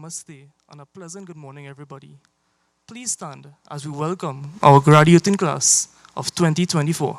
namaste, and a pleasant good morning, everybody. Please stand as we welcome our graduating class of 2024.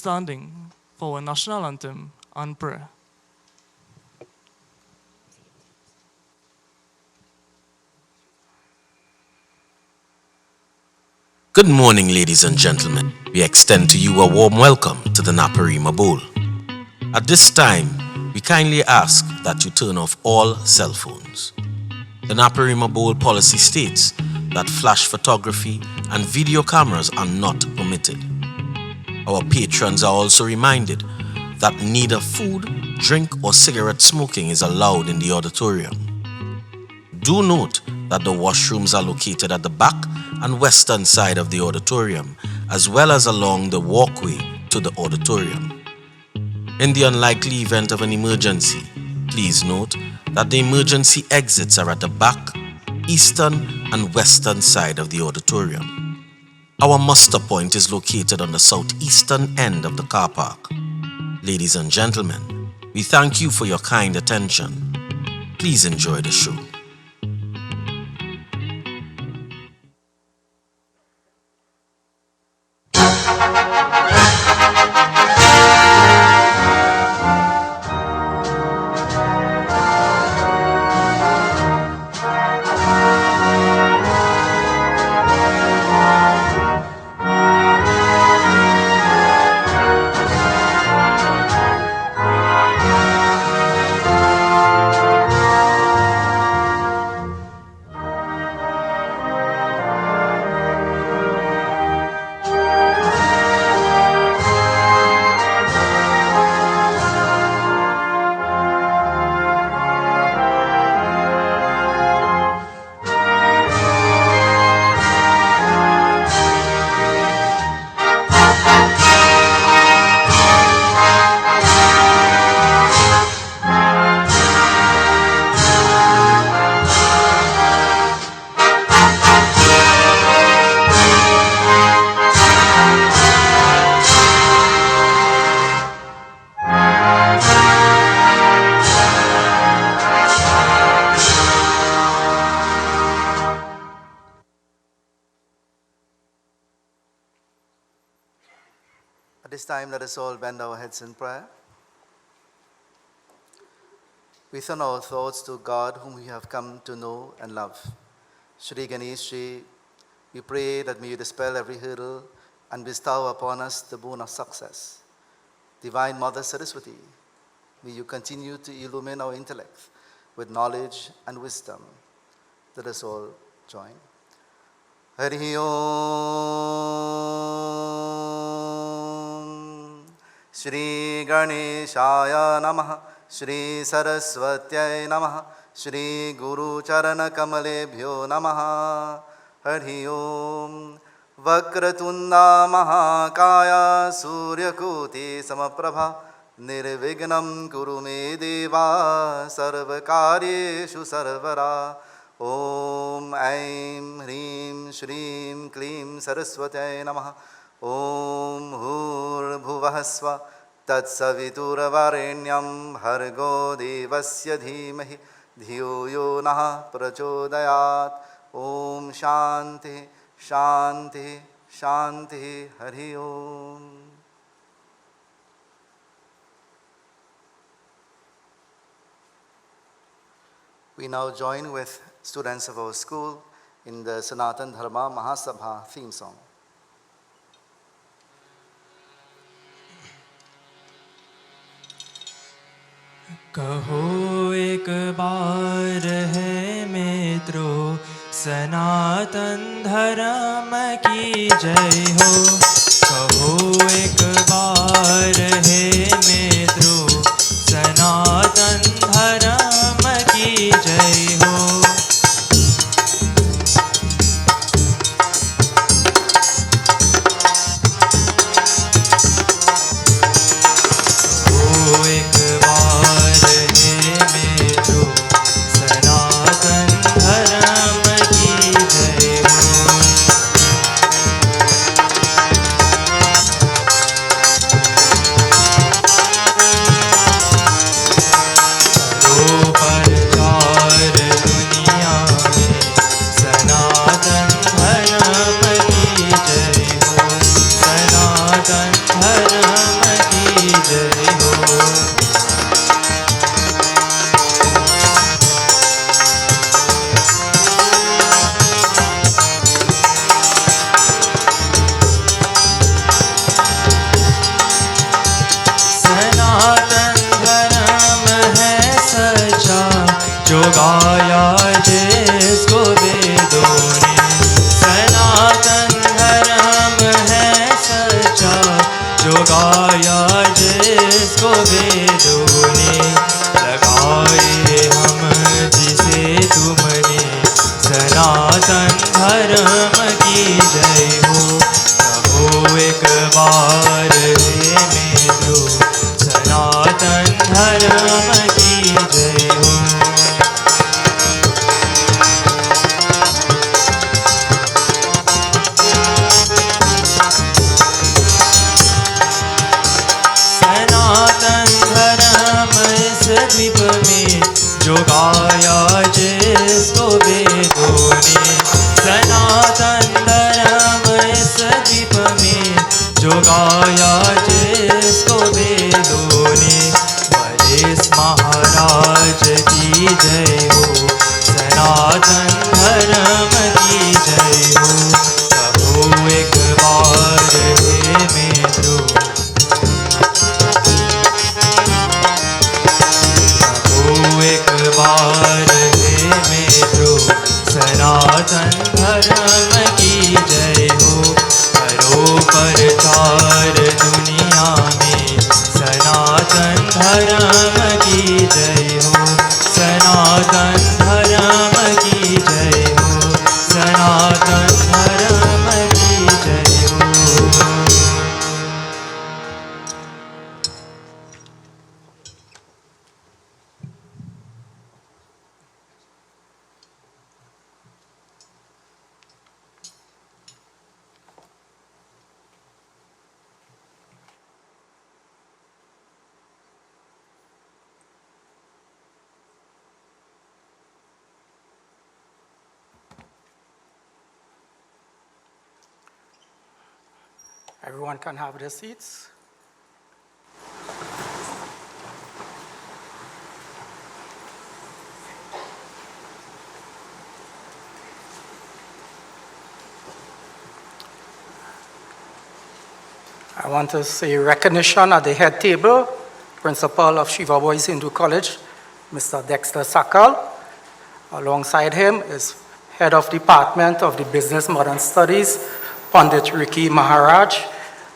standing for our national anthem and prayer. Good morning, ladies and gentlemen. We extend to you a warm welcome to the Naparima Bowl. At this time, we kindly ask that you turn off all cell phones. The Naparima Bowl policy states that flash photography and video cameras are not permitted. Our patrons are also reminded that neither food, drink, or cigarette smoking is allowed in the auditorium. Do note that the washrooms are located at the back and western side of the auditorium, as well as along the walkway to the auditorium. In the unlikely event of an emergency, please note that the emergency exits are at the back, eastern, and western side of the auditorium. Our muster point is located on the southeastern end of the car park. Ladies and gentlemen, we thank you for your kind attention. Please enjoy the show. At this time, let us all bend our heads in prayer. We turn our thoughts to God, whom we have come to know and love. Shri Ganeshi, we pray that may you dispel every hurdle and bestow upon us the boon of success. Divine Mother Saraswati, may you continue to illumine our intellect with knowledge and wisdom. Let us all join. Hari Om. Shri Ganeshaya Namaha. Shri Saraswatyai Namaha. Shri Guru Charana Kamalebhyo Namaha. Hari Om. Vakratunda Mahakaya Suryakoti Samaprabha. Nirvignam Kuru Me Deva Sarvakaryeshu Sarvara. Om Aim Hrim Shrim Klim Saraswatyai Namaha. Om Hur Bhuvahasva Tatsavituravaranyam Bhargo Devasya Dhimahi Dhiyo Yo Naha Prachodayat. Om Shanti Shanti Shanti. Hari Om. We now join with students of our school in the Sanatan Dharma Mahasabha theme song. कहो एक बार है मित्रों सनातन धर्म की जय हो। कहो एक बार है मित्रों सनातन धर्म की जय हो। वेदों ने लगाए हम जिसे तुमने सनातन धर्म की जय हो कहो एक बार हे मित्रों सनातन धर्म की जय हो द्वीप में जो गाया जिसको वेदों ने सनातन धर्म इस द्वीप में जो गाया जिसको वेदों ने वरिष्ठ महाराज की जय हो सनातन धर्म की जय हो कहो एक बार हे मित्रों एक बार हे मित्रों सनातन धर्म की जय हो करो प्रचार दुनिया में सनातन धर्म की जय हो सनातन धर्म की जय हो सनातन धर्म की जय हो Everyone can have their seats. I want to say recognition at the head table, Principal of Shiva Boys Hindu College, Mr. Dexter Sakal. Alongside him is Head of Department of the Business Modern Studies, Pandit Ricky Maharaj,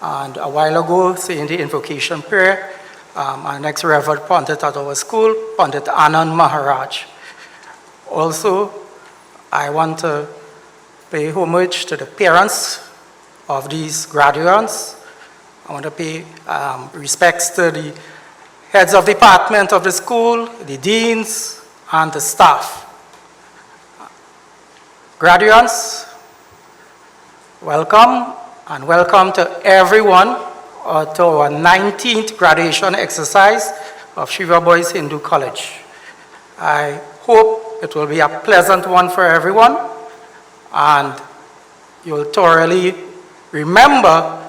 and a while ago, saying the invocation prayer, our next Reverend Pandit at our school, Pandit Anand Maharaj. Also, I want to pay homage to the parents of these graduates. I want to pay respects to the heads of department of the school, the deans, and the staff. Graduates, welcome, and welcome to everyone to our 19th graduation exercise of Shiva Boys Hindu College. I hope it will be a pleasant one for everyone, and you'll thoroughly remember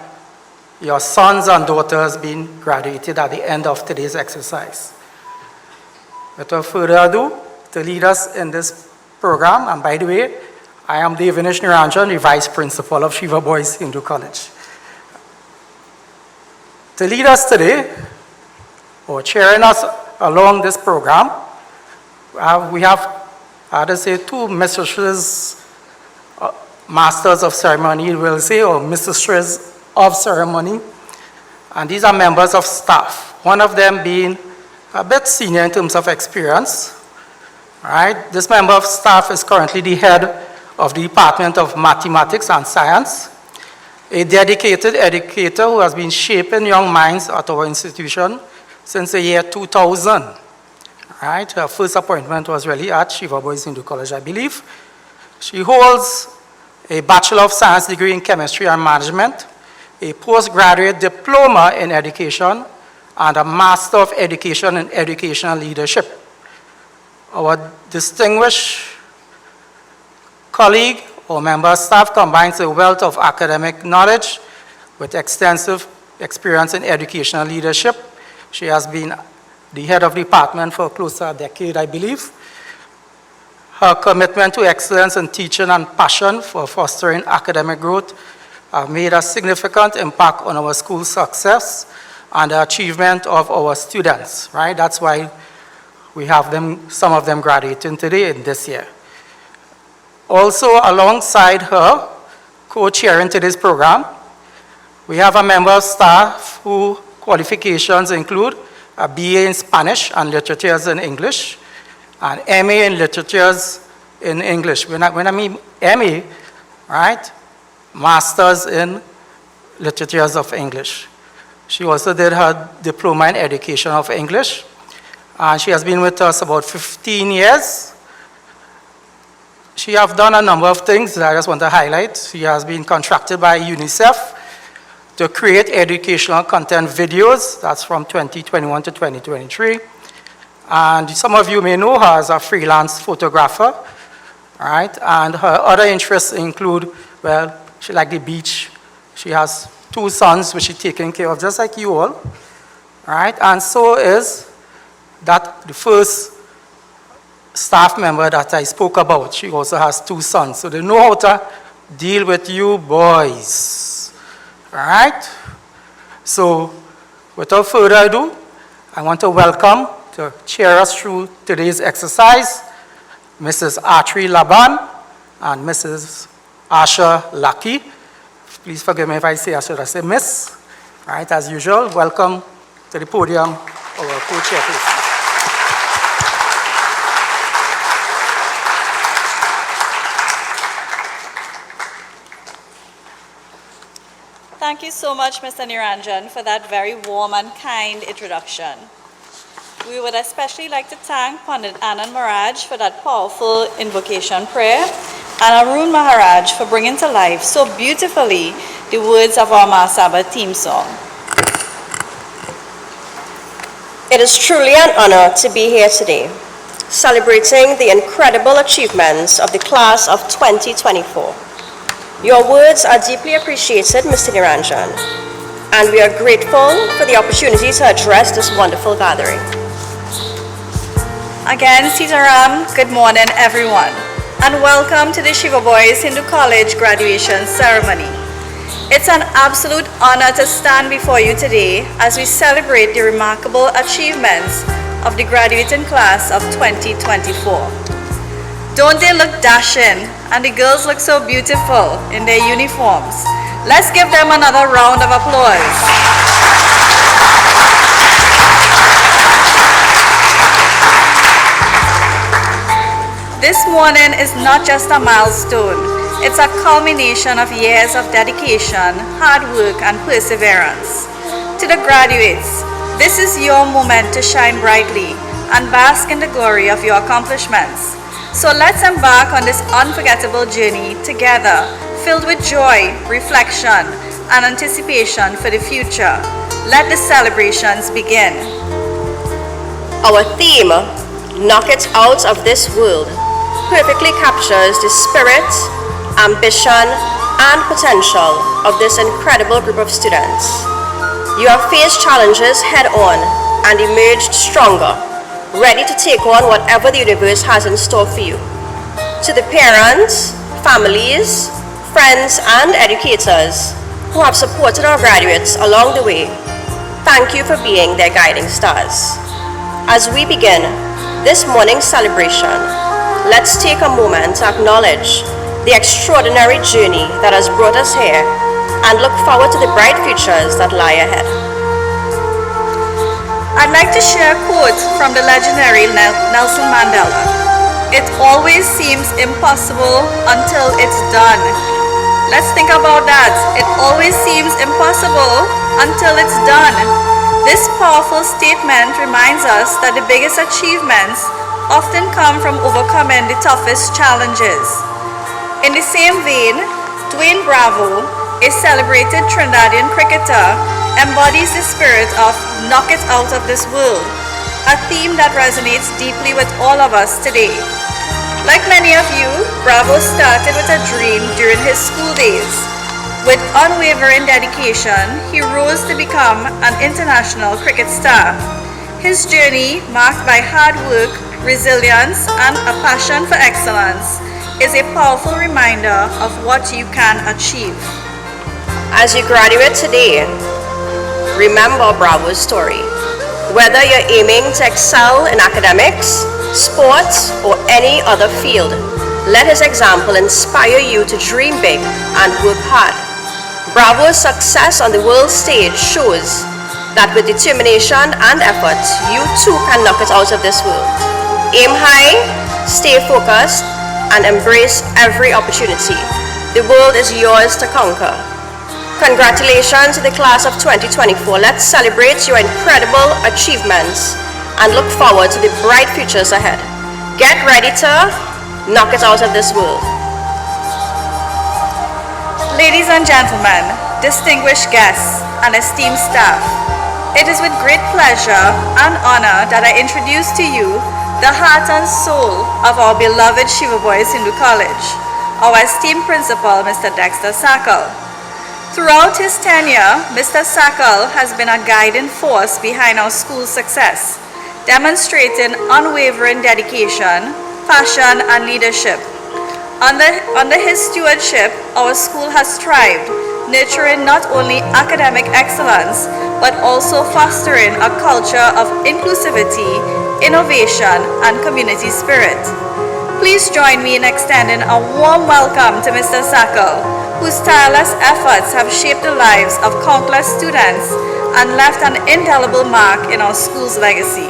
your sons and daughters being graduated at the end of today's exercise. Without further ado, to lead us in this program, and by the way, I am Devinish Niranjan, the Vice Principal of Shiva Boys Hindu College. To lead us today, or cheering us along this program, we have, I had to say, two mistresses, masters of ceremony, we'll say, or mistresses of ceremony, and these are members of staff, one of them being a bit senior in terms of experience. All right? This member of staff is currently the head of the Department of Mathematics and Science, a dedicated educator who has been shaping young minds at our institution since the year 2000. All right? Her first appointment was really at Shiva Boys Hindu College, I believe. She holds a Bachelor of Science degree in Chemistry and Management, a postgraduate diploma in education, and a Master of Education in Educational Leadership. Our distinguished colleague or member of staff combines a wealth of academic knowledge with extensive experience in educational leadership. She has been the head of department for close to a decade, I believe. Her commitment to excellence in teaching and passion for fostering academic growth have made a significant impact on our school's success and the achievement of our students, right? That's why we have them, some of them graduating today in this year. Also, alongside her, co-chairing today's program, we have a member of staff whose qualifications include a BA in Spanish and Literatures in English, and MA in Literatures in English. When I mean MA, right, Masters in Literatures of English. She also did her Diploma in Education of English, and she has been with us about 15 years. She has done a number of things that I just want to highlight. She has been contracted by UNICEF to create educational content videos. That's from 2021 to 2023. And some of you may know her as a freelance photographer, right? And her other interests include, well, she likes the beach. She has 2 sons, which she's taking care of, just like you all, right? And so is that the first staff member that I spoke about. She also has 2 sons, so they know how to deal with you boys, all right? So without further ado, I want to welcome to cheer us through today's exercise, Mrs. Archery Laban and Mrs. Asha Lucky. Please forgive me if I say I should have said Miss. Right, as usual, welcome to the podium, our co-chair, please. Thank you so much, Mr. Niranjan, for that very warm and kind introduction. We would especially like to thank Pandit Anand Maharaj for that powerful invocation prayer, and Arun Maharaj for bringing to life so beautifully the words of our Mahasabha theme song. It is truly an honor to be here today, celebrating the incredible achievements of the class of 2024. Your words are deeply appreciated, Mr. Niranjan, and we are grateful for the opportunity to address this wonderful gathering. Again, Sitaram, good morning everyone, and welcome to the Shiva Boys Hindu College graduation ceremony. It's an absolute honor to stand before you today as we celebrate the remarkable achievements of the graduating class of 2024. Don't they look dashing? And the girls look so beautiful in their uniforms. Let's give them another round of applause. This morning is not just a milestone. It's a culmination of years of dedication, hard work, and perseverance. To the graduates, this is your moment to shine brightly and bask in the glory of your accomplishments. So let's embark on this unforgettable journey together, filled with joy, reflection, and anticipation for the future. Let the celebrations begin. Our theme, Knock It Out of This World, perfectly captures the spirit, ambition, and potential of this incredible group of students. You have faced challenges head-on and emerged stronger, ready to take on whatever the universe has in store for you. To the parents, families, friends, and educators who have supported our graduates along the way, thank you for being their guiding stars. As we begin this morning's celebration, let's take a moment to acknowledge the extraordinary journey that has brought us here and look forward to the bright futures that lie ahead. I'd like to share a quote from the legendary Nelson Mandela. It always seems impossible until it's done. Let's think about that. It always seems impossible until it's done. This powerful statement reminds us that the biggest achievements often come from overcoming the toughest challenges. In the same vein, Dwayne Bravo, a celebrated Trinidadian cricketer, embodies the spirit of knock it out of this world, a theme that resonates deeply with all of us today. Like many of you, Bravo started with a dream during his school days. With unwavering dedication, he rose to become an international cricket star. His journey, marked by hard work, resilience, and a passion for excellence, is a powerful reminder of what you can achieve. As you graduate today, remember Bravo's story. Whether you're aiming to excel in academics, sports, or any other field, let his example inspire you to dream big and work hard. Bravo's success on the world stage shows that with determination and effort, you too can knock it out of this world. Aim high, stay focused, and embrace every opportunity. The world is yours to conquer. Congratulations to the class of 2024. Let's celebrate your incredible achievements and look forward to the bright futures ahead. Get ready to knock it out of this world. Ladies and gentlemen, distinguished guests, and esteemed staff, it is with great pleasure and honor that I introduce to you the heart and soul of our beloved Shiva Boys Hindu College, our esteemed principal, Mr. Dexter Sakal. Throughout his tenure, Mr. Sakal has been a guiding force behind our school's success, demonstrating unwavering dedication, passion, and leadership. Under his stewardship, our school has thrived, nurturing not only academic excellence, but also fostering a culture of inclusivity, innovation, and community spirit. Please join me in extending a warm welcome to Mr. Sakal, whose tireless efforts have shaped the lives of countless students and left an indelible mark in our school's legacy.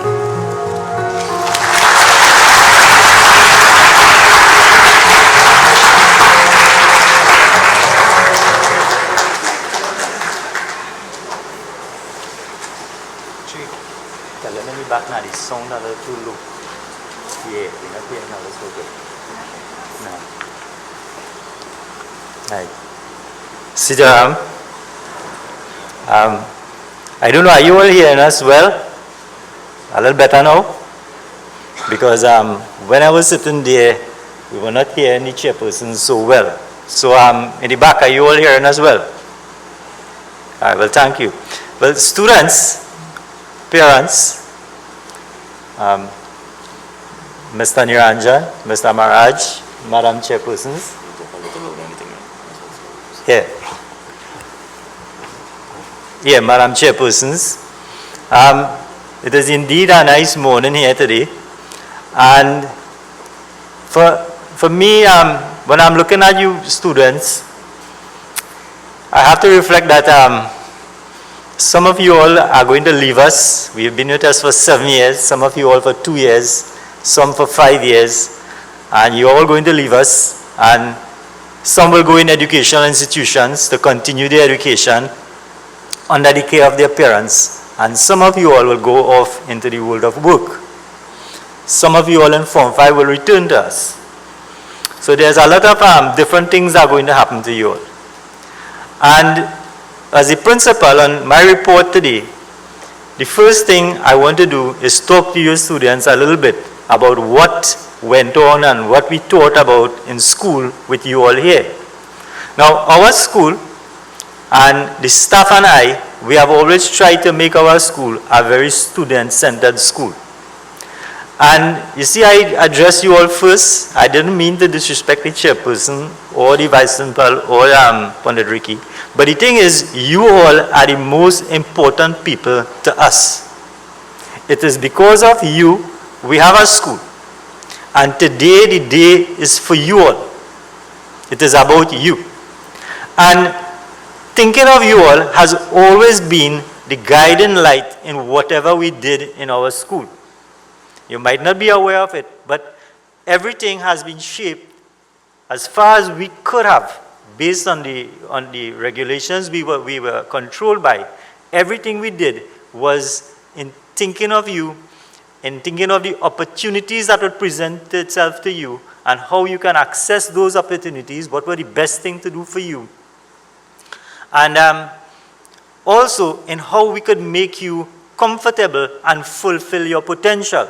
Back now, this song that to look. Yeah, we're not playing now, let's go good. No. Hi. Sit down. I don't know, are you all hearing us well? A little better now? Because when I was sitting there, we were not hearing the chairperson so well. So in the back, are you all hearing us well? All right, well, thank you. Well, students, parents, Mr. Niranjan, Mr. Maharaj, Madam Chairpersons. Yeah, Madam Chairpersons. It is indeed a nice morning here today. And for me, when I'm looking at you students, I have to reflect that some of you all are going to leave us. We've been with us for 7 years, some of you all for 2 years, some for 5 years, and you're all going to leave us, and some will go in educational institutions to continue their education under the care of their parents, and some of you all will go off into the world of work. Some of you all in Form 5 will return to us. So there's a lot of different things that are going to happen to you all. And as a principal on my report today, the first thing I want to do is talk to your students a little bit about what went on and what we taught about in school with you all here. Now, our school and the staff and I, we have always tried to make our school a very student-centered school. And you see, I addressed you all first. I didn't mean to disrespect the chairperson or the vice principal or Pandit Ricky. But the thing is, you all are the most important people to us. It is because of you we have a school. And today, the day is for you all. It is about you. And thinking of you all has always been the guiding light in whatever we did in our school. You might not be aware of it, but everything has been shaped as far as we could have based on the regulations we were controlled by. Everything we did was in thinking of you, in thinking of the opportunities that would present itself to you and how you can access those opportunities, what were the best thing to do for you. And also in how we could make you comfortable and fulfill your potential.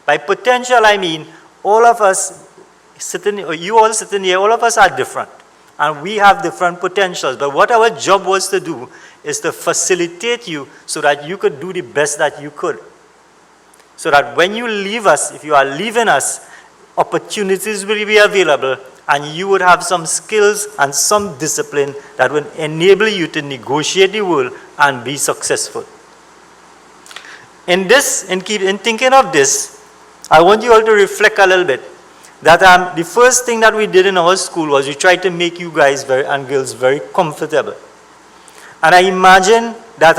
By potential, I mean all of us sitting, or you all sitting here, all of us are different. And we have different potentials. But what our job was to do is to facilitate you so that you could do the best that you could. So that when you leave us, if you are leaving us, opportunities will be available and you would have some skills and some discipline that will enable you to negotiate the world and be successful. In thinking of this, I want you all to reflect a little bit that the first thing that we did in our school was we tried to make you guys and girls very comfortable. And I imagine that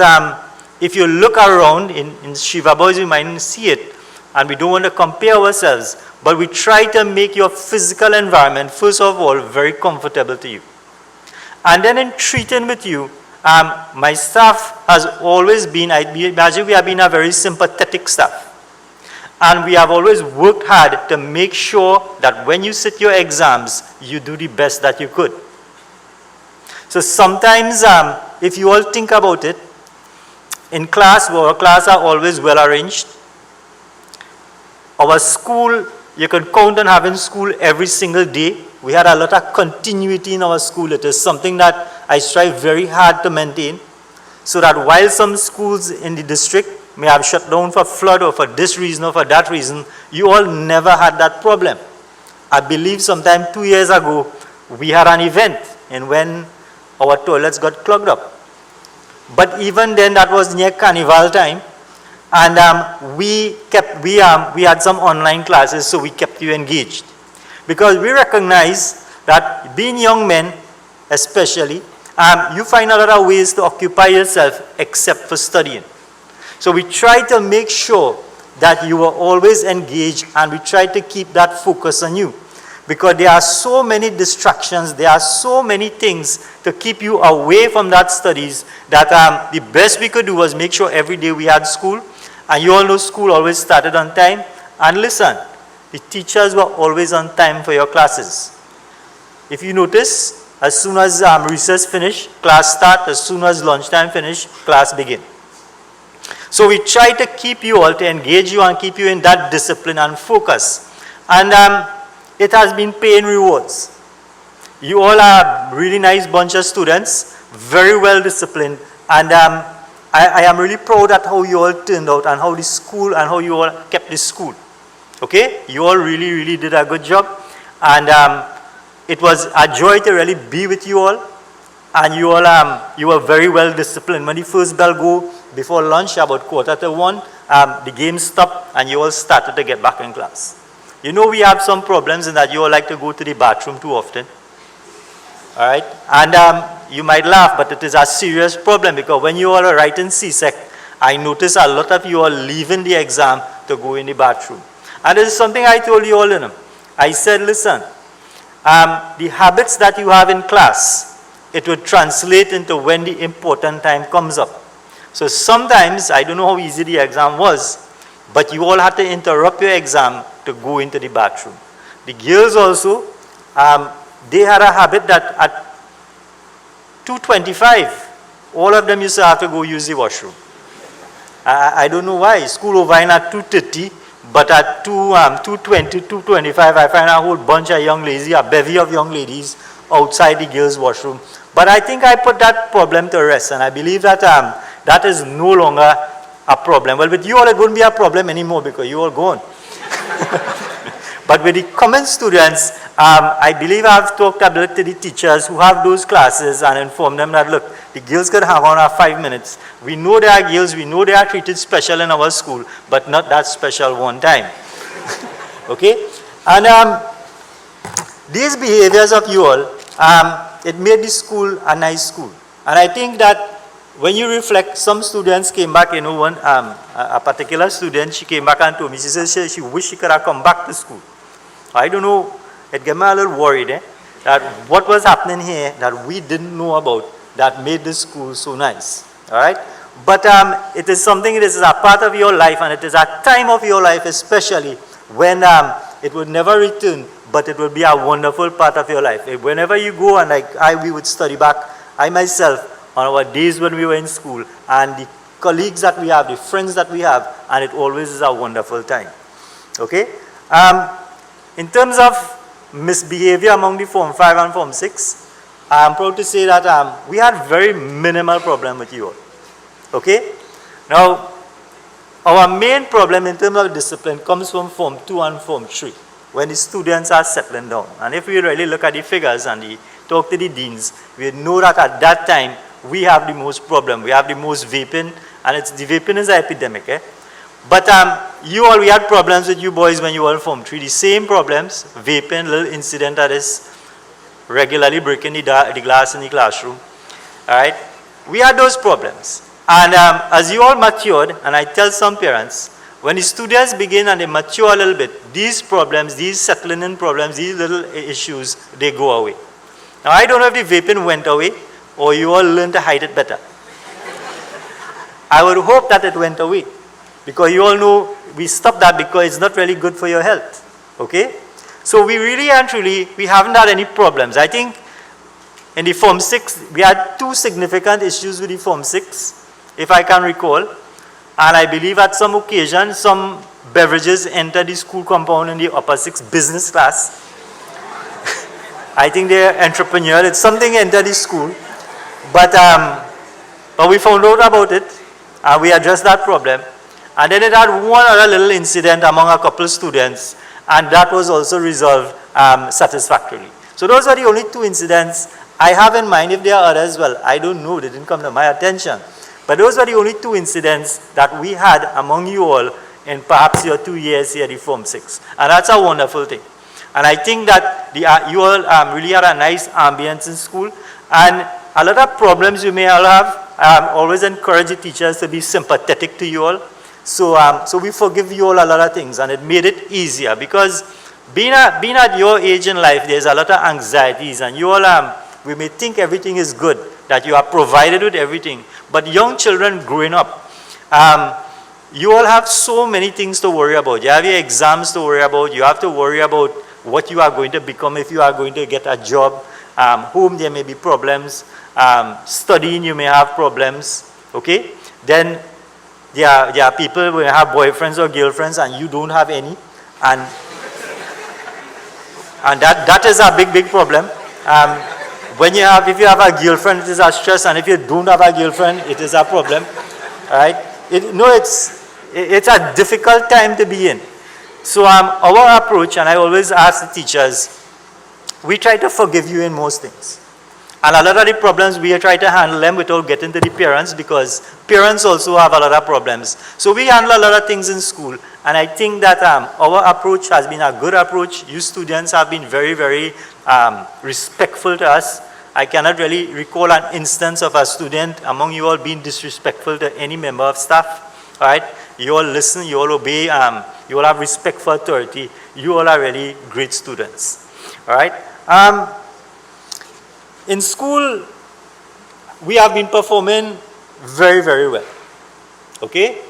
if you look around in Shiva boys, you might see it, and we don't want to compare ourselves, but we try to make your physical environment, first of all, very comfortable to you. And then in treating with you, my staff has always been, I imagine we have been a very sympathetic staff. And we have always worked hard to make sure that when you sit your exams, you do the best that you could. So sometimes, if you all think about it, in class, our classes are always well arranged. Our school, you can count on having school every single day. We had a lot of continuity in our school. It is something that I strive very hard to maintain, so that while some schools in the district may have shut down for flood or for this reason or for that reason, you all never had that problem. I believe sometime 2 years ago, we had an event and when our toilets got clogged up. But even then, that was near carnival time, and we had some online classes, so we kept you engaged. Because we recognize that being young men, especially, you find a lot of ways to occupy yourself except for studying. So we try to make sure that you are always engaged, and we try to keep that focus on you. Because there are so many distractions, there are so many things to keep you away from that studies, that the best we could do was make sure every day we had school. And you all know school always started on time. And listen, the teachers were always on time for your classes. If you notice, as soon as recess finish, class start. As soon as lunchtime finish, class begin. So we try to keep you all, to engage you and keep you in that discipline and focus. And it has been paying rewards. You all are a really nice bunch of students, very well disciplined, and I am really proud at how you all turned out and how the school and how you all kept the school. Okay? You all really, really did a good job, and it was a joy to really be with you all, and you all you were very well disciplined. When the first bell go before lunch, about 1:45, the game stopped and you all started to get back in class. You know we have some problems in that you all like to go to the bathroom too often. All right? And you might laugh, but it is a serious problem, because when you all are writing CSEC, I notice a lot of you all leaving the exam to go in the bathroom. And this is something I told you all in them. I said, listen, the habits that you have in class, it would translate into when the important time comes up. So sometimes, I don't know how easy the exam was, but you all had to interrupt your exam to go into the bathroom. The girls also, they had a habit that at 2:25, all of them used to have to go use the washroom. I don't know why. School over at 2:30, but at 2:20, 2:25, I find a whole bunch of young ladies, a bevy of young ladies outside the girls' washroom. But I think I put that problem to rest, and I believe that that is no longer a problem. Well, with you all, it wouldn't be a problem anymore because you all gone. But with the common students, I believe I've talked a bit to the teachers who have those classes and informed them that, look, the girls could hang on 5 minutes. We know they are girls, we know they are treated special in our school, but not that special one time. Okay? And these behaviors of you all, it made the school a nice school. And I think that when you reflect, some students came back, you know, one, a particular student, she came back and told me, she said she wished she could have come back to school. I don't know, it got me a little worried, that what was happening here that we didn't know about that made the school so nice, all right? But it is something, it is a part of your life, and it is a time of your life especially when it would never return, but it will be a wonderful part of your life. Whenever you go, and like we would study back, I myself, on our days when we were in school, and the colleagues that we have, the friends that we have, and it always is a wonderful time. Okay? In terms of misbehavior among the Form 5 and Form 6, I am proud to say that we had very minimal problem with you all. Okay? Now, our main problem in terms of discipline comes from Form 2 and Form 3, when the students are settling down. And if we really look at the figures and talk to the deans, we know that at that time, we have the most problem. We have the most vaping, and the vaping is an epidemic. But you all, we had problems with you boys when you were in Form 3. The same problems, vaping, little incident that is regularly breaking the glass in the classroom. All right? We had those problems. And as you all matured, and I tell some parents, when the students begin and they mature a little bit, these problems, these settling in problems, these little issues, they go away. Now, I don't know if the vaping went away or you all learned to hide it better. I would hope that it went away because you all know we stopped that because it's not really good for your health. Okay? So we really and truly, we haven't had any problems. I think in the Form 6, we had 2 significant issues with the Form 6, if I can recall. And I believe at some occasion, some beverages entered the school compound in the upper 6 business class. I think they're entrepreneur. It's something entered the school. But we found out about it, and we addressed that problem. And then it had one other little incident among a couple of students, and that was also resolved satisfactorily. So those are the only 2 incidents I have in mind. If there are others, well, I don't know. They didn't come to my attention. But those were the only 2 incidents that we had among you all in perhaps your 2 years here at the Form 6. And that's a wonderful thing. And I think that you all really had a nice ambience in school. And a lot of problems you may all have, always encourage the teachers to be sympathetic to you all. So we forgive you all a lot of things, and it made it easier because being at your age in life, there's a lot of anxieties, and you all, we may think everything is good, that you are provided with everything. But young children growing up, you all have so many things to worry about. You have your exams to worry about. You have to worry about what you are going to become if you are going to get a job. Home, there may be problems. Studying, you may have problems. Okay? Then there are people who have boyfriends or girlfriends and you don't have any. And that is a big problem. If you have a girlfriend, it is a stress, and if you don't have a girlfriend, it is a problem. All right? It's a difficult time to be in. So our approach, and I always ask the teachers, we try to forgive you in most things. And a lot of the problems, we try to handle them without getting to the parents because parents also have a lot of problems. So we handle a lot of things in school. And I think that our approach has been a good approach. You students have been very, very respectful to us. I cannot really recall an instance of a student among you all being disrespectful to any member of staff. All right? You all listen, you all obey, you all have respect for authority. You all are really great students. All right? In school, we have been performing very, very well. Okay?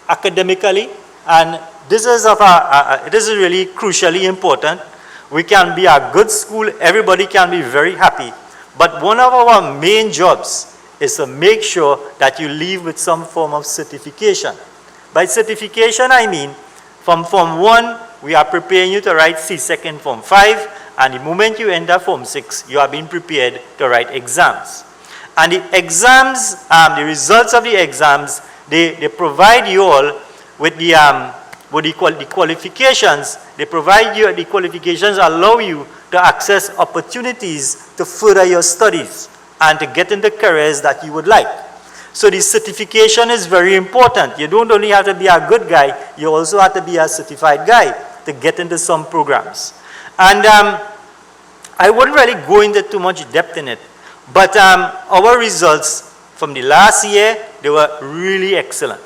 Academically, and this is really crucially important. We can be a good school, everybody can be very happy. But one of our main jobs is to make sure that you leave with some form of certification. By certification, I mean, from Form 1, we are preparing you to write CSEC in Form 5, and the moment you enter Form 6, you are being prepared to write exams. And the exams, the results of the exams, they provide you all with the qualifications. They provide you, the qualifications allow you to access opportunities to further your studies and to get into careers that you would like. So the certification is very important. You don't only have to be a good guy, you also have to be a certified guy to get into some programs. And I wouldn't really go into too much depth in it, but our results from the last year, they were really excellent.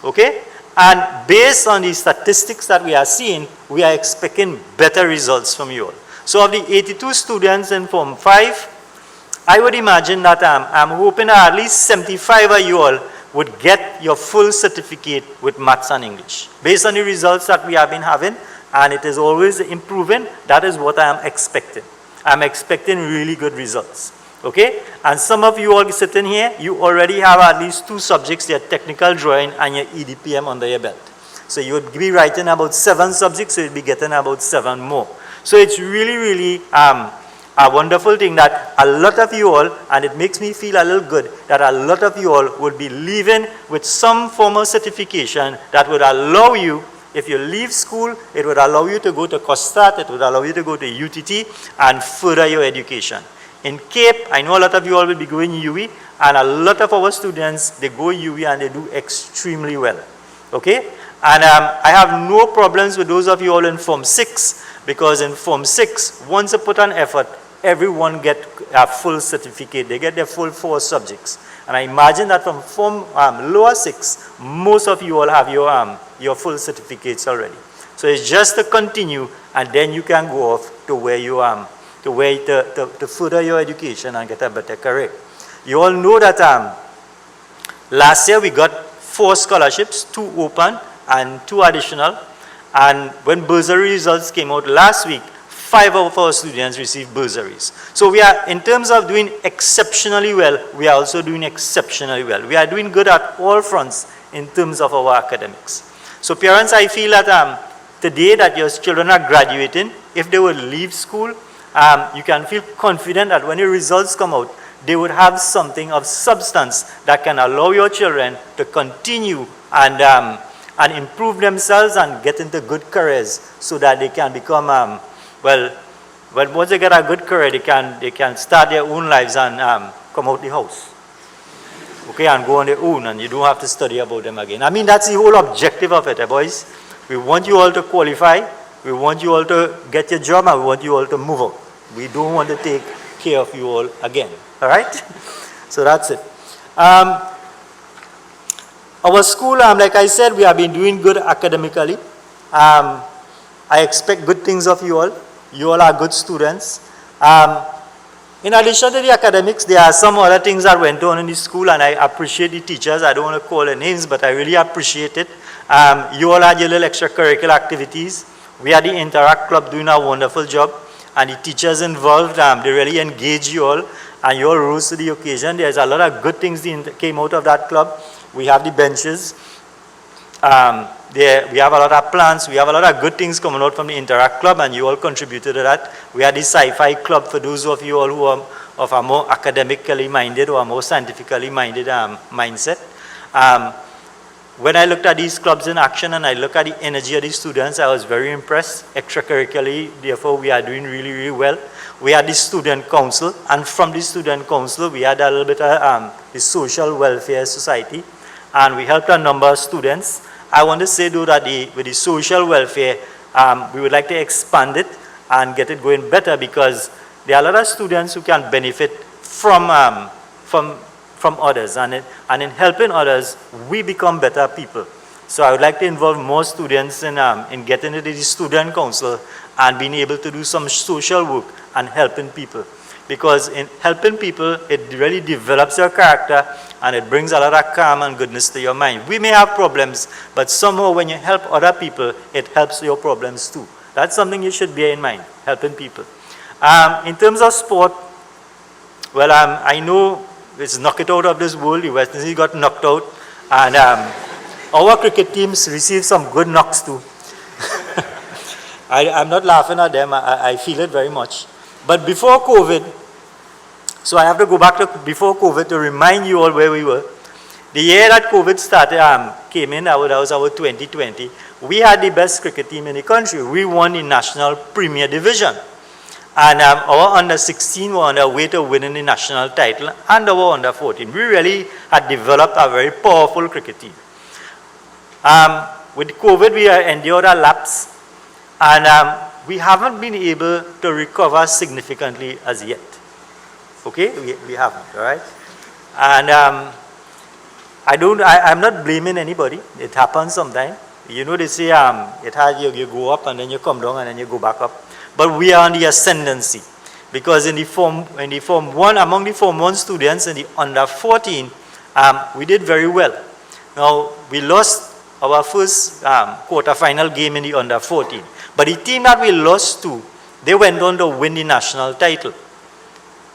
Okay? And based on the statistics that we are seeing, we are expecting better results from you all. So of the 82 students in Form 5, I would imagine that I'm hoping that at least 75 of you all would get your full certificate with Maths and English. Based on the results that we have been having, and it is always improving, that is what I am expecting. I'm expecting really good results. Okay? And some of you all sitting here, you already have at least 2 subjects, your technical drawing and your EDPM under your belt. So you would be writing about 7 subjects, so you'll be getting about 7 more. So it's really, really a wonderful thing that a lot of you all, and it makes me feel a little good, that a lot of you all would be leaving with some form of certification that would allow you, if you leave school, it would allow you to go to COSTAT, it would allow you to go to UTT and further your education. In Cape, I know a lot of you all will be going UE, and a lot of our students, they go UE and they do extremely well. Okay? And I have no problems with those of you all in Form 6, because in Form 6, once you put an effort, everyone get a full certificate. They get their full 4 subjects. And I imagine that from lower 6, most of you all have your full certificates already. So it's just to continue, and then you can go off to where you to further your education and get a better career. You all know that last year we got 4 scholarships, 2 open and 2 additional. And when bursary results came out last week, 5 of our students received bursaries. So we are, in terms of doing exceptionally well, we are also doing exceptionally well. We are doing good at all fronts in terms of our academics. So parents, I feel that today that your children are graduating, if they will leave school, you can feel confident that when your results come out, they would have something of substance that can allow your children to continue and improve themselves and get into good careers so that they can become, once they get a good career, they can start their own lives and come out the house. Okay, and go on their own, and you don't have to study about them again. I mean, that's the whole objective of it, boys. We want you all to qualify, we want you all to get your job, and we want you all to move out. We don't want to take care of you all again, all right? So that's it. Our school, like I said, we have been doing good academically. I expect good things of you all. You all are good students. In addition to the academics, there are some other things that went on in the school, and I appreciate the teachers. I don't want to call their names, but I really appreciate it. You all had your little extracurricular activities. We had the Interact Club doing a wonderful job, and the teachers involved, they really engaged you all, and you all rose to the occasion. There's a lot of good things that came out of that club. We have the benches. We have a lot of plans. We have a lot of good things coming out from the Interact Club, and you all contributed to that. We had the Sci-Fi Club for those of you all who are of a more academically minded or a more scientifically minded mindset. When I looked at these clubs in action and I look at the energy of the students, I was very impressed. Extracurricularly, therefore, we are doing really, really well. We had the student council, and from the student council, we had a little bit of the social welfare society, and we helped a number of students. I want to say, though, that with the social welfare, we would like to expand it and get it going better, because there are a lot of students who can benefit from others, and in helping others, we become better people. So I would like to involve more students in getting into the student council and being able to do some social work and helping people. Because in helping people, it really develops your character and it brings a lot of calm and goodness to your mind. We may have problems, but somehow when you help other people, it helps your problems too. That's something you should bear in mind, helping people. In terms of sport, well, I know it's knock it out of this world. The West Indies got knocked out, and our cricket teams received some good knocks too. I'm not laughing at them. I feel it very much. But before COVID, so I have to go back to before COVID to remind you all where we were. The year that COVID started, came in, that was our 2020. We had the best cricket team in the country. We won the National Premier Division. And our under-16 were on their way to winning the national title, and our under-14. We really had developed a very powerful cricket team. With COVID, we endured a lapse, and we haven't been able to recover significantly as yet. Okay, we haven't, all right? And I'm not blaming anybody. It happens sometimes. You know, they say you go up and then you come down and then you go back up. But we are on the ascendancy, because in the Form 1, among the Form 1 students in the under 14, we did very well. Now, we lost our first quarter-final game in the under 14. But the team that we lost to, they went on to win the national title.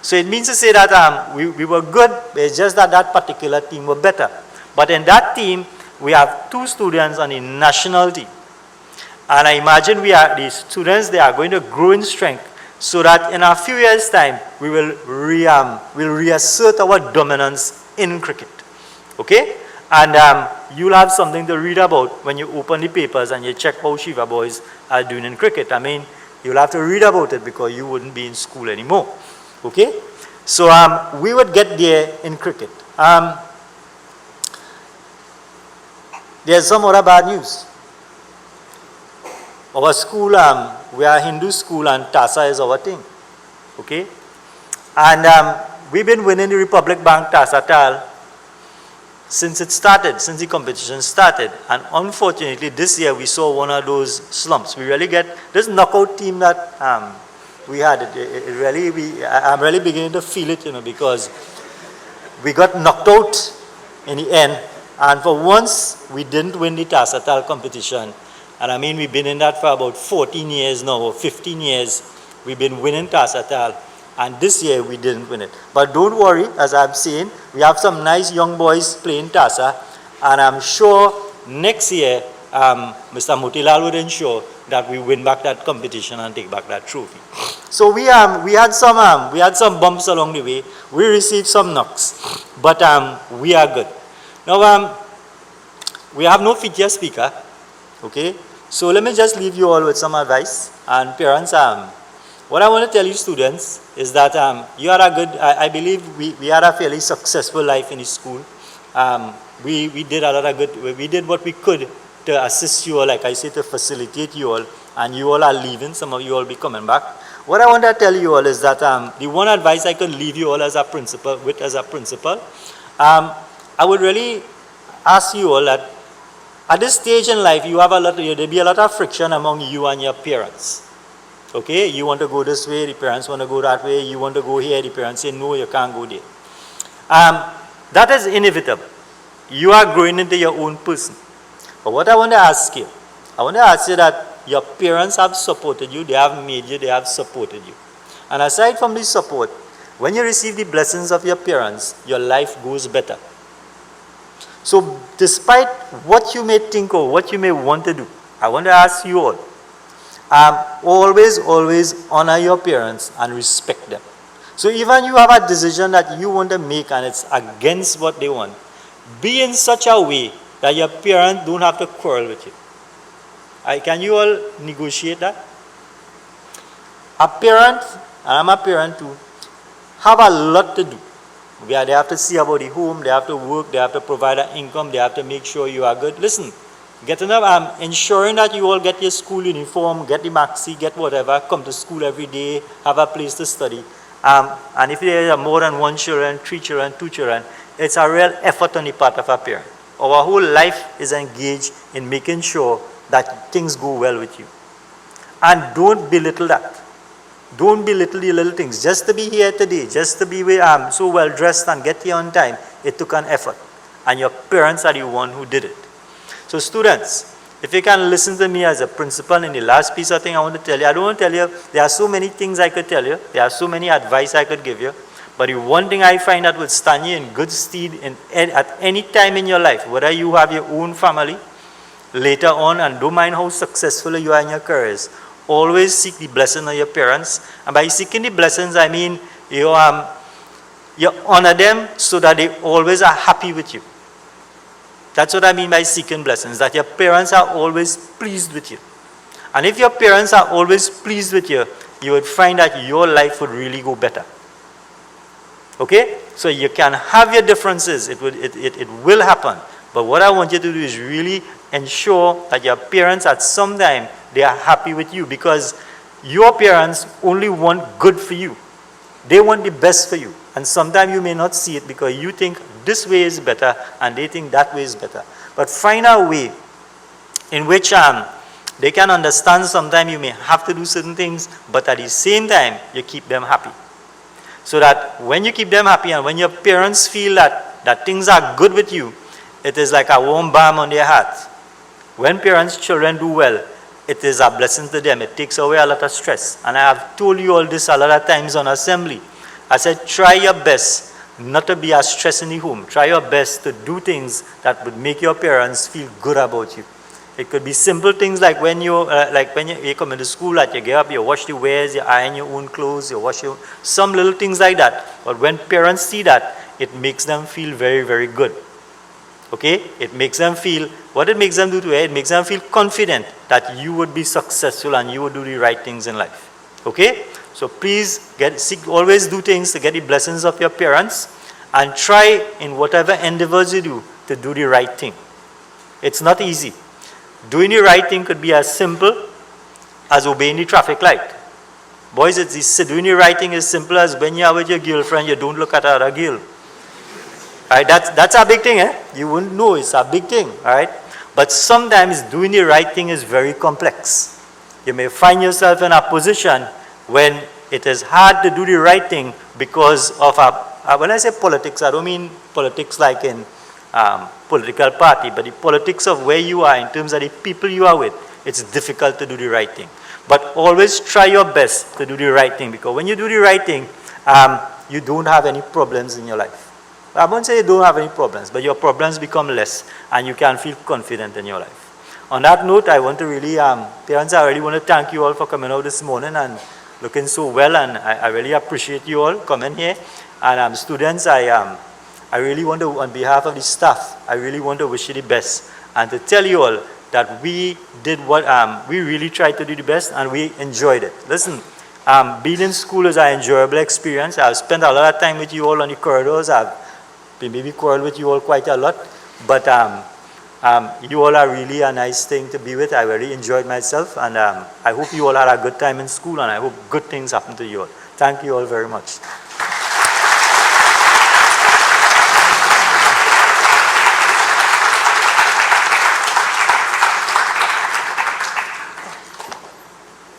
So it means to say that we were good, it's just that that particular team were better. But in that team, we have 2 students on the national team. And I imagine these students, they are going to grow in strength, so that in a few years' time, we will reassert our dominance in cricket. Okay? And you'll have something to read about when you open the papers and you check how Shiva boys are doing in cricket. I mean, you'll have to read about it because you wouldn't be in school anymore. Okay? So we would get there in cricket. There's some other bad news. Our school, we are a Hindu school, and TASA is our thing. Okay? And we've been winning the Republic Bank TASA Tal since it started, since the competition started. And unfortunately, this year we saw one of those slumps. We really get this knockout team that we had. I'm really beginning to feel it, because we got knocked out in the end. And for once, we didn't win the Tasatal competition. And I mean, we've been in that for about 14 years now, or 15 years. We've been winning Tasatal. And this year, we didn't win it. But don't worry, as I'm saying, we have some nice young boys playing Tasa. And I'm sure next year, Mr. Motilal would ensure that we win back that competition and take back that trophy. So we had some bumps along the way. We received some knocks. But we are good. Now, we have no feature speaker, okay? So let me just leave you all with some advice. And parents, what I want to tell you students is that you had a good, I believe we had a fairly successful life in the school. We did a lot of good, we did what we could to assist you all, like I say, to facilitate you all. And you all are leaving, some of you all be coming back. What I want to tell you all is that the one advice I could leave you all as a principal, I would really ask you all that at this stage in life, there'll be a lot of friction among you and your parents. Okay, you want to go this way, the parents want to go that way, you want to go here, the parents say, no, you can't go there. That is inevitable. You are growing into your own person. But what I want to ask you that your parents have supported you, they have made you, they have supported you. And aside from this support, when you receive the blessings of your parents, your life goes better. So despite what you may think or what you may want to do, I want to ask you all, always honor your parents and respect them. So even you have a decision that you want to make and it's against what they want, be in such a way that your parents don't have to quarrel with you. Can you all negotiate that? A parent, and I'm a parent too, have a lot to do. They have to see about the home, they have to work, they have to provide an income, they have to make sure you are good. Listen, ensuring that you all get your school uniform, get the maxi, get whatever, come to school every day, have a place to study. And if there are more than 1 children, 3 children, 2 children, it's a real effort on the part of a parent. Our whole life is engaged in making sure that things go well with you. And don't belittle that. Don't belittle the little things. Just to be here today, just to be so well dressed and get here on time, it took an effort. And your parents are the one who did it. So students, if you can listen to me as a principal in the last piece of thing I want to tell you, I don't want to tell you, there are so many things I could tell you, there are so many advice I could give you, but the one thing I find that would stand you in good stead at any time in your life, whether you have your own family later on, and don't mind how successful you are in your careers, always seek the blessing of your parents. And by seeking the blessings, I mean you honor them so that they always are happy with you. That's what I mean by seeking blessings, that your parents are always pleased with you. And if your parents are always pleased with you, you would find that your life would really go better. Okay? So you can have your differences, it will happen. But what I want you to do is really ensure that your parents at some time, they are happy with you, because your parents only want good for you. They want the best for you. And sometimes you may not see it because you think this way is better and they think that way is better. But find a way in which they can understand sometimes you may have to do certain things, but at the same time, you keep them happy. So that when you keep them happy and when your parents feel that things are good with you, it is like a warm balm on their heart. When children do well, it is a blessing to them. It takes away a lot of stress. And I have told you all this a lot of times on assembly. I said, try your best not to be a stress in the home. Try your best to do things that would make your parents feel good about you. It could be simple things like when you come into school, that you get up, you wash the wares, you iron your own clothes, you wash some little things like that. But when parents see that, it makes them feel very, very good. Okay? It makes them feel, what it makes them do to it makes them feel confident that you would be successful and you would do the right things in life. Okay? So please always do things to get the blessings of your parents, and try in whatever endeavors you do to do the right thing. It's not easy. Doing the right thing could be as simple as obeying the traffic light. Boys, doing the right thing is simple as when you are with your girlfriend, you don't look at other girl. All right, that's a big thing, eh? You wouldn't know it's a big thing, all right? But sometimes doing the right thing is very complex. You may find yourself in a position when it is hard to do the right thing because of when I say politics, I don't mean politics like in political party, but the politics of where you are in terms of the people you are with. It's difficult to do the right thing. But always try your best to do the right thing, because when you do the right thing, you don't have any problems in your life. I won't say you don't have any problems, but your problems become less and you can feel confident in your life. On that note, I want to really, parents, I really want to thank you all for coming out this morning and looking so well, and I really appreciate you all coming here. And students, I really want to, on behalf of the staff, I really want to wish you the best and to tell you all that we did what, we really tried to do the best and we enjoyed it. Listen, being in school is an enjoyable experience. I've spent a lot of time with you all on the corridors. I've maybe quarreled with you all quite a lot, but you all are really a nice thing to be with. I really enjoyed myself, and I hope you all had a good time in school, and I hope good things happen to you all. Thank you all very much.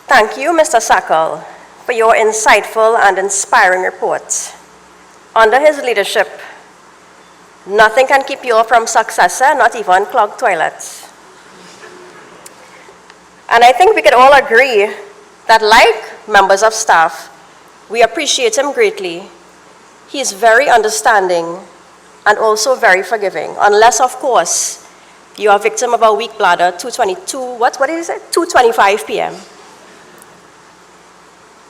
Thank you, Mr. Sackle, for your insightful and inspiring report. Under his leadership, nothing can keep you from success, not even clogged toilets. And I think we could all agree that, like members of staff, we appreciate him greatly. He is very understanding and also very forgiving, unless, of course, you are a victim of a weak bladder, 2:22, what did he say? 2:25 p.m.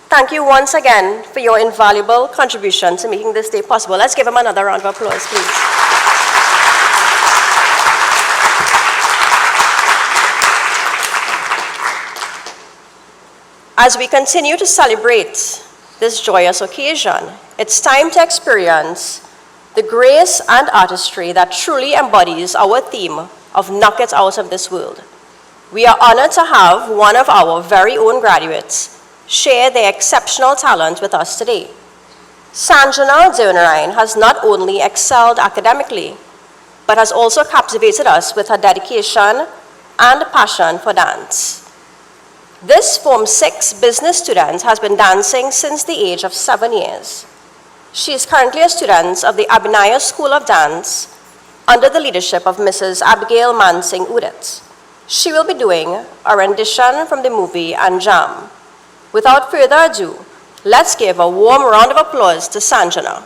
Thank you once again for your invaluable contribution to making this day possible. Let's give him another round of applause, please. As we continue to celebrate this joyous occasion, it's time to experience the grace and artistry that truly embodies our theme of Knock It Out of This World. We are honored to have one of our very own graduates share their exceptional talent with us today. Sanjana Devnarayan has not only excelled academically, but has also captivated us with her dedication and passion for dance. This Form 6 business student has been dancing since the age of 7 years. She is currently a student of the Abhinaya School of Dance under the leadership of Mrs. Abigail Mansingh Udit. She will be doing a rendition from the movie Anjam. Without further ado, let's give a warm round of applause to Sanjana.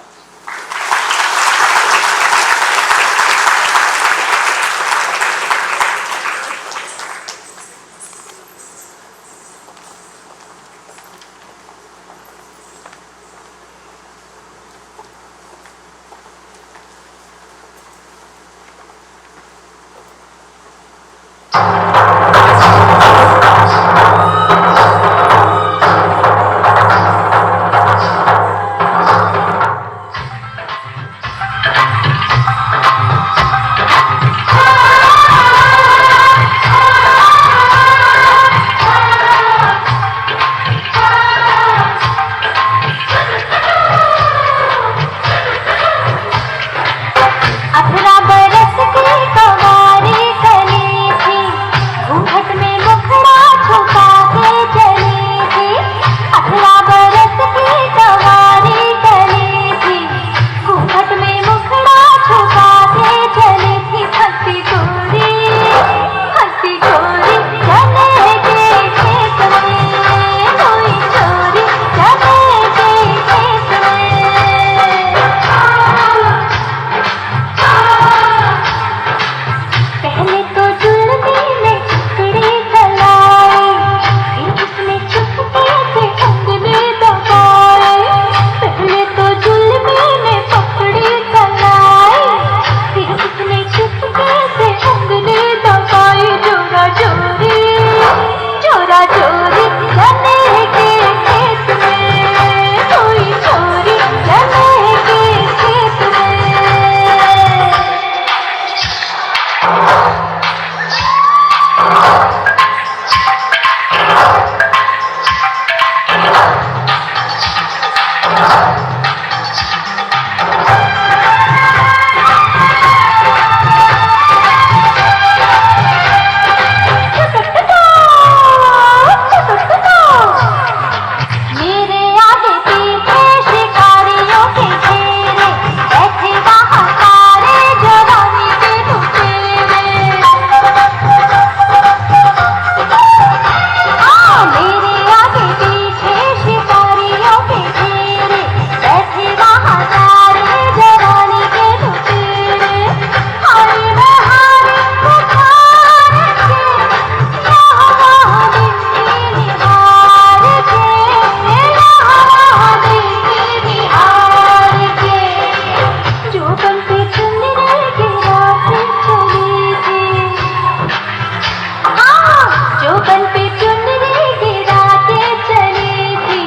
चौबन पे चुनरी गिरा के चली थी,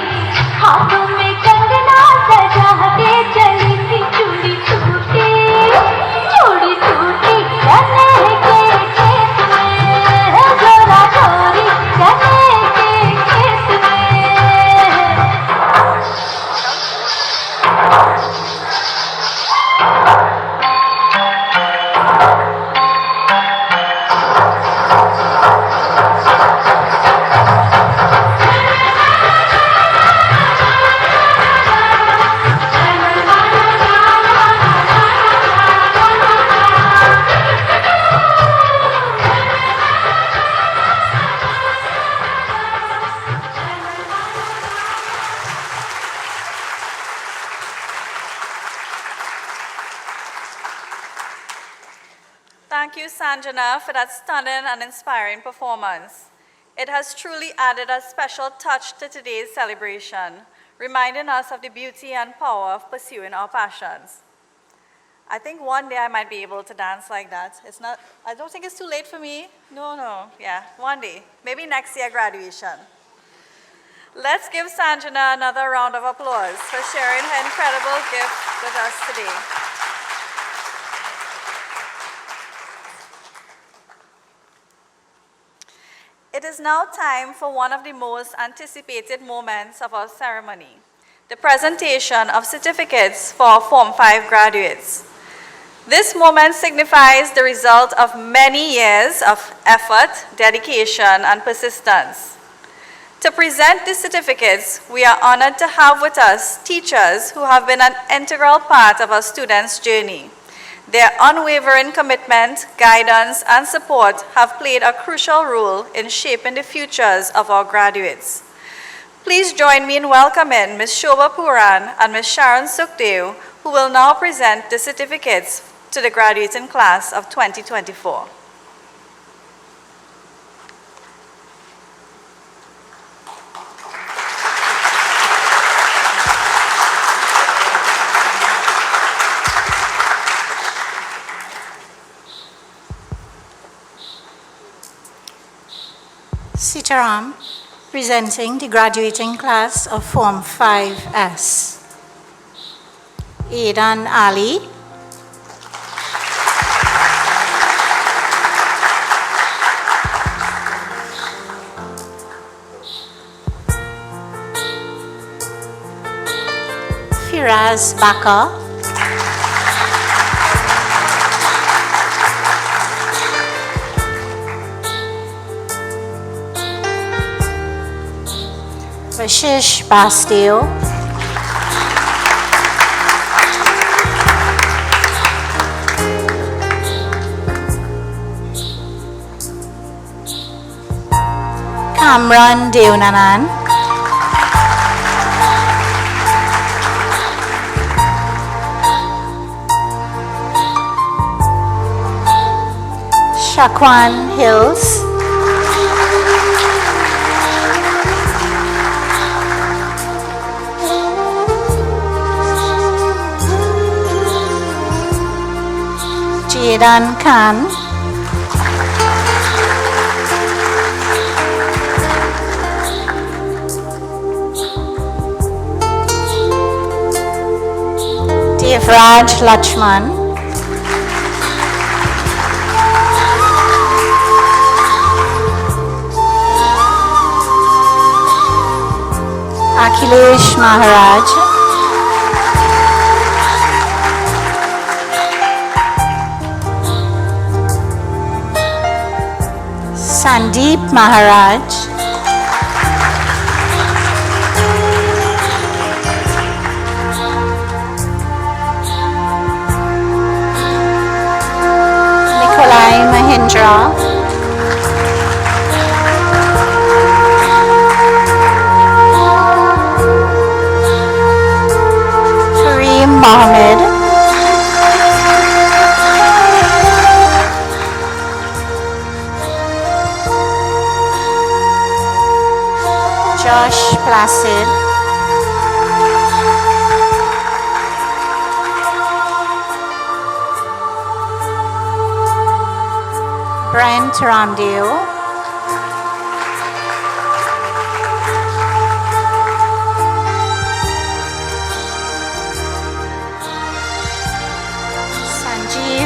हाथों में कंगना सजा के चली थी। चूड़ी टूटी चने के खेत में, जोरा जोरी चने के खेत में। Thank you, Sanjana, for that stunning and inspiring performance. It has truly added a special touch to today's celebration, reminding us of the beauty and power of pursuing our passions. I think one day I might be able to dance like that. I don't think it's too late for me. No, yeah, one day. Maybe next year graduation. Let's give Sanjana another round of applause for sharing her incredible gift with us today. It is now time for one of the most anticipated moments of our ceremony, the presentation of certificates for our Form 5 graduates. This moment signifies the result of many years of effort, dedication, and persistence. To present these certificates, we are honored to have with us teachers who have been an integral part of our students' journey. Their unwavering commitment, guidance, and support have played a crucial role in shaping the futures of our graduates. Please join me in welcoming Ms. Shobha Puran and Ms. Sharon Sukhdev, who will now present the certificates to the graduating class of 2024. Sitaram, presenting the graduating class of Form 5S. Aidan Ali. Firaz Bakar. Ashish Bastille. Kamran Deunanan. Shakwan Hills. Jadan Khan. Devraj Lachman. Akhilesh Maharaj. Sandeep Maharaj. Nikolai Mahindra. Kareem Mohammed. Josh Placid. Brent Ramdale.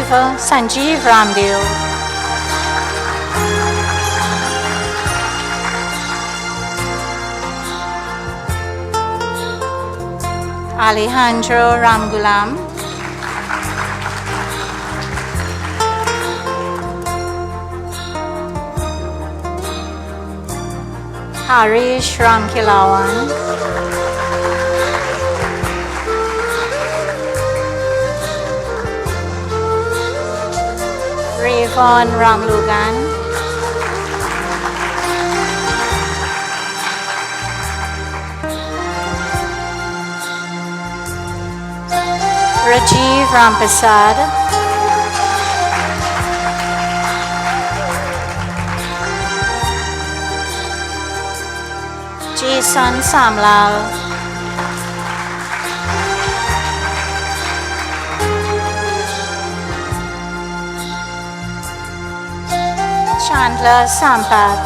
Sanjeev Ramdeo. Alejandro Ramgulam. Harish Ramkilawan. Rayvon Ramlugan. Rajiv Rampasad. Jason Samlal. Chandler Sampath.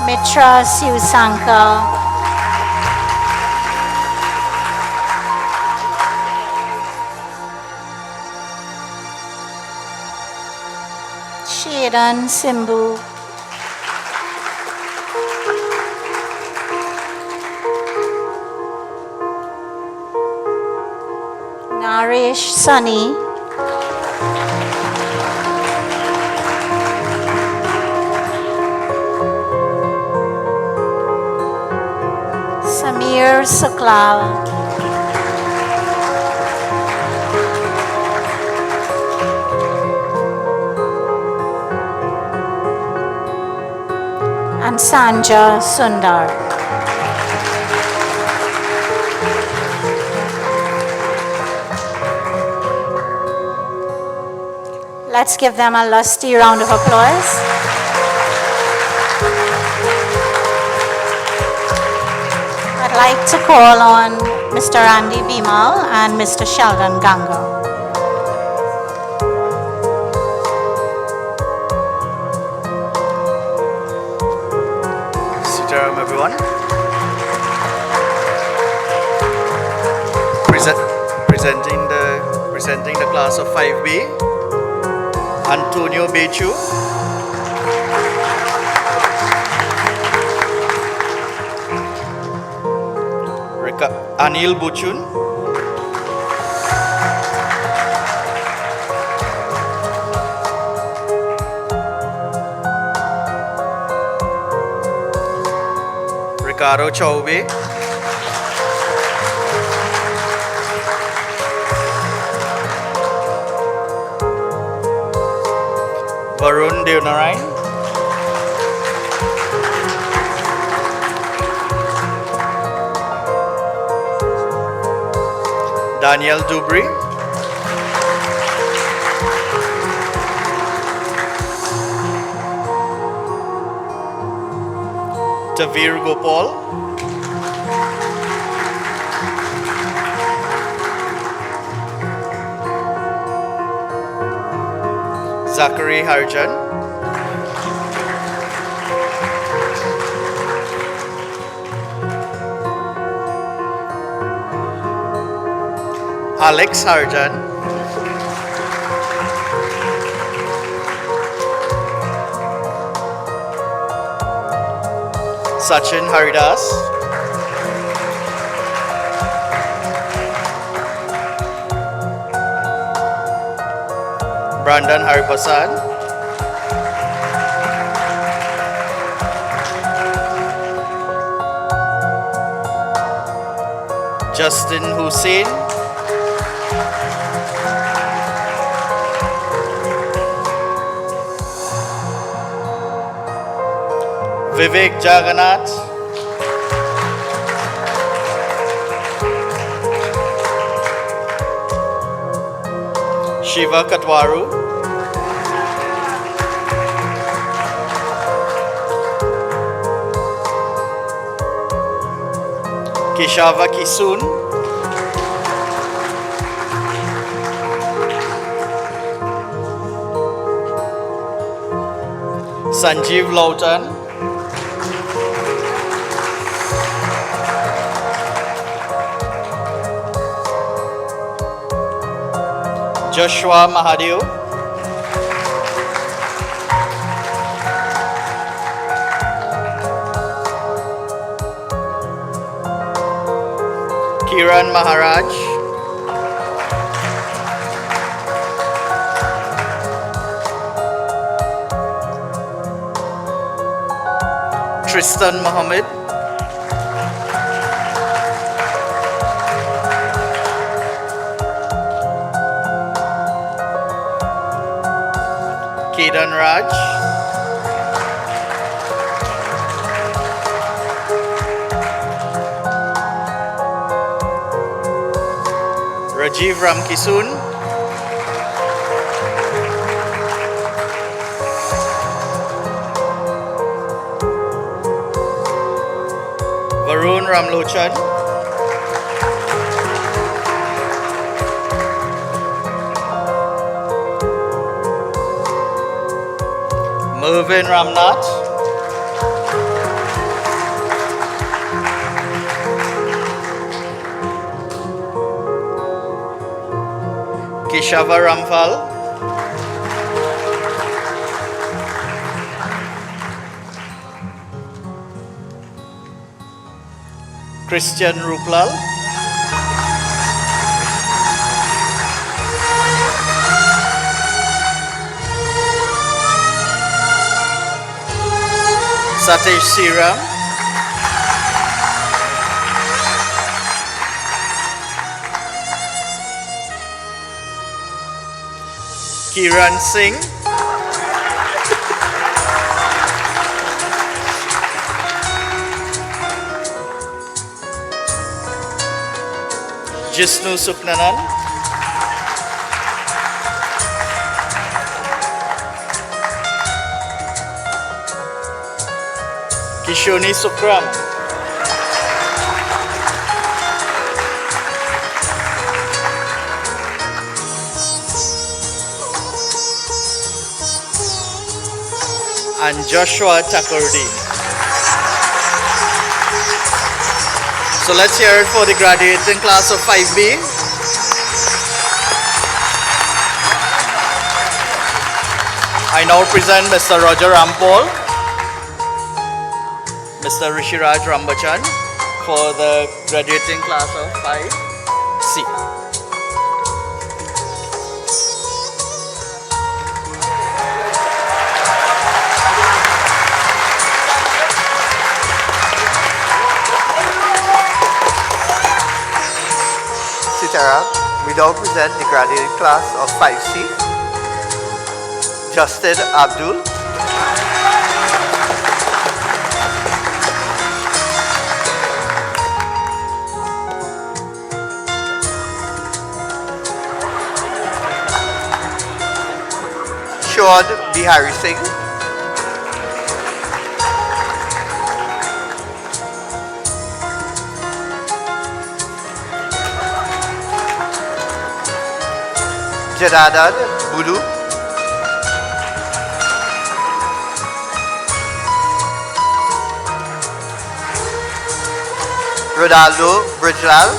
Mitra Sivasankar. Shaden Simbu. Naresh Sunny. Samir Suklal. And Sanja Sundar. Let's give them a lusty round of applause. I'd like to call on Mr. Andy Bimal and Mr. Sheldon Ganga. Sitaram, everyone. Presenting the class of 5B, Antonio Bechu. Anil Buchun. Ricardo Chaube. Varun Devnarain. Daniel Dubry. Tavir Gopal. Zachary Harjan. Alex Harjan. Sachin Haridas. Brandon Haripasan. Justin Hussain. Vivek Jagannath. Shiva Katwaru. Keshava Kisun. Sanjeev Lautan. Joshua Mahadev, Kiran Maharaj, Tristan Mohammed, Kedan Raj, Rajiv Ramkisoon, Varun Ramlochan, Mervyn Ramnath, Keshava Ramphal, Christian Ruplal, Satish Siram, Kiran Singh, Jisnu Suknanan, Kishoni Sukram, and Joshua Takordi. So let's hear it for the graduating class of 5B. I now present Mr. Roger Rampal, Mr. Rishiraj Rambachan for the graduating class of 5C. Sitaram, we now present the graduating class of 5C. Justin Abdul, Sean Bihari Singh, Janadan Bulu, Ronaldo Brijlal,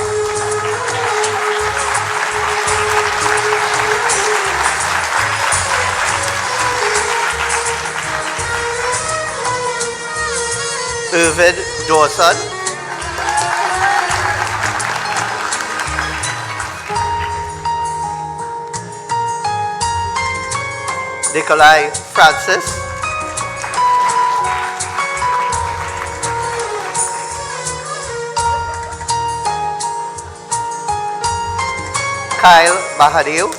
Irvin Dawson, Nikolai Francis, Kyle Mahadev,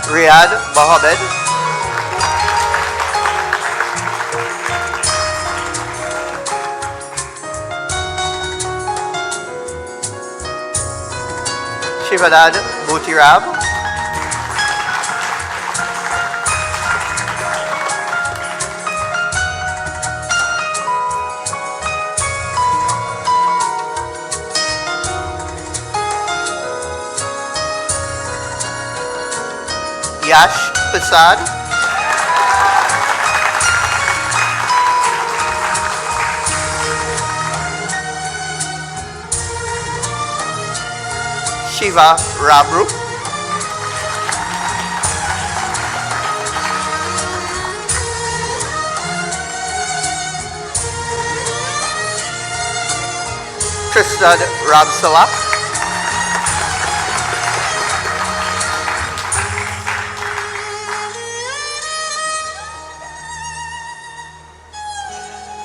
Riyad Mohammed, Shivanand Motiram, Yash Prasad, Shiva Rabru, Tristan Ramsala,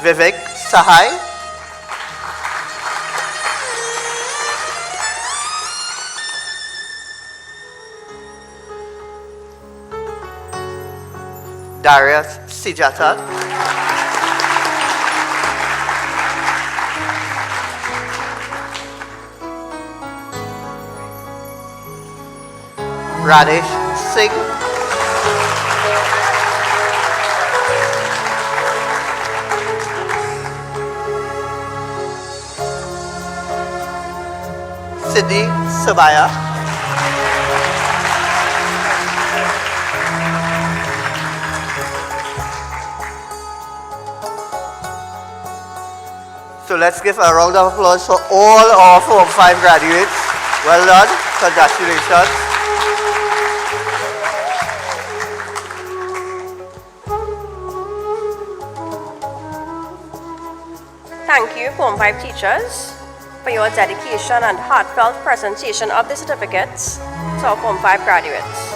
Vivek Sahai, Darius Sijata, Radesh Singh, Sydney Savaya, so let's give a round of applause for all our Form 5 graduates. Well done. Congratulations. Thank you, Form 5 teachers, for your dedication and heartfelt presentation of the certificates to our Form 5 graduates.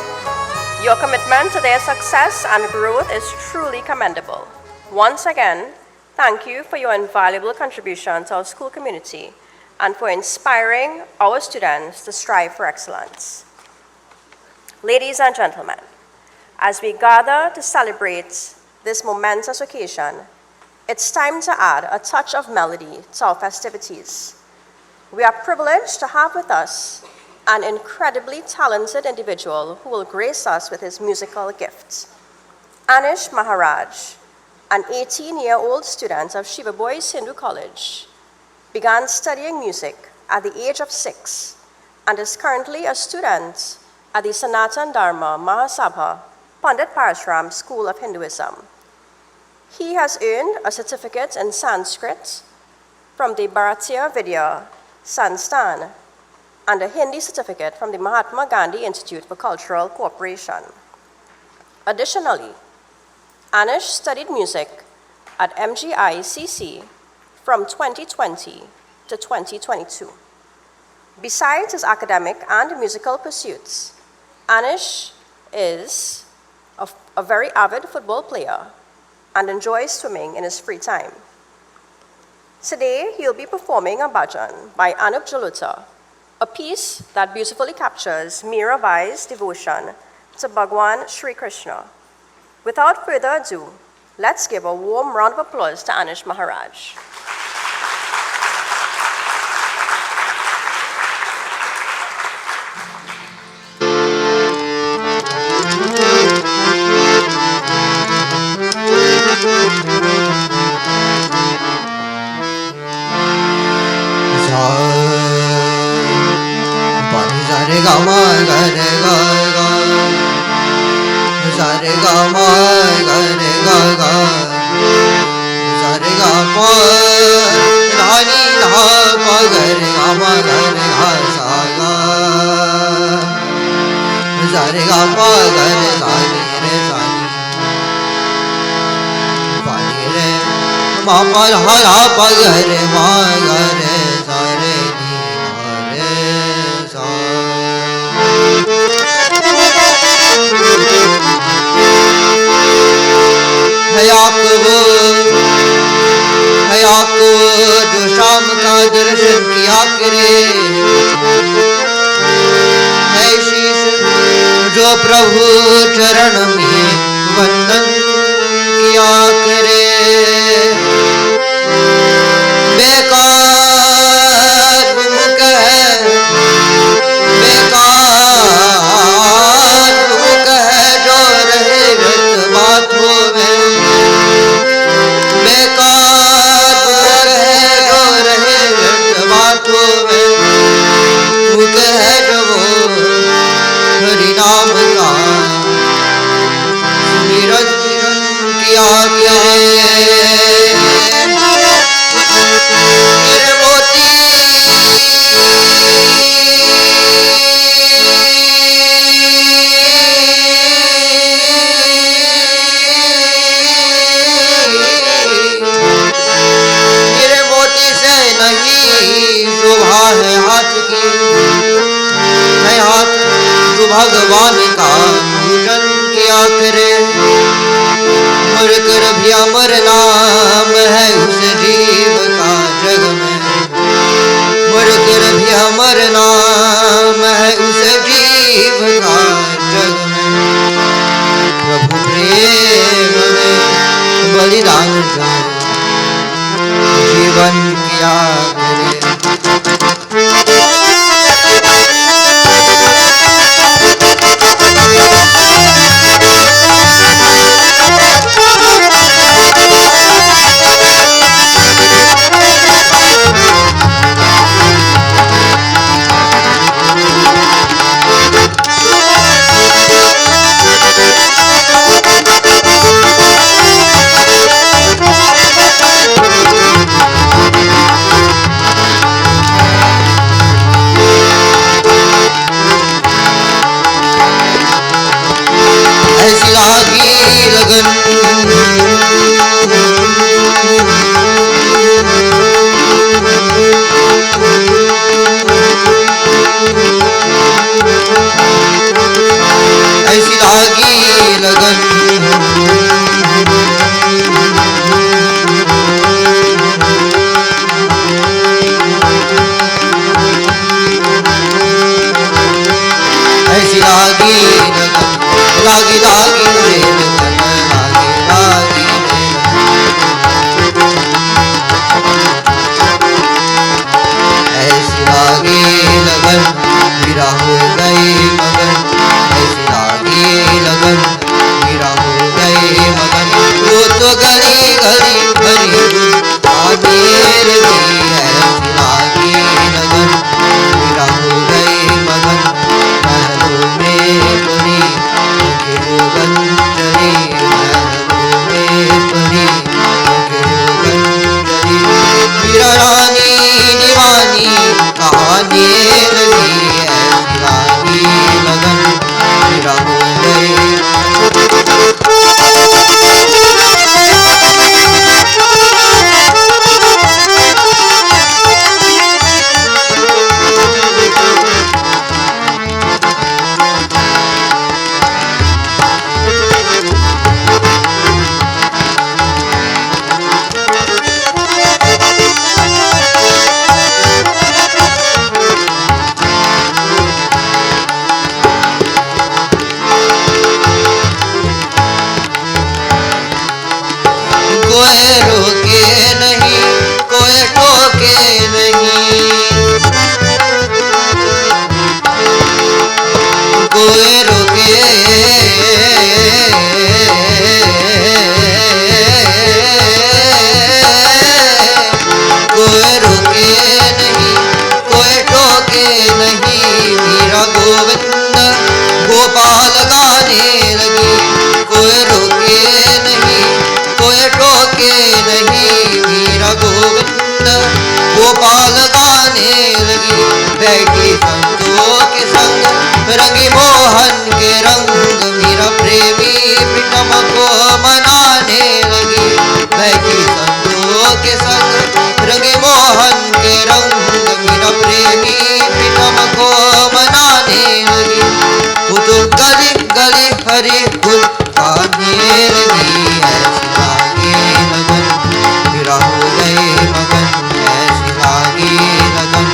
Your commitment to their success and growth is truly commendable. Once again, thank you for your invaluable contribution to our school community and for inspiring our students to strive for excellence. Ladies and gentlemen, as we gather to celebrate this momentous occasion, it's time to add a touch of melody to our festivities. We are privileged to have with us an incredibly talented individual who will grace us with his musical gifts. Anish Maharaj, an 18-year-old student of Shiva Boys Hindu College, began studying music at the age of 6 and is currently a student at the Sanatan Dharma Mahasabha Pandit Parashuram School of Hinduism. He has earned a certificate in Sanskrit from the Bharatiya Vidya Sansthan and a Hindi certificate from the Mahatma Gandhi Institute for Cultural Cooperation. Additionally, Anish studied music at MGICC from 2020 to 2022. Besides his academic and musical pursuits, Anish is a very avid football player and enjoys swimming in his free time. Today, he'll be performing a bhajan by Anup Jaluta, a piece that beautifully captures Mirabai's devotion to Bhagwan Sri Krishna. Without further ado, let's give a warm round of applause to Anish Maharaj. जो शाम का दर्शन किया करे है शीश जो प्रभु चरण में वंदन किया करे बेकार मुख है बेकार मुख है जो रहे व्यर्थ बातों में बेकार मुख है जो हरि नाम का भगवान का पूजन किया करे। मरकर भी अमर नाम है उस जीव का जग में, मरकर भी अमर नाम है उस जीव का जग में। प्रभु प्रेम में बलिदान जाए जीवन किया करे। ऐसी लागी लगन ऐसी लागी लगन ऐसी लागी लगन लागी लागी रे लगन लागी लागी रे ऐसी लागी लगन गिरा हो गई मगन। ऐसी लागी लगन गिरा हो गई मगन। वो तो गली गली भरी आदेर भी। ऐसी लागी लगन गिरा हो गई मगन। महलों में बनी गंजरी, महलों में बनी गंजरी। मीरा रानी दीवानी कहानी लगी। ऐसी लागी लगन गिरा हो गई। कोई रोके नहीं, कोई टोके नहीं, कोई रोके कोई रोके नहीं, कोई टोके नहीं। मीरा गोविंद गोपाल गाने लगी। कोई रोके नहीं, कोई टोके नहीं। मीरा गोविंद गोपाल गाने लगी। बैठी संतों के संग रंगी मोहन के रंग। मीरा प्रेमी प्रीतम को मनाने लगी। बैठी संतों के संग रंगी मोहन के रंग। मीरा प्रेमी प्रीतम को मनाने लगी। वो तो गली गली हरी गुल गाने लगी। ऐसी लागी लगन गिरा हो गई मगन। ऐसी लागी लगन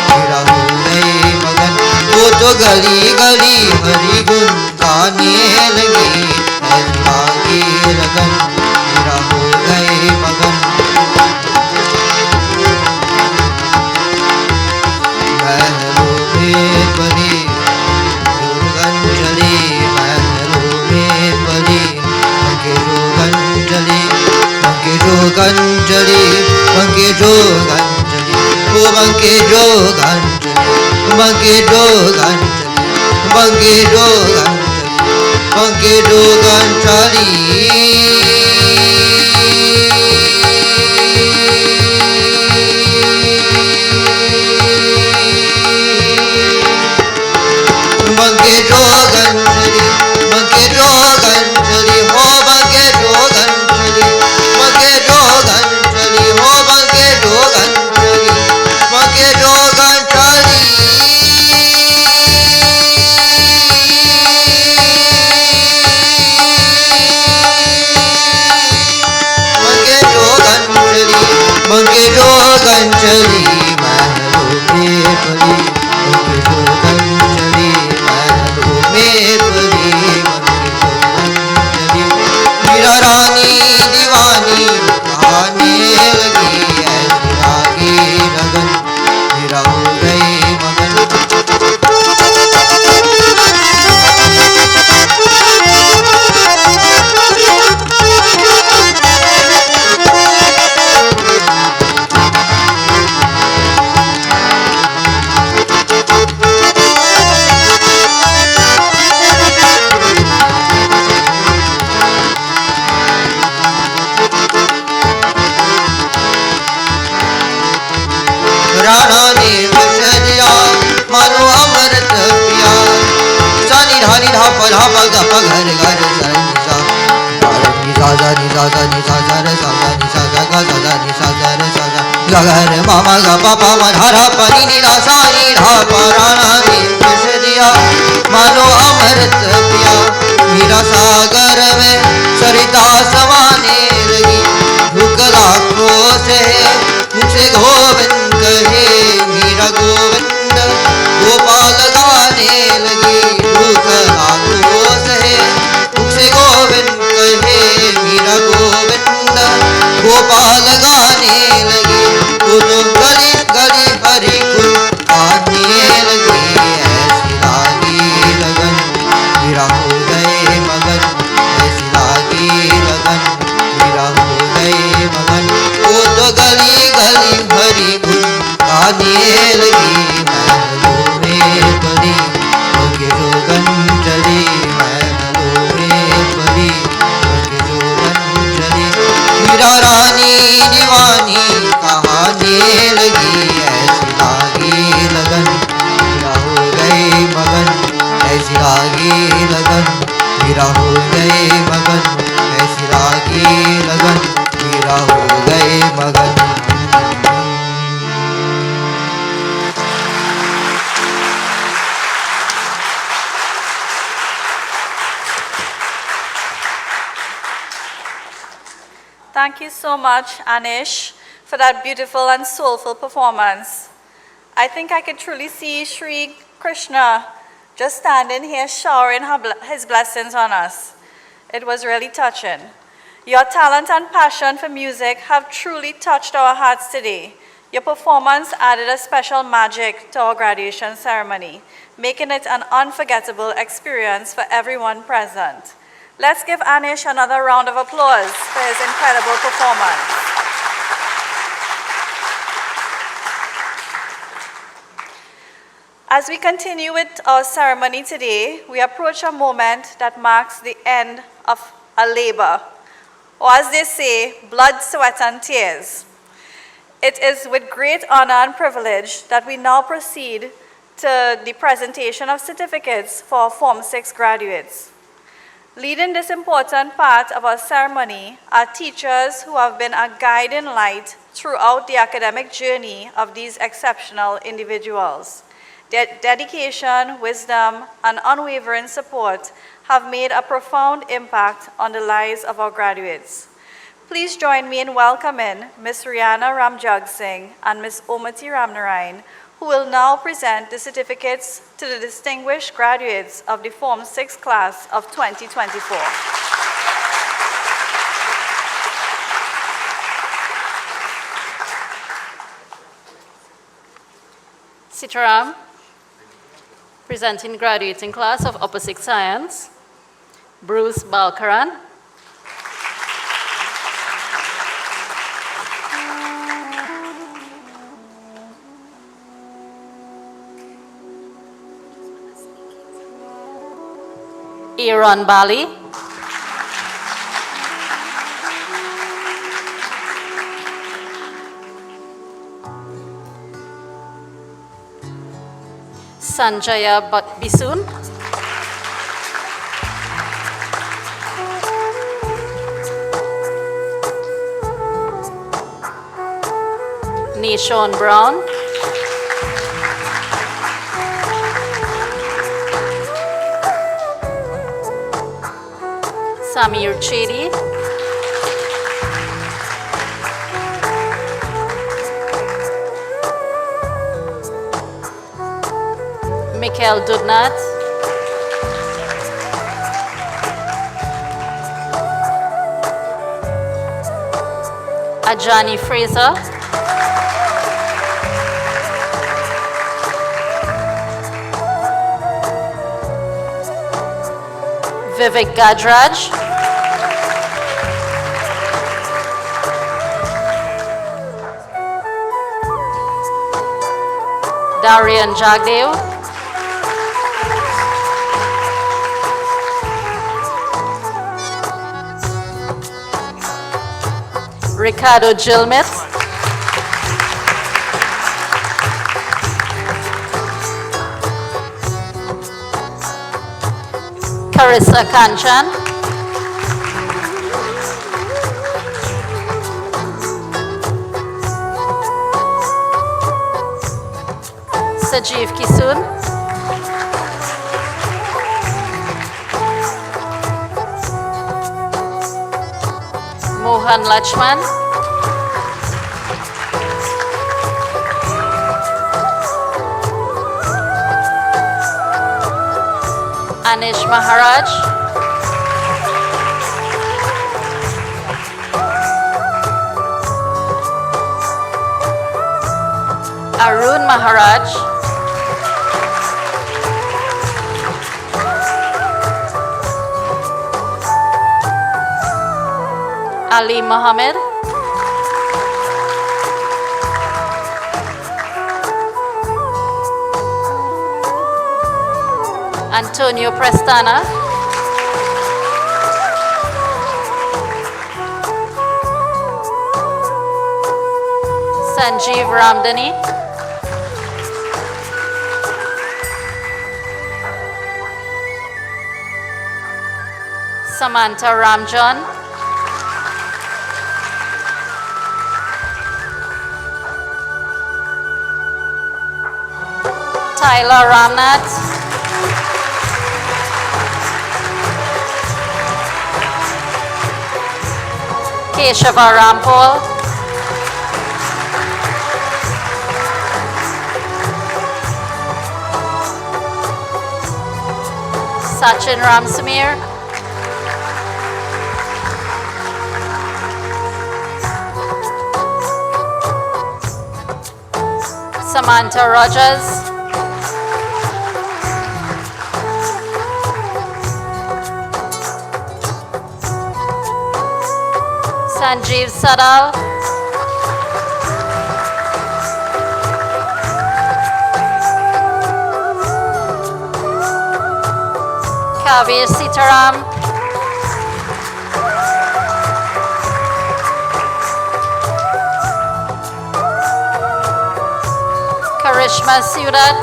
गिरा हो गई मगन। वो तो गली गली हरी गुल गाने लगी। ऐसी लागी लगन गिरा हो गई मगन। महलों में बनी गंजली, महलों में बनी गंजली, गंजली, मंगे जो गंजली, वो मंगे जो गंजली, मंगे जो गंजली, मंगे जो गंजली, मंगे जो गंजली। pa dha pa ga pa ga re sa ni sa ni sa sa ni sa sa ni sa sa re sa sa ni sa sa ga sa sa ni sa sa re sa sa ga ga re ma ma ga pa pa ma dha ra pa ni ni ra sa ni dha pa ra na ni kiss diya मानो अमृत पिया मीरा सागर में सरिता समाने लगी भूख लाखों से मुझसे गोविंद कहे मीरा गोविंद गोपाल गाने लगी भूख लाखों से मुझसे गोविंद कहे मीरा गोविंद गोपाल गाने लगी वो तो गली गली हरि गुण गाने लगी ऐसी लागी लगन मीरा हो गए मगन ऐसी लागी लगन मीरा हो गए मगन वो तो गली गली हरि गुण गाने लगी महलों में परी लगे जोगन चली महलों में परी लगे जोगन चली मीरा रानी दीवानी कहाने लगी ऐसी लागी लगन मीरा हो गए मगन ऐसी लागी लगन मीरा हो गए मगन ऐसी लागी लगन मीरा हो गए मगन Thank you so much, Anish, for that beautiful and soulful performance. I think I could truly see Sri Krishna just standing here showering his blessings on us. It was really touching. Your talent and passion for music have truly touched our hearts today. Your performance added a special magic to our graduation ceremony, making it an unforgettable experience for everyone present. Let's give Anish another round of applause for his incredible performance. As we continue with our ceremony today, we approach a moment that marks the end of a labor, or as they say, blood, sweat, and tears. It is with great honor and privilege that we now proceed to the presentation of certificates for our Form 6 graduates. Leading this important part of our ceremony are teachers who have been a guiding light throughout the academic journey of these exceptional individuals. Their dedication, wisdom, and unwavering support have made a profound impact on the lives of our graduates. Please join me in welcoming Ms. Rihanna Ramjag Singh and Ms. Omati Ramnarayan, who will now present the certificates to the distinguished graduates of the Form 6 class of 2024. Sitaram, presenting graduating class of Upper 6 Science, Bruce Balkaran, Aaron Bali, Sanjaya Bisun, Nishon Brown, Samir Chedi, Mikhail Dudnat, Ajani Fraser, Vivek Gadraj, Darian Jagdev, Ricardo Gilmet, Carissa Kanchan, Sajeev Kisun, Mohan Lachman, Anish Maharaj, Arun Maharaj, Ali Mohammed, Antonio Prestana, Sanjeev Ramdani, Samantha Ramjan, Tyler Ramnath, Keshava Rampal, Sachin Ramsamir, Samantha Rogers, Sanjeev Sadal, Kavir Sitaram, Karishma Sudat,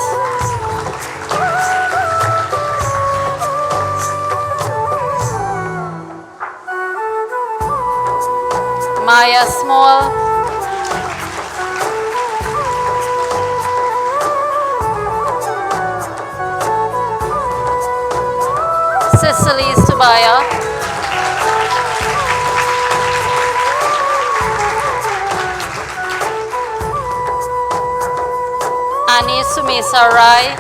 Maya Small, Cicely Subaya, Annie Sumesa Rai,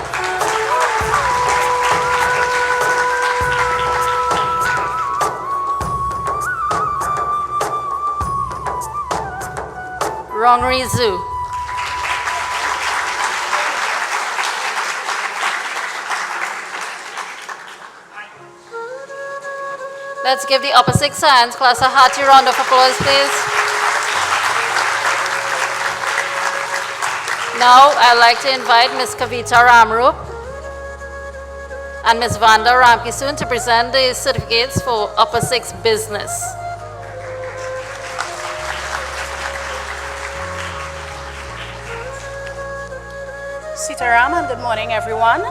Rongri Zhu, let's give the upper six science class a hearty round of applause, please. Now, I'd like to invite Ms. Kavita Ramrup and Ms. Vanda Ramkisoon to present the certificates for upper six business. Sitaram, and good morning, everyone.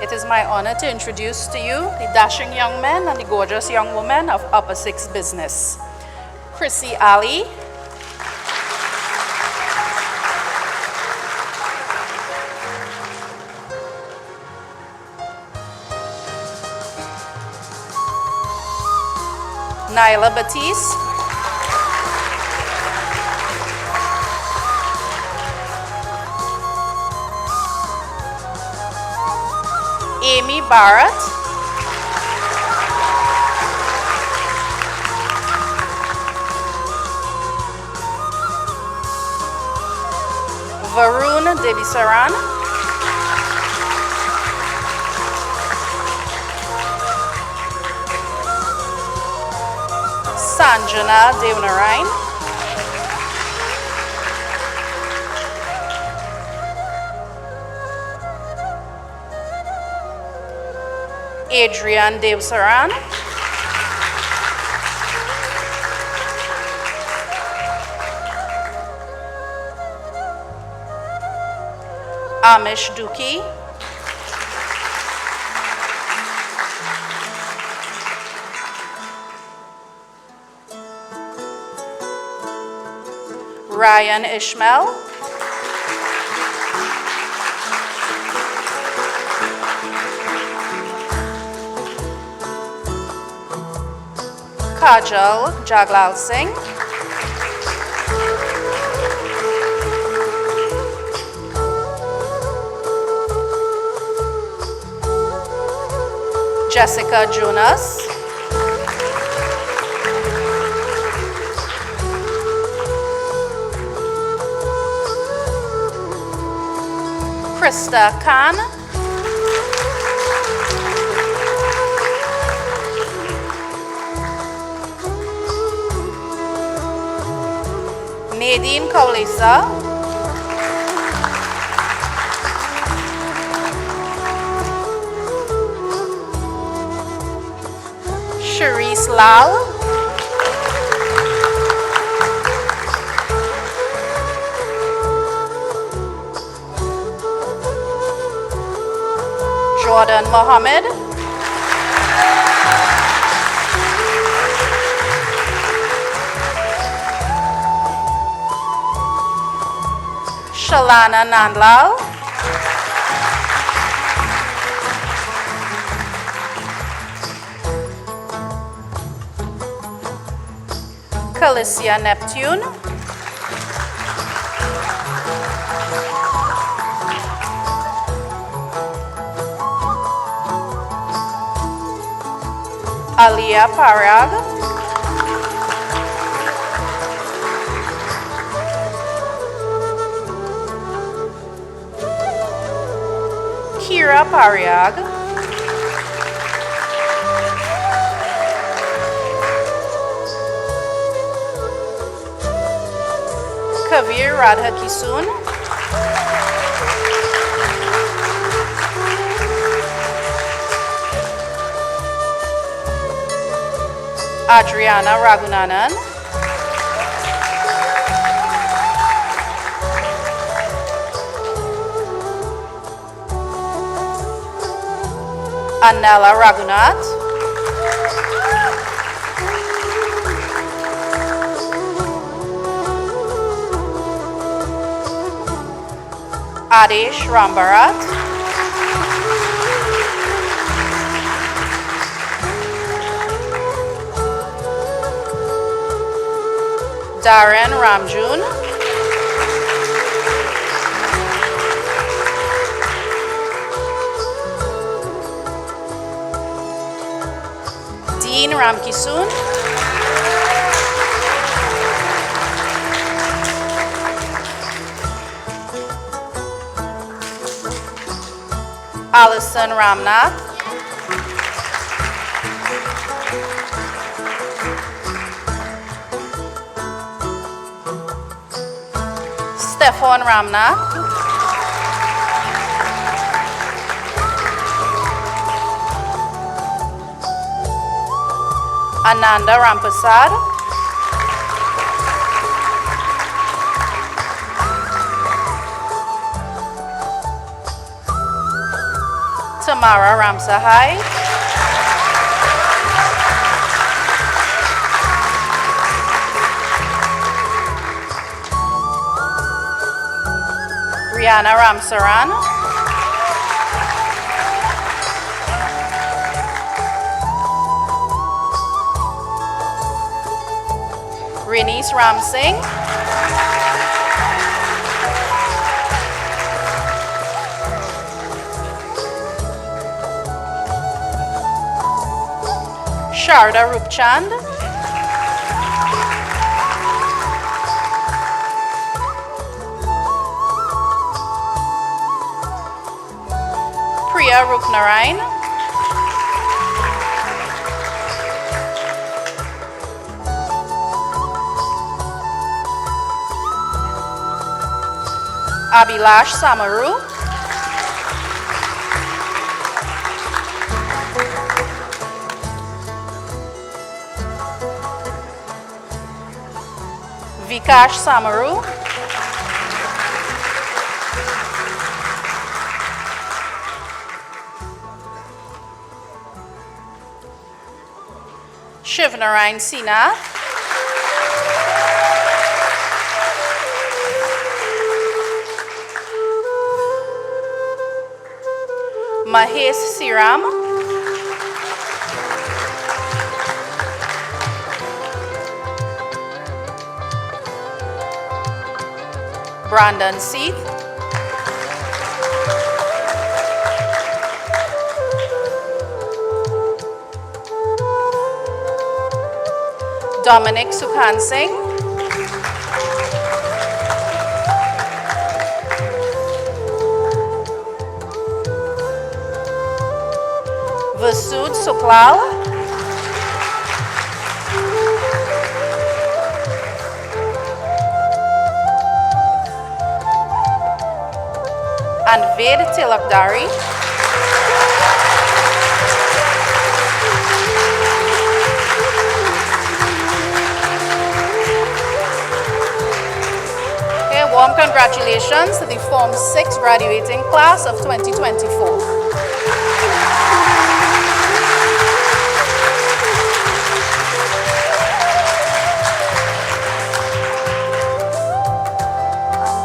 It is my honor to introduce to you the dashing young men and the gorgeous young women of Upper Six Business. Chrissy Ali, Nyla Batiste, Amy Barrett, Varun Devisaran, Sanjana Devnarain, Adrian Devsaran, Amish Duki, Ryan Ishmael, Kajal Jaglal Singh, Jessica Jonas, Krista Khan, Nadine Kaulisa, Cherise Lal, Jordan Mohammed, Shalana Nandlal, Calicia Neptune, Alia Parag, Kira Pariag, Kavir Radha Kisun, Adriana Ragunanan, Anela Raghunath, Adesh Rambarat, Darren Ramjun, Dean Ramkisoon, Alison Ramnath, Stefan Ramnath, Ananda Rampasad, Tamara Ramsahai, Rihanna Ramsaran, Renice Ramsingh, Sharda Rupchand, Priya Rupnarain, Abhilash Samaru, Vikash Samaru, Shivnarain Sinath, Mahesh Siram, Brandon Seeth, Dominic Sukhan Singh, Vasud Suklal, and Ved Tilakdari. A warm congratulations to the Form 6 graduating class of 2024.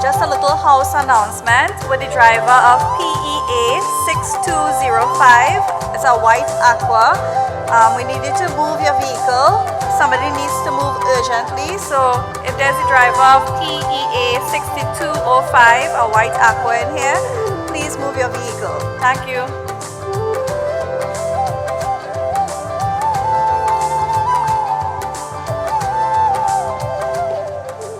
Just a little house announcement with the driver of PEA 6205. It's a white Aqua. We need you to move your vehicle. Somebody needs to move urgently. So if there's a driver of PEA 6205, a white Aqua in here, please move your vehicle. Thank you.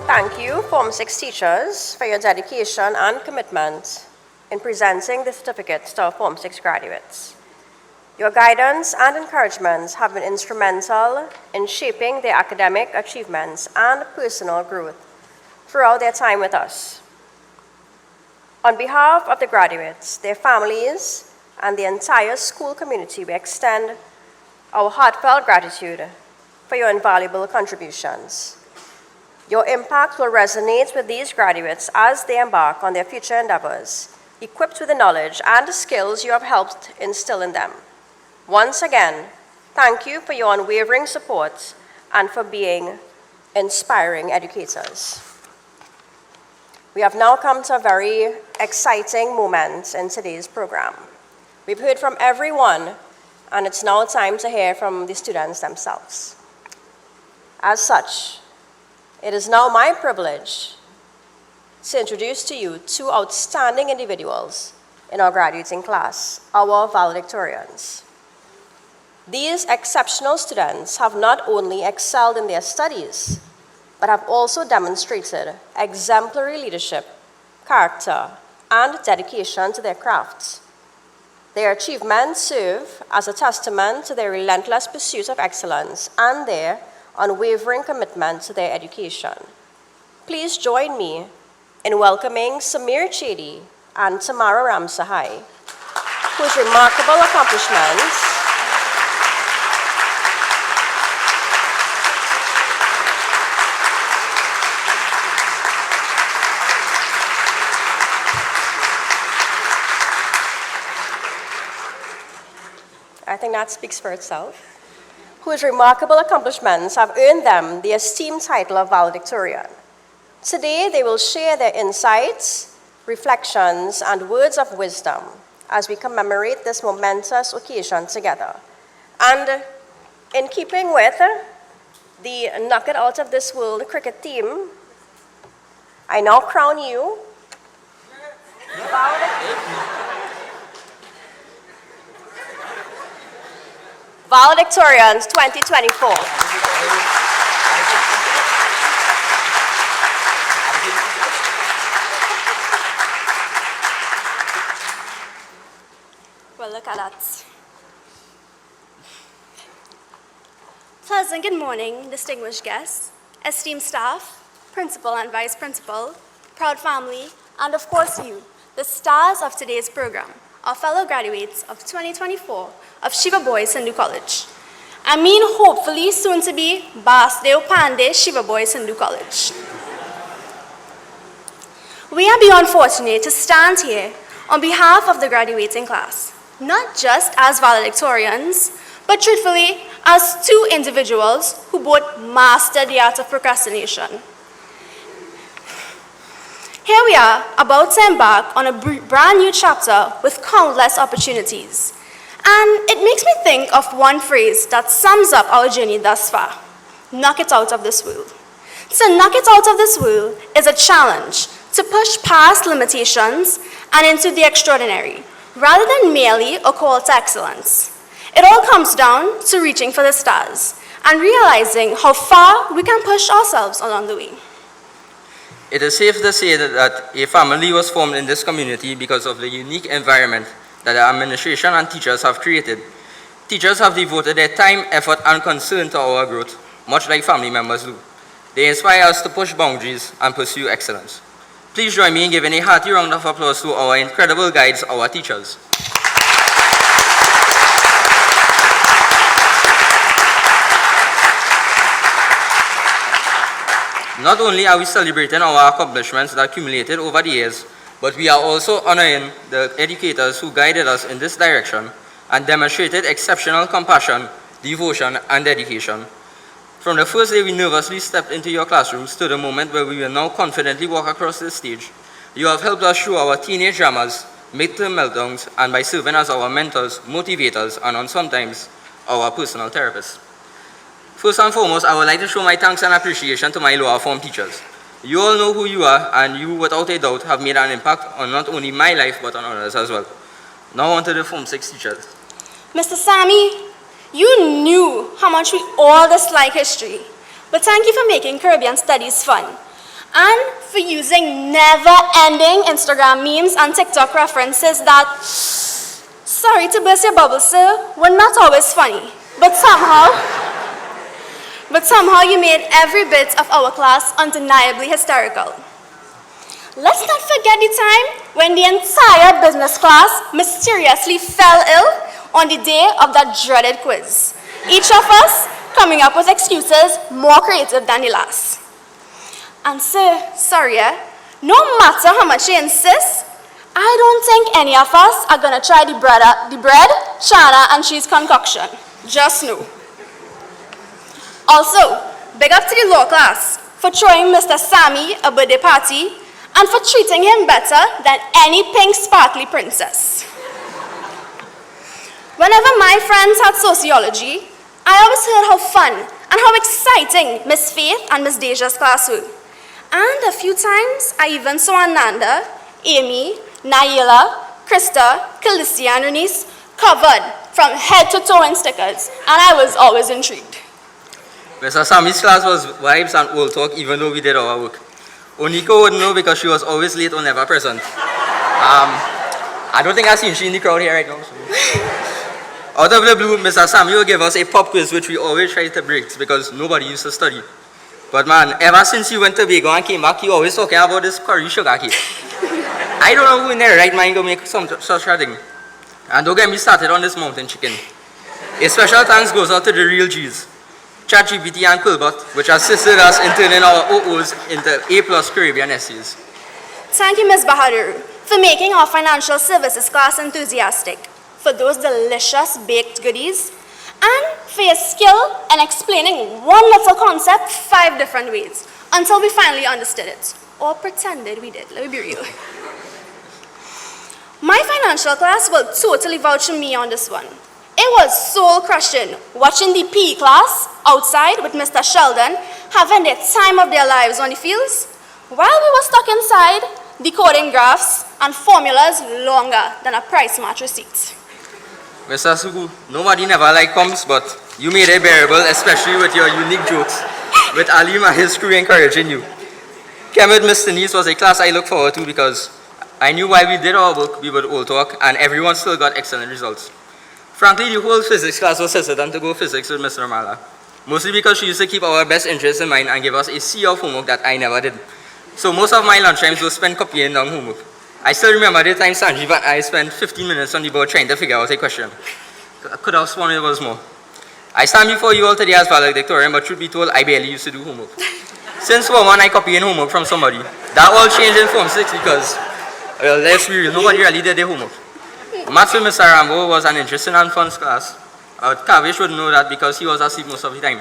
Thank you, Form 6 teachers, for your dedication and commitment in presenting the certificates to our Form 6 graduates. Your guidance and encouragements have been instrumental in shaping their academic achievements and personal growth throughout their time with us. On behalf of the graduates, their families, and the entire school community, we extend our heartfelt gratitude for your invaluable contributions. Your impact will resonate with these graduates as they embark on their future endeavors, equipped with the knowledge and the skills you have helped instill in them. Once again, thank you for your unwavering support and for being inspiring educators. We have now come to a very exciting moment in today's program. We've heard from everyone, and it's now time to hear from the students themselves. As such, it is now my privilege to introduce to you two outstanding individuals in our graduating class, our valedictorians. These exceptional students have not only excelled in their studies, but have also demonstrated exemplary leadership, character, and dedication to their crafts. Their achievements serve as a testament to their relentless pursuit of excellence and their unwavering commitment to their education. Please join me in welcoming Samir Chedi and Tamara Ramsahai, whose remarkable accomplishments I think that speaks for itself, whose remarkable accomplishments have earned them the esteemed title of valedictorian. Today, they will share their insights, reflections, and words of wisdom as we commemorate this momentous occasion together. And in keeping with the Knock It Out of This World cricket theme, I now crown you Valedictorians 2024. Well, look at that. Pleasant good morning, distinguished guests, esteemed staff, principal and vice principal, proud family, and of course you, the stars of today's program, our fellow graduates of 2024 of Shiva Boys Hindu College. I mean, hopefully soon to be Basdeo Pandey Shiva Boys Hindu College. We are beyond fortunate to stand here on behalf of the graduating class, not just as valedictorians, but truthfully as two individuals who both mastered the art of procrastination. Here we are, about to embark on a brand new chapter with countless opportunities. And it makes me think of one phrase that sums up our journey thus far: knock it out of this world. To knock it out of this world is a challenge to push past limitations and into the extraordinary, rather than merely a call to excellence. It all comes down to reaching for the stars and realizing how far we can push ourselves along the way. It is safe to say that a family was formed in this community because of the unique environment that the administration and teachers have created. Teachers have devoted their time, effort, and concern to our growth, much like family members do. They inspire us to push boundaries and pursue excellence. Please join me in giving a hearty round of applause to our incredible guides, our teachers. Not only are we celebrating our accomplishments that accumulated over the years, but we are also honoring the educators who guided us in this direction and demonstrated exceptional compassion, devotion, and dedication. From the first day we nervously stepped into your classrooms to the moment where we will now confidently walk across the stage, you have helped us through our teenage dramas, midterm meltdowns, and by serving as our mentors, motivators, and sometimes our personal therapists. First and foremost, I would like to show my thanks and appreciation to my lower form teachers. You all know who you are, and you, without a doubt, have made an impact on not only my life, but on others as well. Now on to the Form 6 teachers. Mr. Sammy, you knew how much we all dislike history, but thank you for making Caribbean studies fun, and for using never-ending Instagram memes and TikTok references that, sorry to burst your bubble, sir, were not always funny, but somehow you made every bit of our class undeniably hysterical. Let's not forget the time when the entire business class mysteriously fell ill on the day of that dreaded quiz. Each of us coming up with excuses more creative than the last. And sir, sorry, no matter how much you insist, I don't think any of us are gonna try the bread, chana, and cheese concoction. Just know. Also, big up to the law class for throwing Mr. Sammy a birthday party and for treating him better than any pink sparkly princess. Whenever my friends had sociology, I always heard how fun and how exciting Miss Faith and Miss Deja's class were. And a few times, I even saw Ananda, Amy, Naila, Krista, Calisia, and Renice covered from head to toe in stickers, and I was always intrigued. Mr. Sammy's class was vibes and old talk, even though we did our work. Oniko wouldn't know because she was always late or never present. I don't think I've seen she in the crowd here right now. So. Out of the blue, Mr. Sammy will give us a pop quiz, which we always try to break because nobody used to study. But man, ever since you went to Tobago and came back, you always talking about this curry sugar cake. I don't know who in their right mind will make such a thing. And don't get me started on this mountain chicken. A special thanks goes out to the real G's, ChatGPT and Quillbot, which assisted us in turning our OOs into A+ Caribbean essays. Thank you, Ms. Bahadur, for making our financial services class enthusiastic, for those delicious baked goodies, and for your skill in explaining one little concept 5 different ways until we finally understood it, or pretended we did. Let me be real. My financial class will totally vouch for me on this one. It was soul-crushing watching the PE class outside with Mr. Sheldon having the time of their lives on the fields, while we were stuck inside decoding graphs and formulas longer than a price match receipt. Mr. Sugu, nobody never liked comps, but you made it bearable, especially with your unique jokes, with Alim and his crew encouraging you. Chem with Miss Denise was a class I look forward to because I knew while we did our work, we would all talk, and everyone still got excellent results. Frankly, the whole physics class was hesitant to go physics with Ms. Ramala, mostly because she used to keep our best interests in mind and give us a sea of homework that I never did. So most of my lunch times were spent copying down homework. I still remember the time Sanjeev and I spent 15 minutes on the board trying to figure out a question. I could have sworn it was more. I stand before you all today as valedictorian, but truth be told, I barely used to do homework. Since Form 1, I copied homework from somebody. That all changed in Form 6 because, well, let's be real, nobody really did their homework. Maths with Mr. Rambo was an interesting and fun class. Kavish would know that because he was asleep most of the time.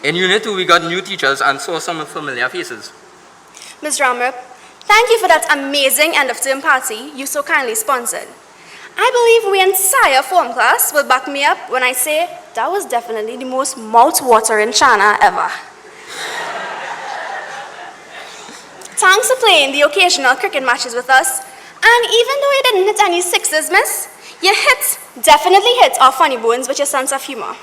In Unit 2, we got new teachers and saw some familiar faces. Ms. Ramrup, Thank you for that amazing end-of-term party you so kindly sponsored. I believe we entire form class will back me up when I say that was definitely the most mouth-watering chana ever. Thanks for playing the occasional cricket matches with us, and even though you didn't hit any sixes, miss, you definitely hit our funny bones with your sense of humor.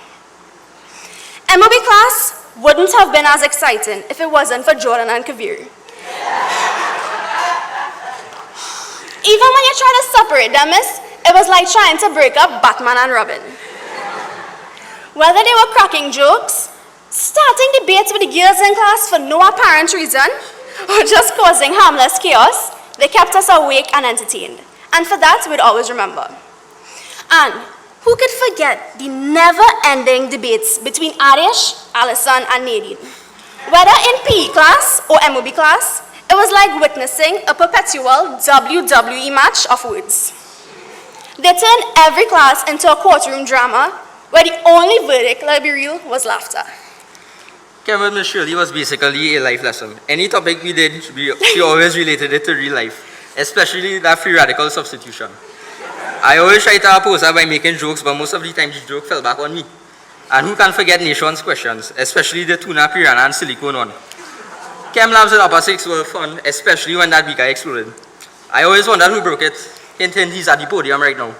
MOB class wouldn't have been as exciting if it wasn't for Jordan and Kaviri. Even when you try to separate them, miss, it was like trying to break up Batman and Robin. Whether they were cracking jokes, starting debates with the girls in class for no apparent reason, or just causing harmless chaos, they kept us awake and entertained. And for that, we'd always remember. And who could forget the never-ending debates between Arish, Alison, and Nadine? Whether in PE class or MOB class, it was like witnessing a perpetual WWE match of words. They turned every class into a courtroom drama where the only verdict, let it be real, was laughter. Cameron Miss Shirley was basically a life lesson. Any topic we did, she always related it to real life, especially that free radical substitution. I always tried to oppose her by making jokes, but most of the time the joke fell back on me. And who can forget Nation's questions, especially the tuna, piranha, and silicone one. Chem labs at Upper 6 were fun, especially when that beaker exploded. I always wondered who broke it. Hint, hint, he's at the podium right now.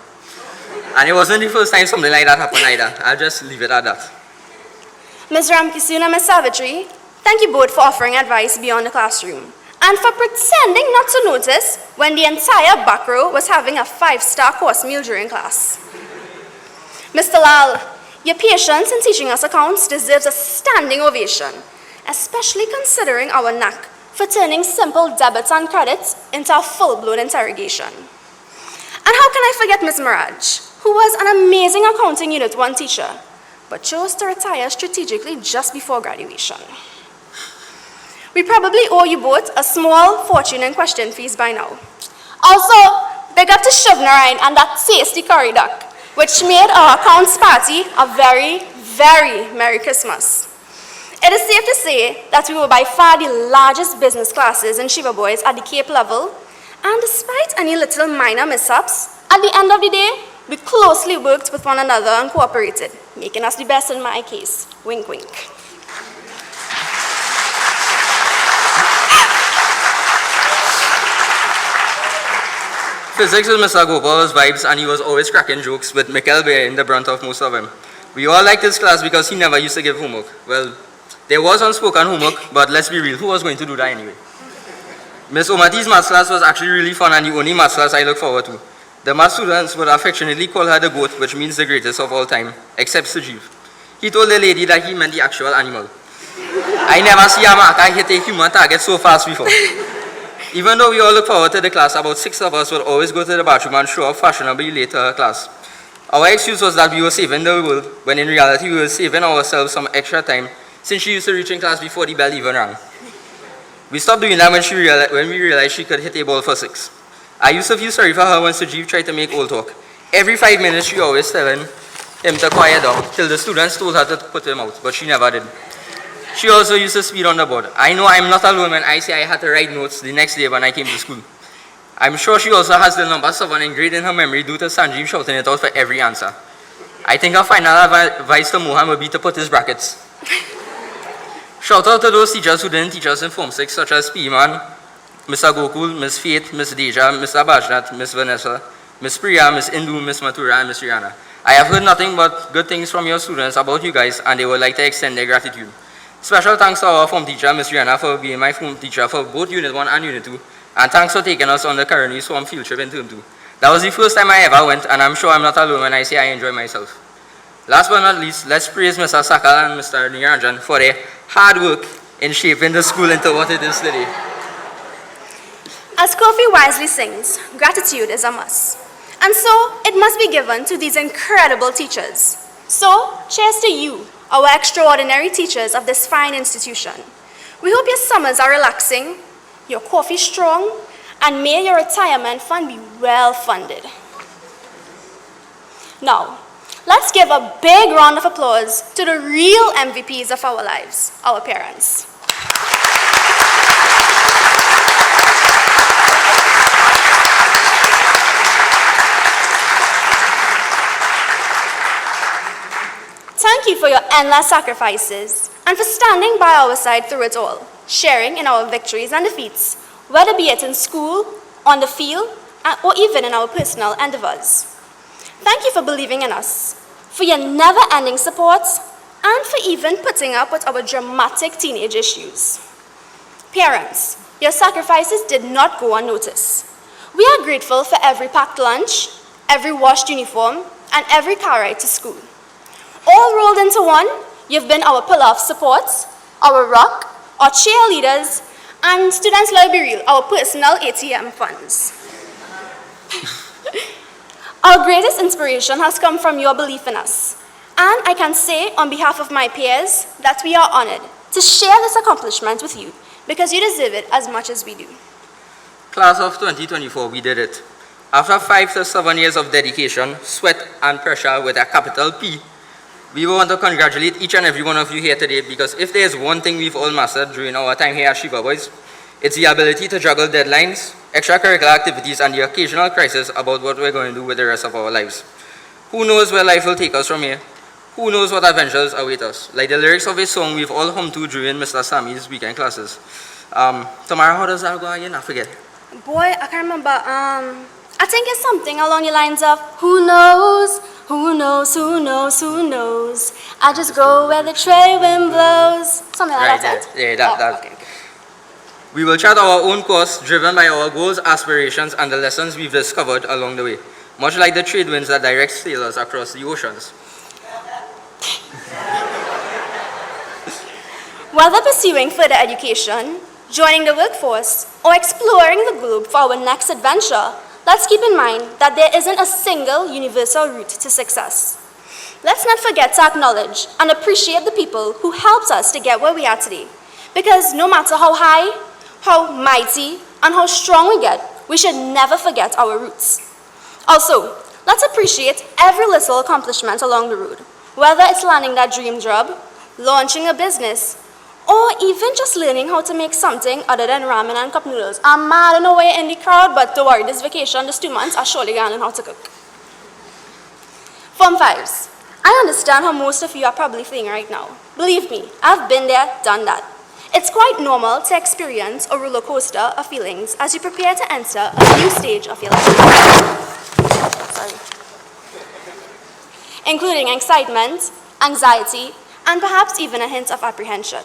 And it wasn't the first time something like that happened either. I'll just leave it at that. Ms. Ramkissoon and Ms. Savitri, thank you both for offering advice beyond the classroom, and for pretending not to notice when the entire back row was having a 5-star course meal during class. Mr. Lal, your patience in teaching us accounts deserves a standing ovation, especially considering our knack for turning simple debits and credits into a full-blown interrogation. And how can I forget Ms. Miraj, who was an amazing accounting Unit 1 teacher, but chose to retire strategically just before graduation. We probably owe you both a small fortune in question fees by now. Also, big up to Shivnarayan and that tasty curry duck, which made our accounts party a very, very Merry Christmas. It is safe to say that we were by far the largest business classes in Shiva Boys at the Cape level, and despite any little minor mishaps, at the end of the day, we closely worked with one another and cooperated, making us the best in my case. Wink, wink. Physics was Mr. Gopal's vibes, and he was always cracking jokes, with Mikkel bearing the brunt of most of them. We all liked his class because he never used to give homework. Well, there was unspoken homework, but let's be real, who was going to do that anyway? Miss Omati's maths class was actually really fun, and the only maths class I look forward to. The math students would affectionately call her the goat, which means the greatest of all time, except Sajeev. He told the lady that he meant the actual animal. I never see a marker hit a human target so fast before. Even though we all look forward to the class, about 6 of us would always go to the bathroom and show up fashionably late to her class. Our excuse was that we were saving the world, when in reality we were saving ourselves some extra time, since she used to reach in class before the bell even rang. We stopped doing that when we realized she could hit a ball for 6. I used to feel sorry for her when Sajeev tried to make old talk. Every 5 minutes she always telling him to quiet down, till the students told her to put him out, but she never did. She also used to speed on the board. I know I'm not alone when I say I had to write notes the next day when I came to school. I'm sure she also has the number 7 engraved in her memory due to Sanjeev shouting it out for every answer. I think her final advice to Mohan would be to put his brackets. Shout out to those teachers who didn't teach us in Form 6, such as P-Man, Mr. Gokul, Miss Faith, Miss Deja, Mr. Bajnat, Miss Vanessa, Miss Priya, Miss Indu, Miss Mathura, and Miss Rihanna. I have heard nothing but good things from your students about you guys, and they would like to extend their gratitude. Special thanks to our form teacher, Miss Rihanna, for being my form teacher for both Unit 1 and Unit 2, and thanks for taking us on the Currently Swarm field trip in Term 2. That was the first time I ever went, and I'm sure I'm not alone when I say I enjoyed myself. Last but not least, let's praise Mr. Sakal and Mr. Niranjan for their hard work in shaping the school into what it is today. As Kofi wisely sings, gratitude is a must. And so, it must be given to these incredible teachers. So, cheers to you, our extraordinary teachers of this fine institution. We hope your summers are relaxing, your coffee strong, and may your retirement fund be well funded. Now, let's give a big round of applause to the real MVPs of our lives, our parents. Thank you for your endless sacrifices and for standing by our side through it all, sharing in our victories and defeats, whether be it in school, on the field, or even in our personal endeavors. Thank you for believing in us, for your never-ending support, and for even putting up with our dramatic teenage issues. Parents, your sacrifices did not go unnoticed. We are grateful for every packed lunch, every washed uniform, and every car ride to school. All rolled into one, you've been our pillar of support, our rock, our cheerleaders, and students, let's be real, our personal ATM funds. Our greatest inspiration has come from your belief in us. And I can say on behalf of my peers that we are honored to share this accomplishment with you because you deserve it as much as we do. Class of 2024, we did it. After 5 to 7 years of dedication, sweat, and pressure with a capital P, we want to congratulate each and every one of you here today because if there's one thing we've all mastered during our time here at Shiva Boys, it's the ability to juggle deadlines, extracurricular activities, and the occasional crisis about what we're going to do with the rest of our lives. Who knows where life will take us from here? Who knows what adventures await us? Like the lyrics of a song we've all hummed to during Mr. Sammy's weekend classes. Tamara, how does that go again? I forget. Boy, I can't remember. I think it's something along the lines of, who knows, who knows, who knows, who knows. I just go where the trade wind blows. Something like that. Yeah, that. Okay. We will chart our own course, driven by our goals, aspirations, and the lessons we've discovered along the way, much like the trade winds that direct sailors across the oceans. Whether pursuing further education, joining the workforce, or exploring the globe for our next adventure, let's keep in mind that there isn't a single universal route to success. Let's not forget to acknowledge and appreciate the people who helped us to get where we are today. Because no matter how high, how mighty, and how strong we get, we should never forget our roots. Also, let's appreciate every little accomplishment along the road, whether it's landing that dream job, launching a business, or even just learning how to make something other than ramen and cup noodles. I'm mad in a way in the crowd, but don't worry, this vacation, this 2 months, I'll surely learn how to cook. Form 5s. I understand how most of you are probably feeling right now. Believe me, I've been there, done that. It's quite normal to experience a roller coaster of feelings as you prepare to enter a new stage of your life. Sorry. Including excitement, anxiety, and perhaps even a hint of apprehension.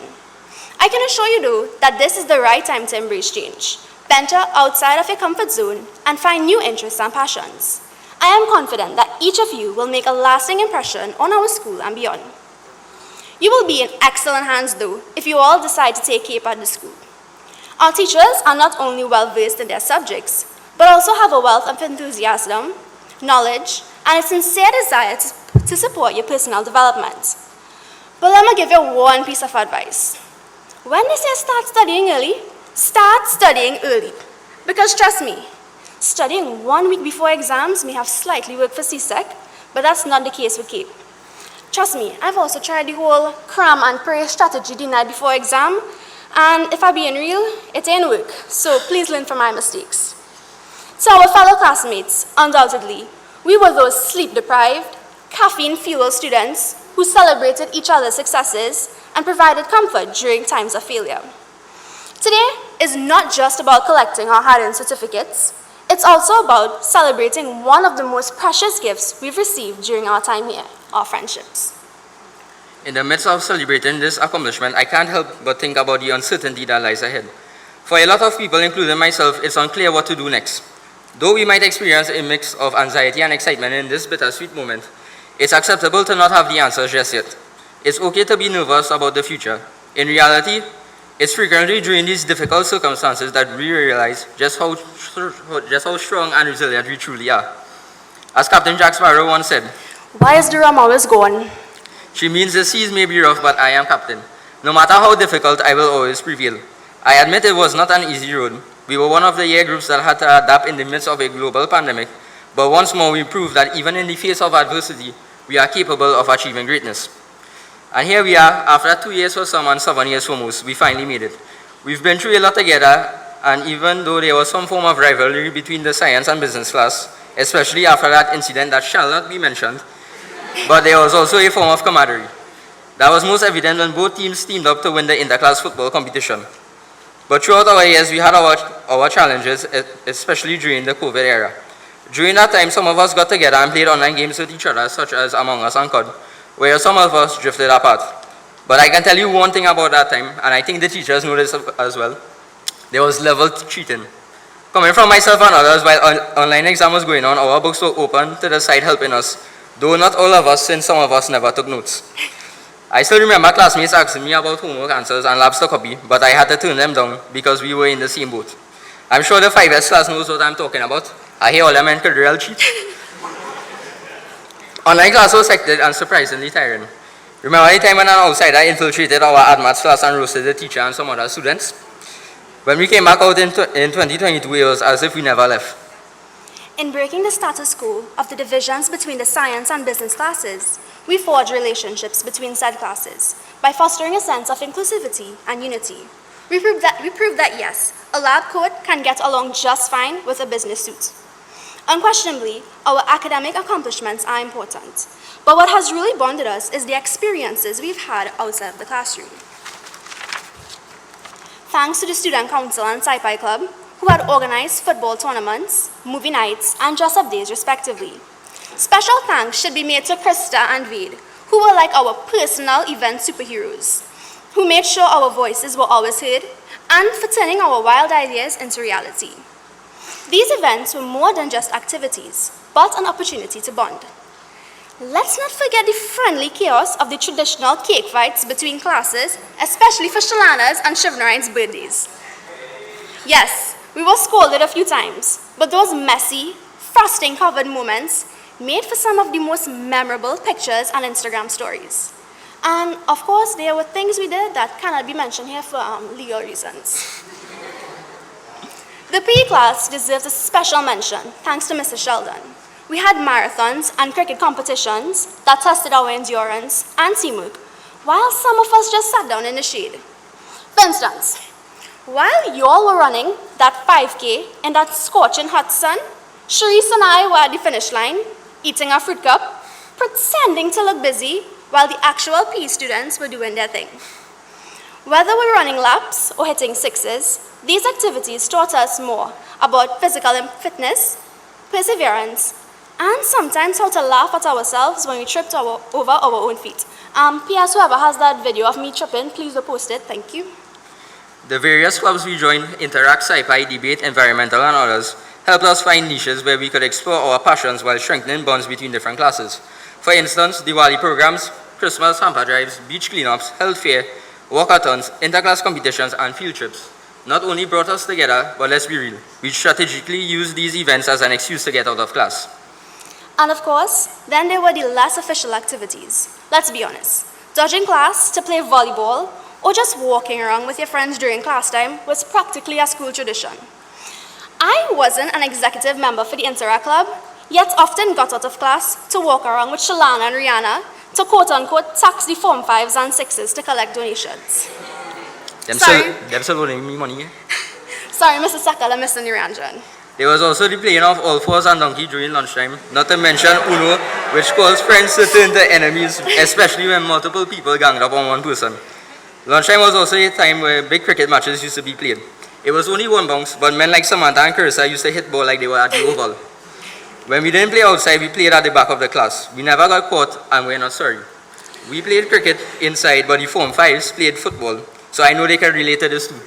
I can assure you though that this is the right time to embrace change, venture outside of your comfort zone, and find new interests and passions. I am confident that each of you will make a lasting impression on our school and beyond. You will be in excellent hands though if you all decide to take CAPE at the school. Our teachers are not only well versed in their subjects, but also have a wealth of enthusiasm, knowledge, and a sincere desire to support your personal development. But let me give you one piece of advice. When they say start studying early, start studying early. Because trust me, studying 1 week before exams may have slightly worked for CSEC, but that's not the case with CAPE. Trust me, I've also tried the whole cram and pray strategy the night before exam, and if I'm being real, it ain't work, so please learn from my mistakes. To our fellow classmates, undoubtedly, we were those sleep-deprived, caffeine-fueled students who celebrated each other's successes and provided comfort during times of failure. Today is not just about collecting our hard-earned certificates, it's also about celebrating one of the most precious gifts we've received during our time here, our friendships. In the midst of celebrating this accomplishment, I can't help but think about the uncertainty that lies ahead. For a lot of people, including myself, it's unclear what to do next. Though we might experience a mix of anxiety and excitement in this bittersweet moment, it's acceptable to not have the answers just yet. It's okay to be nervous about the future. In reality, it's frequently during these difficult circumstances that we realize just how strong and resilient we truly are. As Captain Jack Sparrow once said, "Why is the rum always gone?" She means the seas may be rough, but I am captain. No matter how difficult, I will always prevail. I admit it was not an easy road. We were one of the year groups that had to adapt in the midst of a global pandemic, but once more we proved that even in the face of adversity, we are capable of achieving greatness. And here we are, after 2 years for some and 7 years for most, we finally made it. We've been through a lot together, and even though there was some form of rivalry between the science and business class, especially after that incident that shall not be mentioned, but there was also a form of camaraderie. That was most evident when both teams teamed up to win the interclass football competition. But throughout our years, we had our challenges, especially during the COVID era. During that time, some of us got together and played online games with each other, such as Among Us and COD, where some of us drifted apart. But I can tell you one thing about that time, and I think the teachers know this as well. There was level cheating. Coming from myself and others, while online exam was going on, our books were open to the side helping us, though not all of us, since some of us never took notes. I still remember classmates asking me about homework answers and labs to copy, but I had to turn them down because we were in the same boat. I'm sure the 5S class knows what I'm talking about. I hear all them men could real cheat. Online class was hectic and surprisingly tiring. Remember the time when an outsider infiltrated our admaths class and roasted the teacher and some other students? When we came back out in 2022, it was as if we never left. In breaking the status quo of the divisions between the science and business classes, we forge relationships between said classes by fostering a sense of inclusivity and unity. We proved that yes, a lab coat can get along just fine with a business suit. Unquestionably, our academic accomplishments are important, but what has really bonded us is the experiences we've had outside of the classroom. Thanks to the Student Council and Sci-Fi Club, who had organized football tournaments, movie nights, and dress-up days respectively. Special thanks should be made to Krista and Vade, who were like our personal event superheroes, who made sure our voices were always heard, and for turning our wild ideas into reality. These events were more than just activities, but an opportunity to bond. Let's not forget the friendly chaos of the traditional cake fights between classes, especially for Shalana's and Shivnarine's birthdays. Yes, we were scolded a few times, but those messy, frosting-covered moments made for some of the most memorable pictures and Instagram stories. And of course, there were things we did that cannot be mentioned here for legal reasons. The PE class deserves a special mention, thanks to Mr. Sheldon. We had marathons and cricket competitions that tested our endurance and teamwork, while some of us just sat down in the shade. For instance, while you all were running that 5K in that scorching hot sun, Sharice and I were at the finish line, eating a fruit cup, pretending to look busy while the actual PE students were doing their thing. Whether we're running laps or hitting sixes, these activities taught us more about physical fitness, perseverance, and sometimes how to laugh at ourselves when we tripped over our own feet. P.S. whoever has that video of me tripping, please do post it. Thank you. The various clubs we joined, Interact, Sci-Fi, Debate, Environmental, and others, helped us find niches where we could explore our passions while strengthening bonds between different classes. For instance, Diwali programs, Christmas hamper drives, beach cleanups, health fair, walkathons, interclass competitions, and field trips not only brought us together, but let's be real, we strategically used these events as an excuse to get out of class. And of course, then there were the less official activities. Let's be honest, dodging class to play volleyball or just walking around with your friends during class time was practically a school tradition. I wasn't an executive member for the Interact Club, yet often got out of class to walk around with Shalana and Rihanna to quote-unquote tax the Form 5s and 6s to collect donations. Them still loaning me money. Sorry, Mr. Sakala, Mr. Niranjan. There was also the playing of all fours and donkey during lunchtime, not to mention Uno, which caused friends to turn to enemies, especially when multiple people ganged up on one person. Lunchtime was also a time where big cricket matches used to be played. It was only one bounce, but men like Samantha and Carissa used to hit ball like they were at the oval. When we didn't play outside, we played at the back of the class. We never got caught, and we're not sorry. We played cricket inside, but the Form 5s played football, so I know they can relate to this too.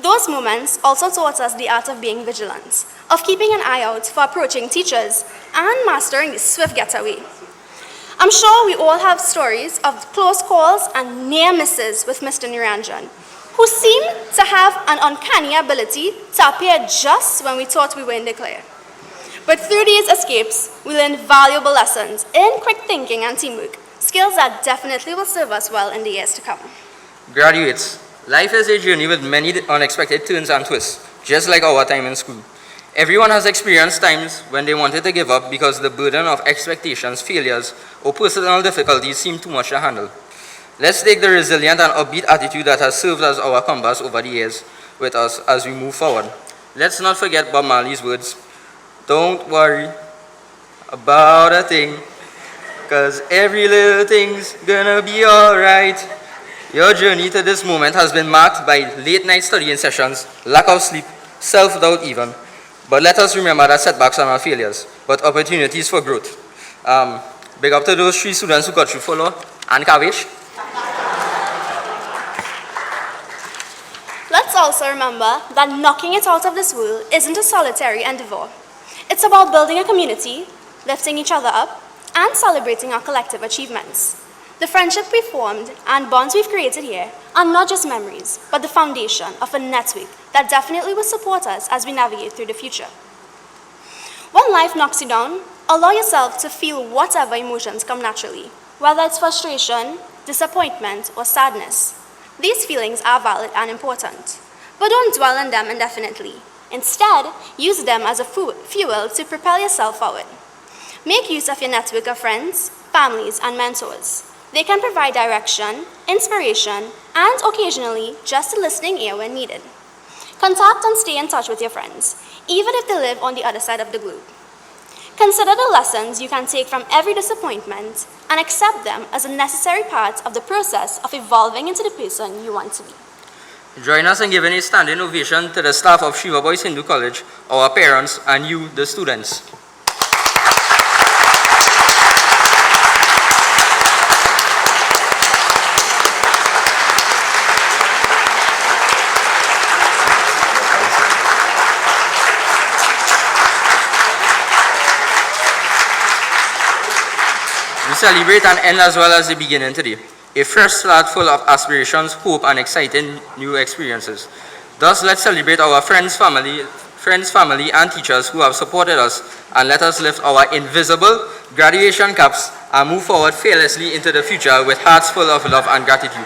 Those moments also taught us the art of being vigilant, of keeping an eye out for approaching teachers, and mastering the swift getaway. I'm sure we all have stories of close calls and near misses with Mr. Niranjan, who seemed to have an uncanny ability to appear just when we thought we were in the clear. But through these escapes, we learned valuable lessons in quick thinking and teamwork, skills that definitely will serve us well in the years to come. Graduates, life is a journey with many unexpected turns and twists, just like our time in school. Everyone has experienced times when they wanted to give up because the burden of expectations, failures, or personal difficulties seemed too much to handle. Let's take the resilient and upbeat attitude that has served as our compass over the years with us as we move forward. Let's not forget Bob Marley's words, "Don't worry about a thing, 'cause every little thing's gonna be alright. Your journey to this moment has been marked by late night studying sessions, lack of sleep, self-doubt even. But let us remember that setbacks are not failures, but opportunities for growth. Big up to those 3 students who got through follow and Kavish. Let's also remember that knocking it out of this world isn't a solitary endeavor. It's about building a community, lifting each other up, and celebrating our collective achievements. The friendship we formed and bonds we've created here are not just memories, but the foundation of a network that definitely will support us as we navigate through the future. When life knocks you down, allow yourself to feel whatever emotions come naturally, whether it's frustration, disappointment, or sadness. These feelings are valid and important, but don't dwell on them indefinitely. Instead, use them as a fuel to propel yourself forward. Make use of your network of friends, families, and mentors. They can provide direction, inspiration, and occasionally just a listening ear when needed. Contact and stay in touch with your friends, even if they live on the other side of the globe. Consider the lessons you can take from every disappointment and accept them as a necessary part of the process of evolving into the person you want to be. Join us in giving a standing ovation to the staff of Shiva Boys Hindu College, our parents, and you, the students. We celebrate an end as well as the beginning today. A fresh start full of aspirations, hope, and exciting new experiences. Thus, let's celebrate our friends, family, and teachers who have supported us, and let us lift our invisible graduation caps and move forward fearlessly into the future with hearts full of love and gratitude.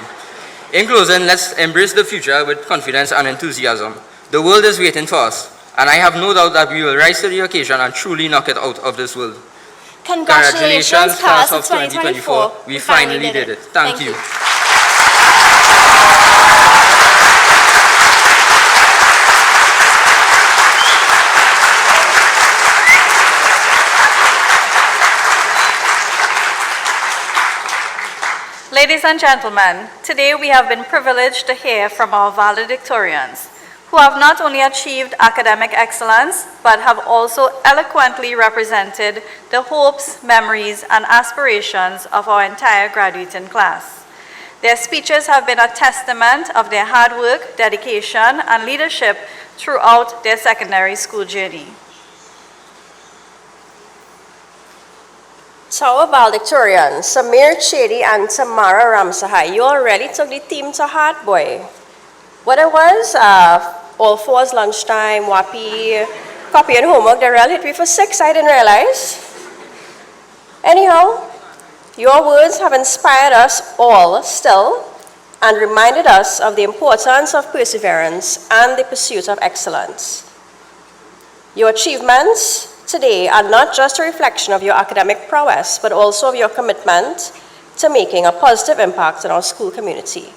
In closing, let's embrace the future with confidence and enthusiasm. The world is waiting for us, and I have no doubt that we will rise to the occasion and truly knock it out of this world. Congratulations, class of 2024. We finally did it. Thank you. Ladies and gentlemen, today we have been privileged to hear from our valedictorians, who have not only achieved academic excellence, but have also eloquently represented the hopes, memories, and aspirations of our entire graduating class. Their speeches have been a testament of their hard work, dedication, and leadership throughout their secondary school journey. To our valedictorians, Samir Chedi and Tamara Ramsahai, you already took the theme to heart, boy. What it was, all fours, lunchtime, WAPI, copy and homework, they really hit me for 6, I didn't realize. Anyhow, your words have inspired us all still and reminded us of the importance of perseverance and the pursuit of excellence. Your achievements today are not just a reflection of your academic prowess, but also of your commitment to making a positive impact on our school community.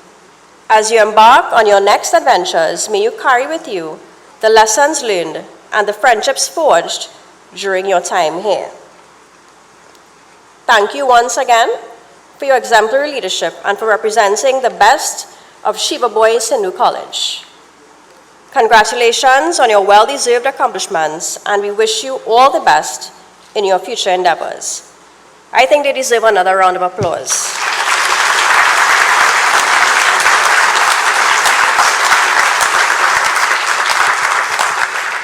As you embark on your next adventures, may you carry with you the lessons learned and the friendships forged during your time here. Thank you once again for your exemplary leadership and for representing the best of Shiva Boys Hindu College. Congratulations on your well-deserved accomplishments, and we wish you all the best in your future endeavors. I think they deserve another round of applause.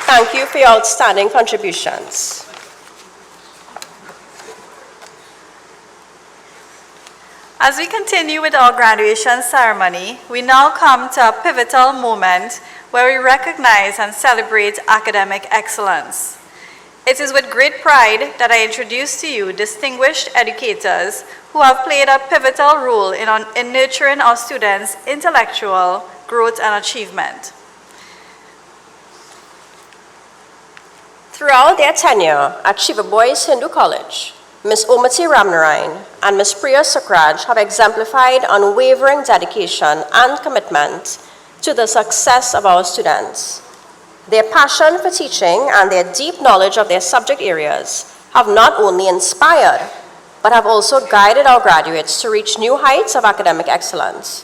Thank you for your outstanding contributions. As we continue with our graduation ceremony, we now come to a pivotal moment where we recognize and celebrate academic excellence. It is with great pride that I introduce to you distinguished educators who have played a pivotal role in nurturing our students' intellectual growth and achievement. Throughout their tenure at Shiva Boys Hindu College, Ms. Omati Ramnarayan and Ms. Priya Sukraj have exemplified unwavering dedication and commitment to the success of our students. Their passion for teaching and their deep knowledge of their subject areas have not only inspired, but have also guided our graduates to reach new heights of academic excellence.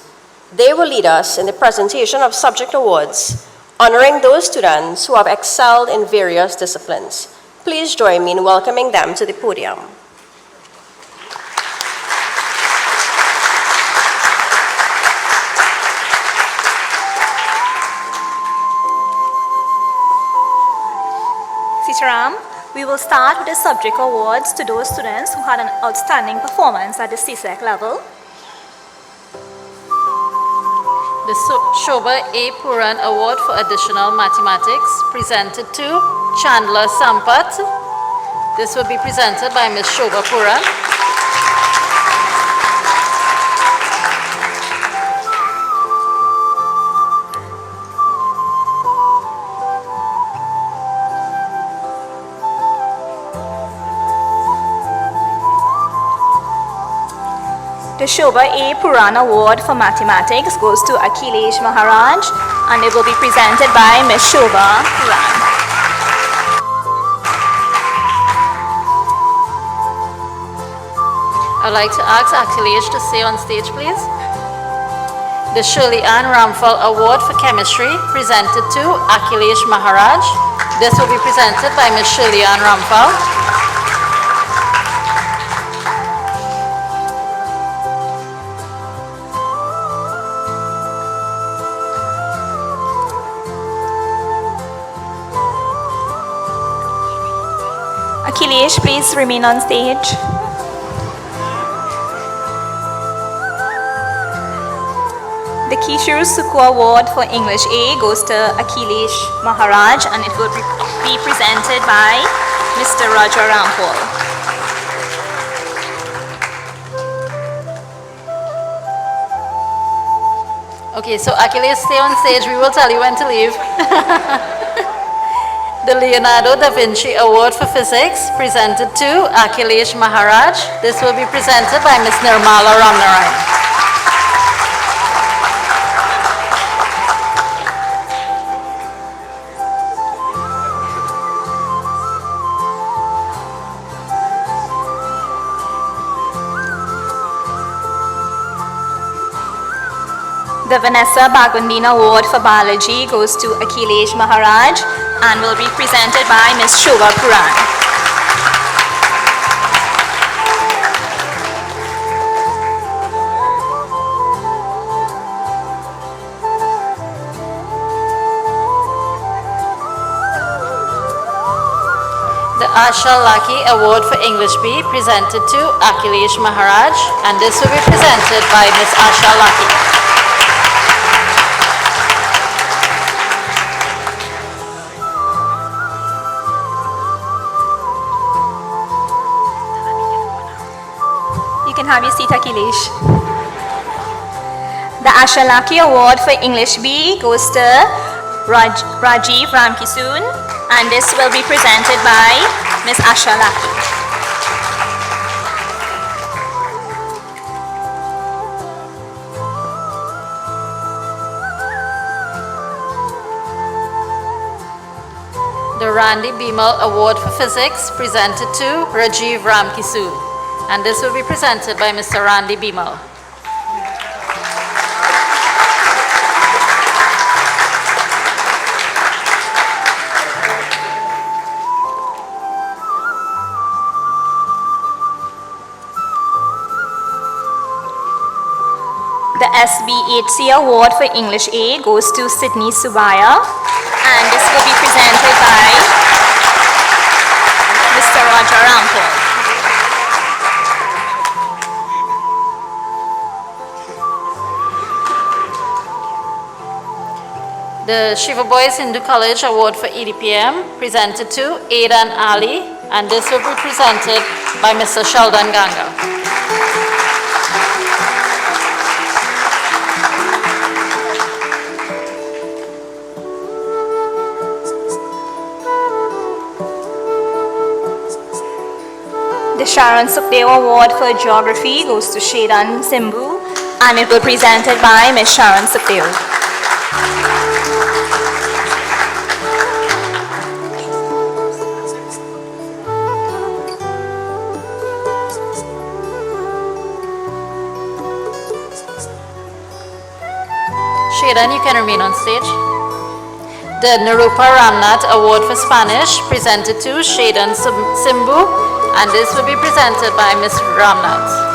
They will lead us in the presentation of subject awards, honoring those students who have excelled in various disciplines. Please join me in welcoming them to the podium. Sitaram, we will start with the subject awards to those students who had an outstanding performance at the CSEC level. The Shiva A. Puran Award for Additional Mathematics presented to Chandler Sampat. This will be presented by Ms. Shiva Puran. The Shiva A. Puran Award for Mathematics goes to Akhilesh Maharaj, and it will be presented by Ms. Shiva Puran. I'd like to ask Akhilesh to stay on stage, please. The Shirley Ann Ramphal Award for Chemistry presented to Akhilesh Maharaj. This will be presented by Ms. Shirley Ann Ramphal. Akhilesh, please remain on stage. The Kishore Sukha Award for English A goes to Akhilesh Maharaj, and it will be presented by Mr. Raja Rampal. Okay, so Akhilesh, stay on stage. We will tell you when to leave. The Leonardo da Vinci Award for Physics presented to Akhilesh Maharaj. This will be presented by Ms. Nirmala Ramnarayan. The Vanessa Bagundina Award for Biology goes to Akhilesh Maharaj and will be presented by Ms. Shiva Puran. The Asha Laki Award for English B presented to Akhilesh Maharaj, and this will be presented by Ms. Asha Laki. You can have your seat, Akhilesh. The Ashalaki Award for English B goes to Rajiv Ramkisoon, and this will be presented by Ms. Ashalaki. The Randy Bimal Award for Physics presented to Rajiv Ramkisoon, and this will be presented by Mr. Randy Bimal. The SBHC Award for English A goes to Sydney Subaya, and this will be presented by Mr. Raja Rampal. The Shiva Boys Hindu College Award for EDPM presented to Aidan Ali, and this will be presented by Mr. Sheldon Ganga. The Sharon Sukhdev Award for Geography goes to Shedan Simbu, and it will be presented by Ms. Sharon Sukhdev. Shaden, you can remain on stage. The Narupa Ramnath Award for Spanish presented to Shaden Simbu, and this will be presented by Ms. Ramnath.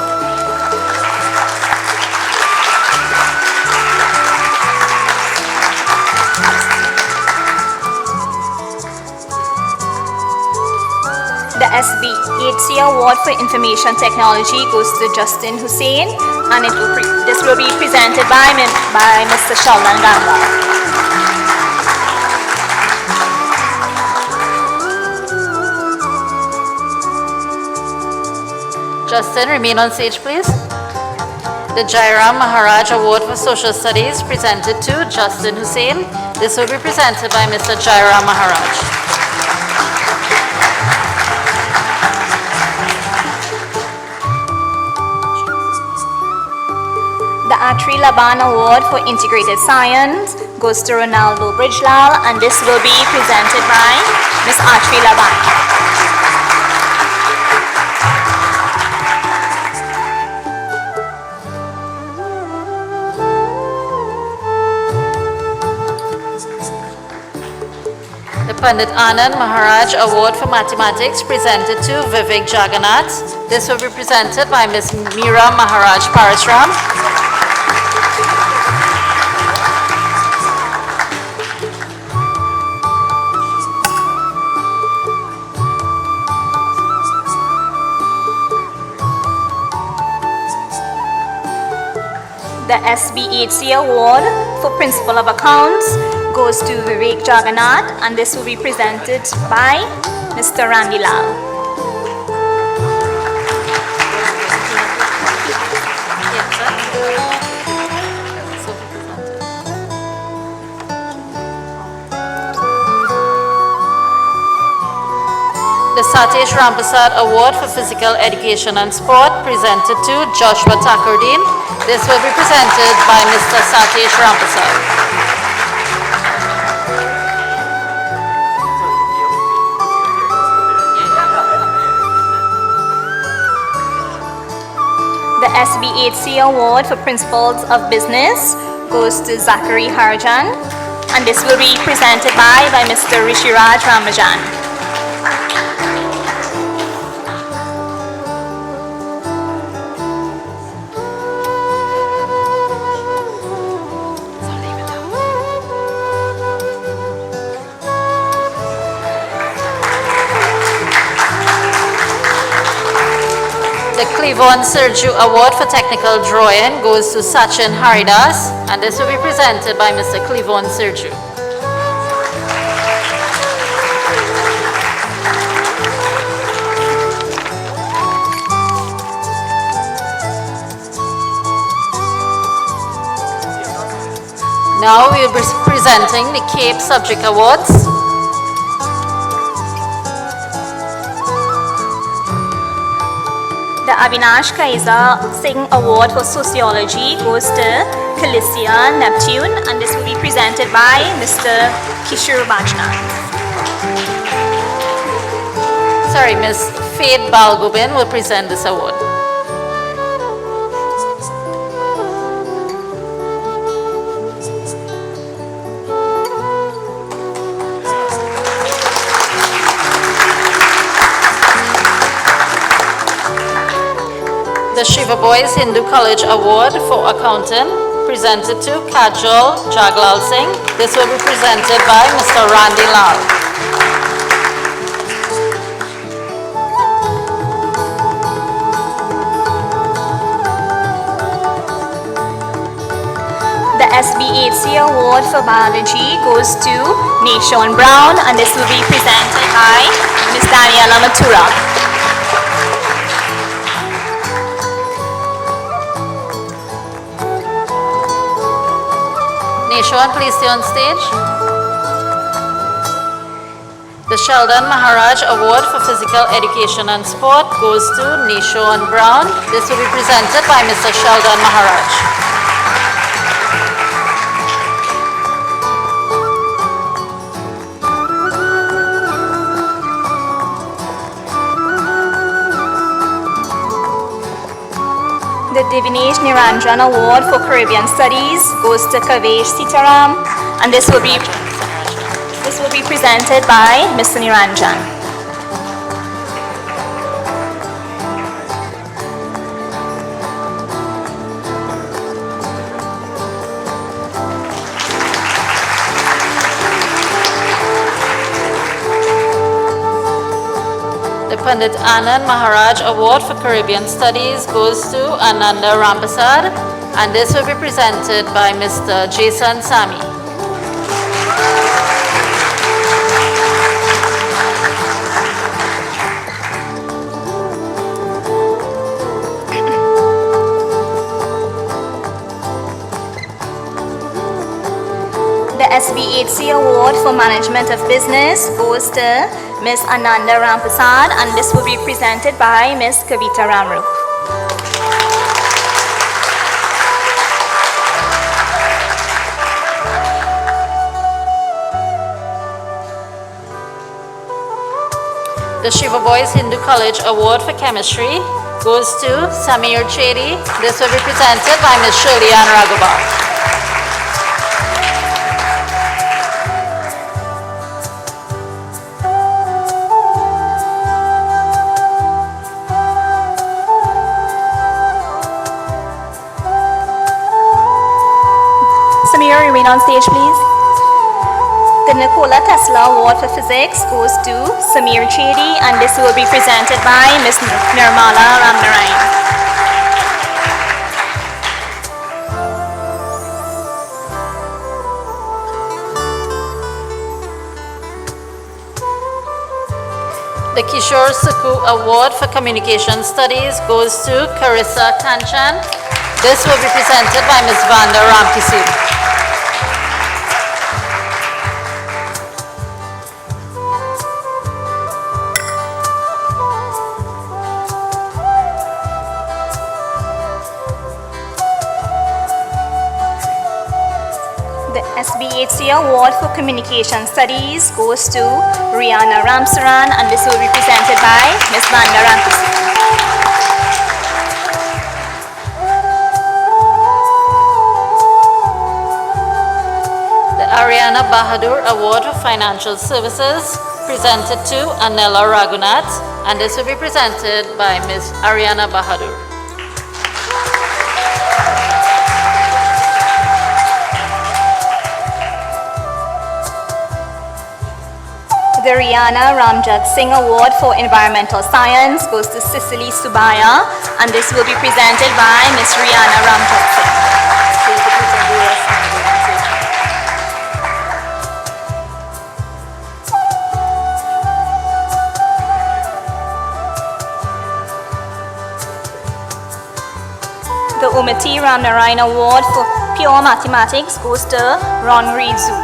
The SBHC Award for Information Technology goes to Justin Hussain, and this will be presented by Mr. Sheldon Ganga. Justin, remain on stage, please. The Jairam Maharaj Award for Social Studies presented to Justin Hussain. This will be presented by Mr. Jairam Maharaj. The Atri Laban Award for Integrated Science goes to Ronaldo Bridgelal, and this will be presented by Ms. Atri Laban. The Pandit Anand Maharaj Award for Mathematics presented to Vivek Jagannath. This will be presented by Ms. Meera Maharaj Parasram. The SBHC Award for Principal of Accounts goes to Vivek Jagannath, and this will be presented by Mr. Randy Lal. The Satish Rampasad Award for Physical Education and Sport presented to Joshua Takurdin. This will be presented by Mr. Satish Rampasad. The SBHC Award for Principles of Business goes to Zachary Harjan, and this will be presented by Mr. Rishiraj Ramajan. The Cleavon Serju Award for Technical Drawing goes to Sachin Haridas, and this will be presented by Mr. Cleavon Serju. Now we will be presenting the CAPE Subject Awards. The Avinash Kaiza Singh Award for Sociology goes to Calicia Neptune, and this will be presented by Mr. Kishore Bajnath. Sorry, Ms. Faith Balgobin will present this award. The Shiva Boys Hindu College Award for Accountant presented to Kajol Jaglal Singh. This will be presented by Mr. Randy Lal. The SBHC Award for Biology goes to Nashon Brown, and this will be presented by Ms. Daniela Matura. Nishwan, please stay on stage. The Sheldon Maharaj Award for Physical Education and Sport goes to Nishwan Brown. This will be presented by Mr. Sheldon Maharaj. The Divinesh Niranjan Award for Caribbean Studies goes to Kavesh Sitaram, and this will be presented by Mr. Niranjan. The Pandit Anand Maharaj Award for Caribbean Studies goes to Ananda Rampasad, and this will be presented by Mr. Jason Sami. The SBHC Award for Management of Business goes to Ms. Ananda Rampasad, and this will be presented by Ms. Kavita Ramrup. The Shiva Boys Hindu College Award for Chemistry goes to Samir Chedi. This will be presented by Ms. Shirley Ann Raghubar. Samir, remain on stage, please. The Nikola Tesla Award for Physics goes to Samir Chedi, and this will be presented by Ms. Nirmala Ramnarayan. The Kishore Sukhu Award for Communication Studies goes to Carissa Kanchan. This will be presented by Ms. Vanda Ramkisi. The SBHC Award for Communication Studies goes to Rihanna Ramsaran, and this will be presented by Ms. Vanda Ramkisi. Ariana Bahadur Award for Financial Services presented to Anela Raghunath, and this will be presented by Ms. Ariana Bahadur. The Rihanna Ramjat Singh Award for Environmental Science goes to Cicely Subaya, and this will be presented by Ms. Rihanna Ramjat Singh. The Umati Ramnarayan Award for Pure Mathematics goes to Ron Rizu.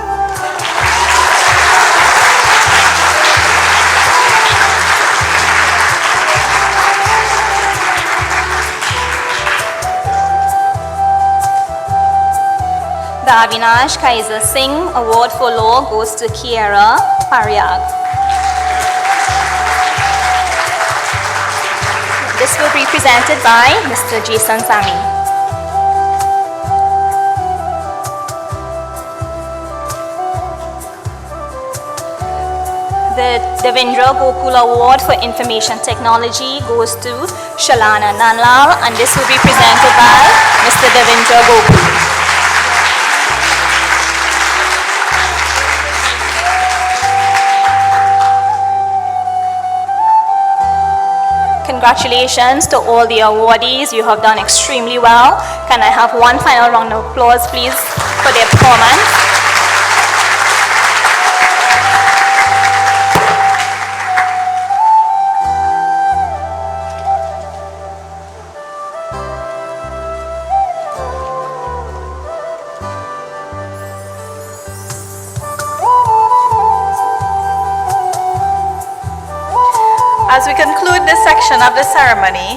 The Avinash Kaiser Singh Award for Law goes to Kiera Pariag. This will be presented by Mr. Jason Sami. The Devendra Gokul Award for Information Technology goes to Shalana Nanlal, and this will be presented by Mr. Devendra Gokul. Congratulations to all the awardees. You have done extremely well. Can I have one final round of applause, please, for their performance? As we conclude this section of the ceremony,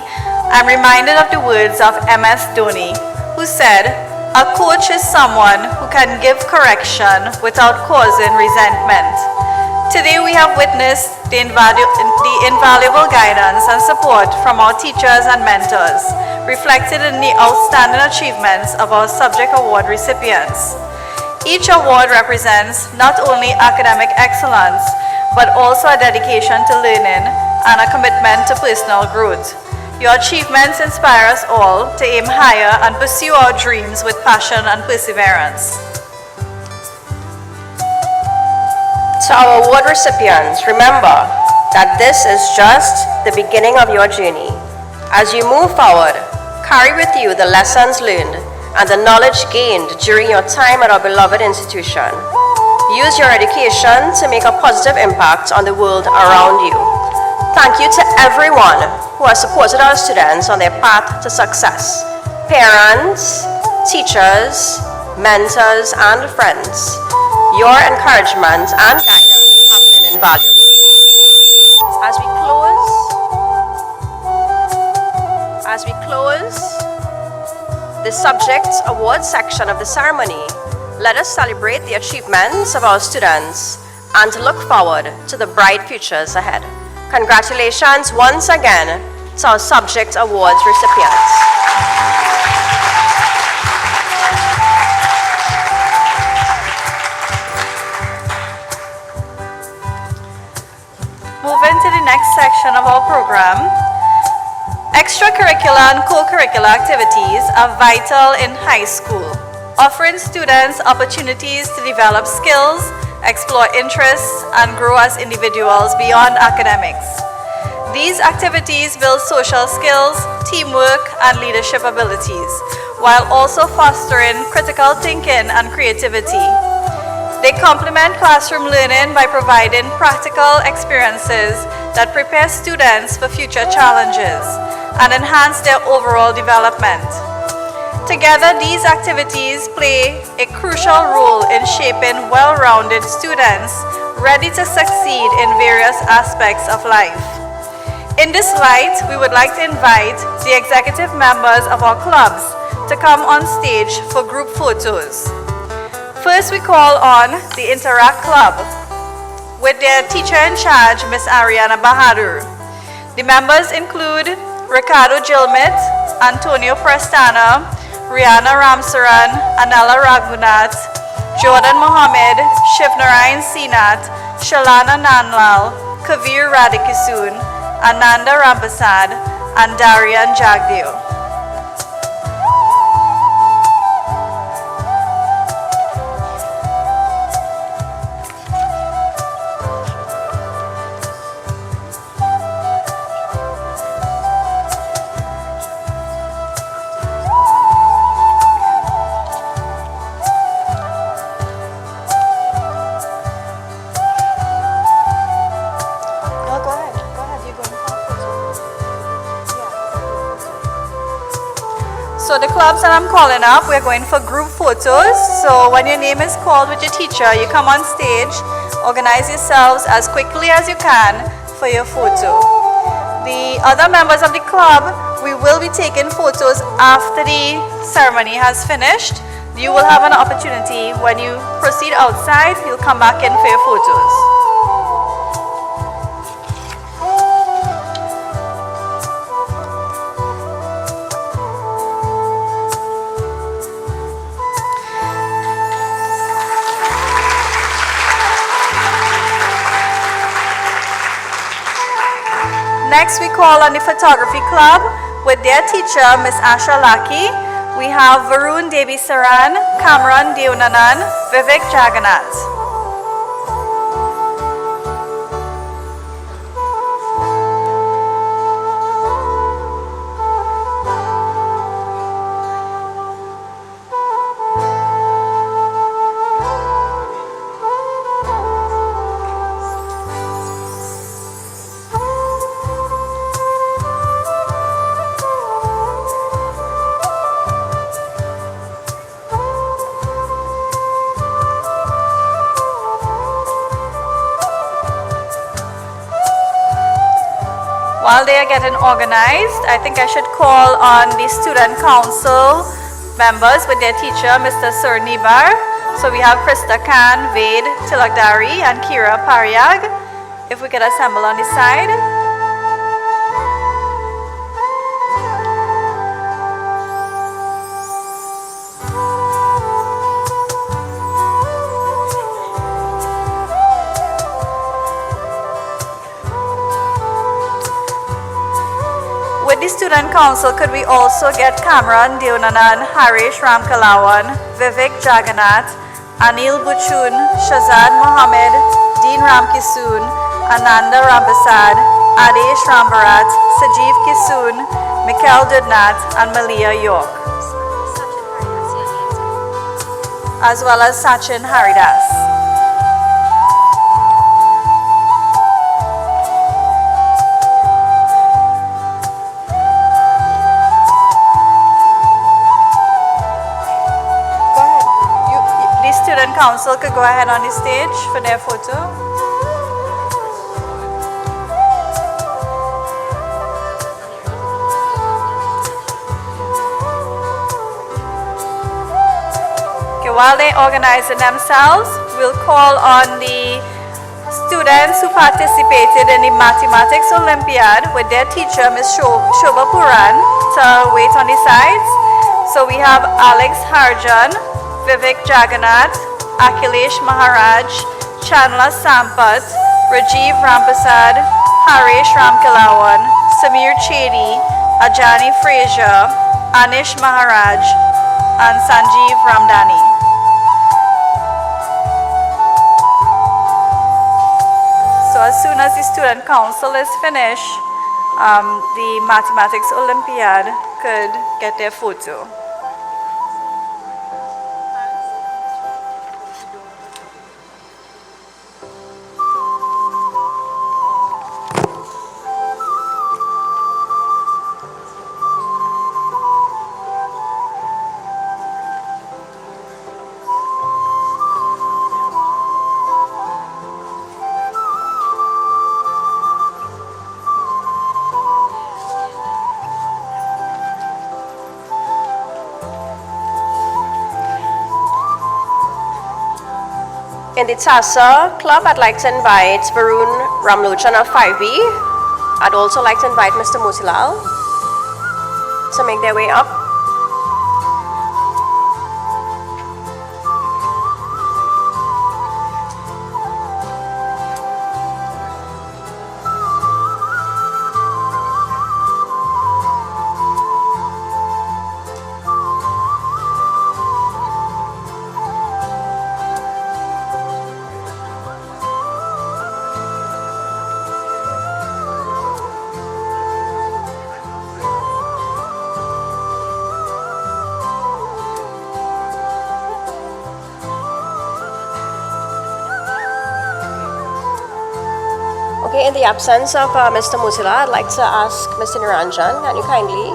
I'm reminded of the words of M.S. Dhoni, who said, "A coach is someone who can give correction without causing resentment." Today we have witnessed the invaluable guidance and support from our teachers and mentors. reflected in the outstanding achievements of our subject award recipients. Each award represents not only academic excellence, but also a dedication to learning and a commitment to personal growth. Your achievements inspire us all to aim higher and pursue our dreams with passion and perseverance. To our award recipients, remember that this is just the beginning of your journey. As you move forward, carry with you the lessons learned and the knowledge gained during your time at our beloved institution. Use your education to make a positive impact on the world around you. Thank you to everyone who has supported our students on their path to success. Parents, teachers, mentors, and friends. Your encouragement and guidance have been invaluable. As we close the subject award section of the ceremony, let us celebrate the achievements of our students and look forward to the bright futures ahead. Congratulations once again to our subject awards recipients. Moving to the next section of our program, extracurricular and co-curricular activities are vital in high school, offering students opportunities to develop skills, explore interests, and grow as individuals beyond academics. These activities build social skills, teamwork, and leadership abilities, while also fostering critical thinking and creativity. They complement classroom learning by providing practical experiences that prepare students for future challenges and enhance their overall development. Together, these activities play a crucial role in shaping well-rounded students ready to succeed in various aspects of life. In this light, we would like to invite the executive members of our clubs to come on stage for group photos. First, we call on the Interact Club with their teacher in charge, Miss Ariana Bahadur. The members include Ricardo Gilmit, Antonio Prestana, Rihanna Ramsaran, Anala Raghunath, Jordan Mohammed, Shivnarayan Sinat, Shalana Nanlal, Kavir Radhikissoon, Ananda Rampasad, and Darian Jagdeo. So the clubs that I'm calling up, we're going for group photos. So when your name is called with your teacher, you come on stage, organize yourselves as quickly as you can for your photo. The other members of the club, we will be taking photos after the ceremony has finished. You will have an opportunity when you proceed outside, you'll come back in for your photos. Next, we call on the photography club with their teacher, Miss Asha Laki. We have Varun Devi Saran, Kamran Deonanan, Vivek Jagannath. While they are getting organized, I think I should call on the student council members with their teacher, Mr. Sir Nibar. So we have Krista Khan, Ved Tilakdari, and Kira Pariag. If we could assemble on the side. Student Council, could we also get Cameron Deonanan, Harish Ramkalawan, Vivek Jagannath, Anil Buchun, Shazad Mohammed, Dean Ramkisoon, Ananda Rambasad, Adesh Rambarat, Sajeev Kisoon, Mikhail Dudnat, and Malia York, as well as Sachin Haridas. Student Council could go ahead on the stage for their photo. Okay, while they're organizing themselves, we'll call on the students who participated in the Mathematics Olympiad with their teacher, Ms. Shobha Puran, to wait on the sides. So we have Alex Harjan, Vivek Jagannath, Akhilesh Maharaj, Chandla Sampat, Rajiv Rampasad, Harish Ramkalawan, Samir Chedi, Ajani Frazier, Anish Maharaj, and Sanjeev Ramdani. So as soon as the Student Council is finished, the Mathematics Olympiad could get their photo. In the TASA Club, I'd like to invite Varun Ramlochan of 5B. I'd also like to invite Mr. Motilal to make their way up. Okay, in the absence of Mr. Musila, I'd like to ask Mr. Niranjan, can you kindly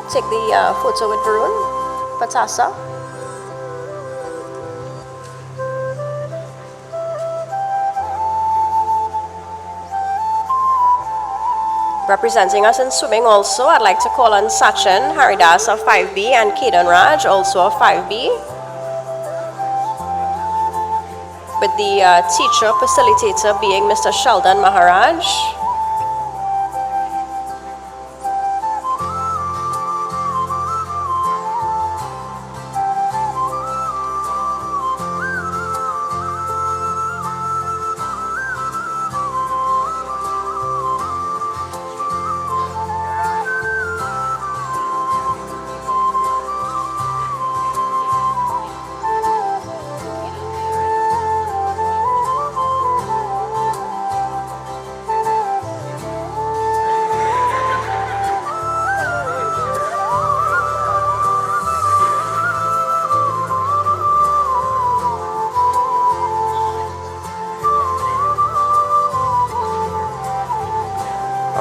take the photo with Varun for TASA? Representing us in swimming also, I'd like to call on Sachin Haridas of 5B and Kedan Raj, also of 5B. With the teacher facilitator being Mr. Sheldon Maharaj.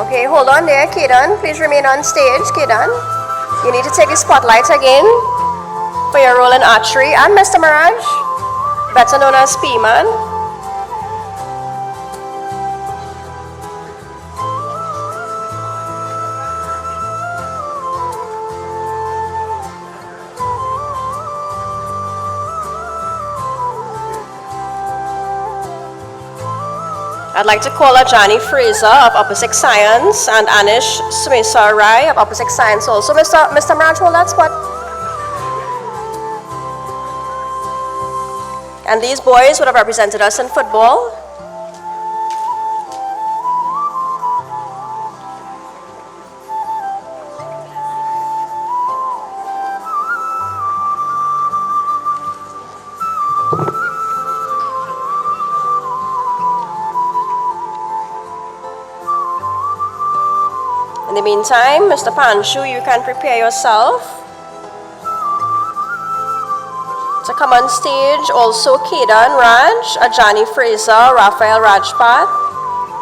Okay, hold on there, Kedan. Please remain on stage, Kedan. You need to take the spotlight again for your role in archery. And Mr. Miraj, better known as P-Man. I'd like to call Ajani Fraser of Upper Six Science and Anish Sumesarai of Upper Six Science also. Mr. Maraj, hold that spot. And these boys would have represented us in football. the meantime, Mr. Panchu, you can prepare yourself to come on stage. Also, Kedan Raj, Ajani Fraser, Raphael Rajpat,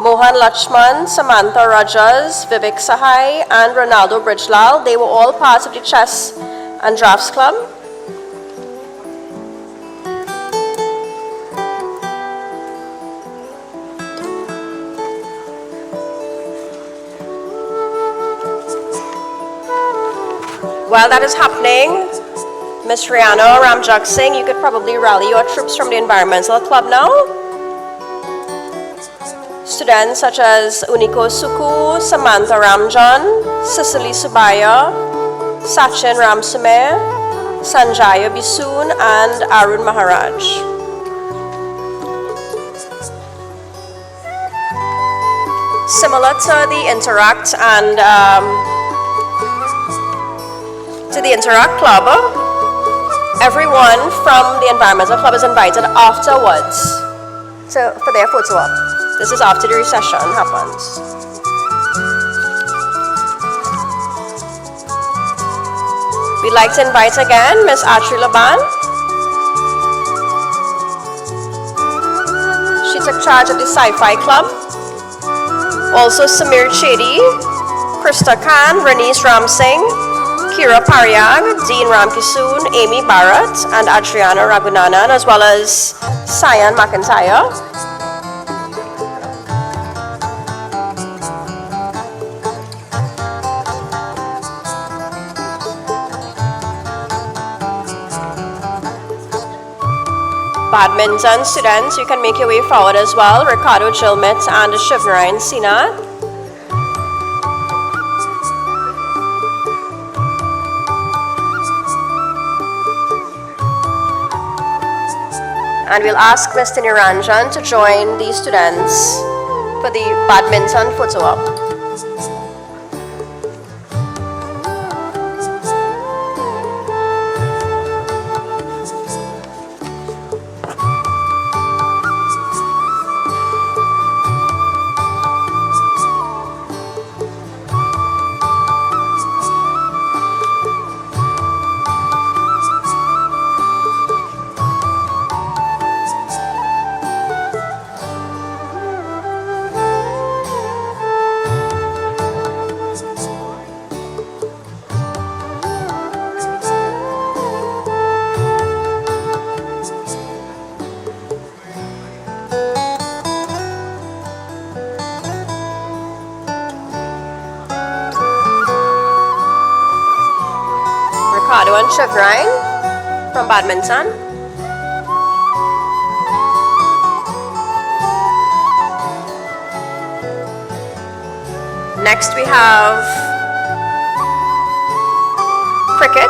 Mohan Lachman, Samantha Rogers, Vivek Sahai, and Ronaldo Bridgelal. They were all part of the Chess and Drafts Club. While that is happening, Miss Rihanna Ramjak Singh, you could probably rally your troops from the Environmental Club now. Students such as Uniko Suku, Samantha Ramjan, Cicely Subaya, Sachin Ramsumer, Sanjaya Bisoon, and Arun Maharaj. Similar to the Interact and to the Interact Club, everyone from the Environmental Club is invited afterwards for their photo op. This is after the recession happens. We'd like to invite again Miss Atri Laban. She took charge of the Sci-Fi Club. Also Samir Chedi, Krista Khan, Renice Ramsingh, Kira Pariag, Dean Ramkisoon, Amy Barrett, and Adriana Ragunanan, as well as Cyan McIntyre. Badminton students, you can make your way forward as well. Ricardo Gilmit and Shivnarayan Sinath. And we'll ask Mr. Niranjan to join the students for the badminton photo op. Ricardo and Shivnarayan from badminton. Next we have cricket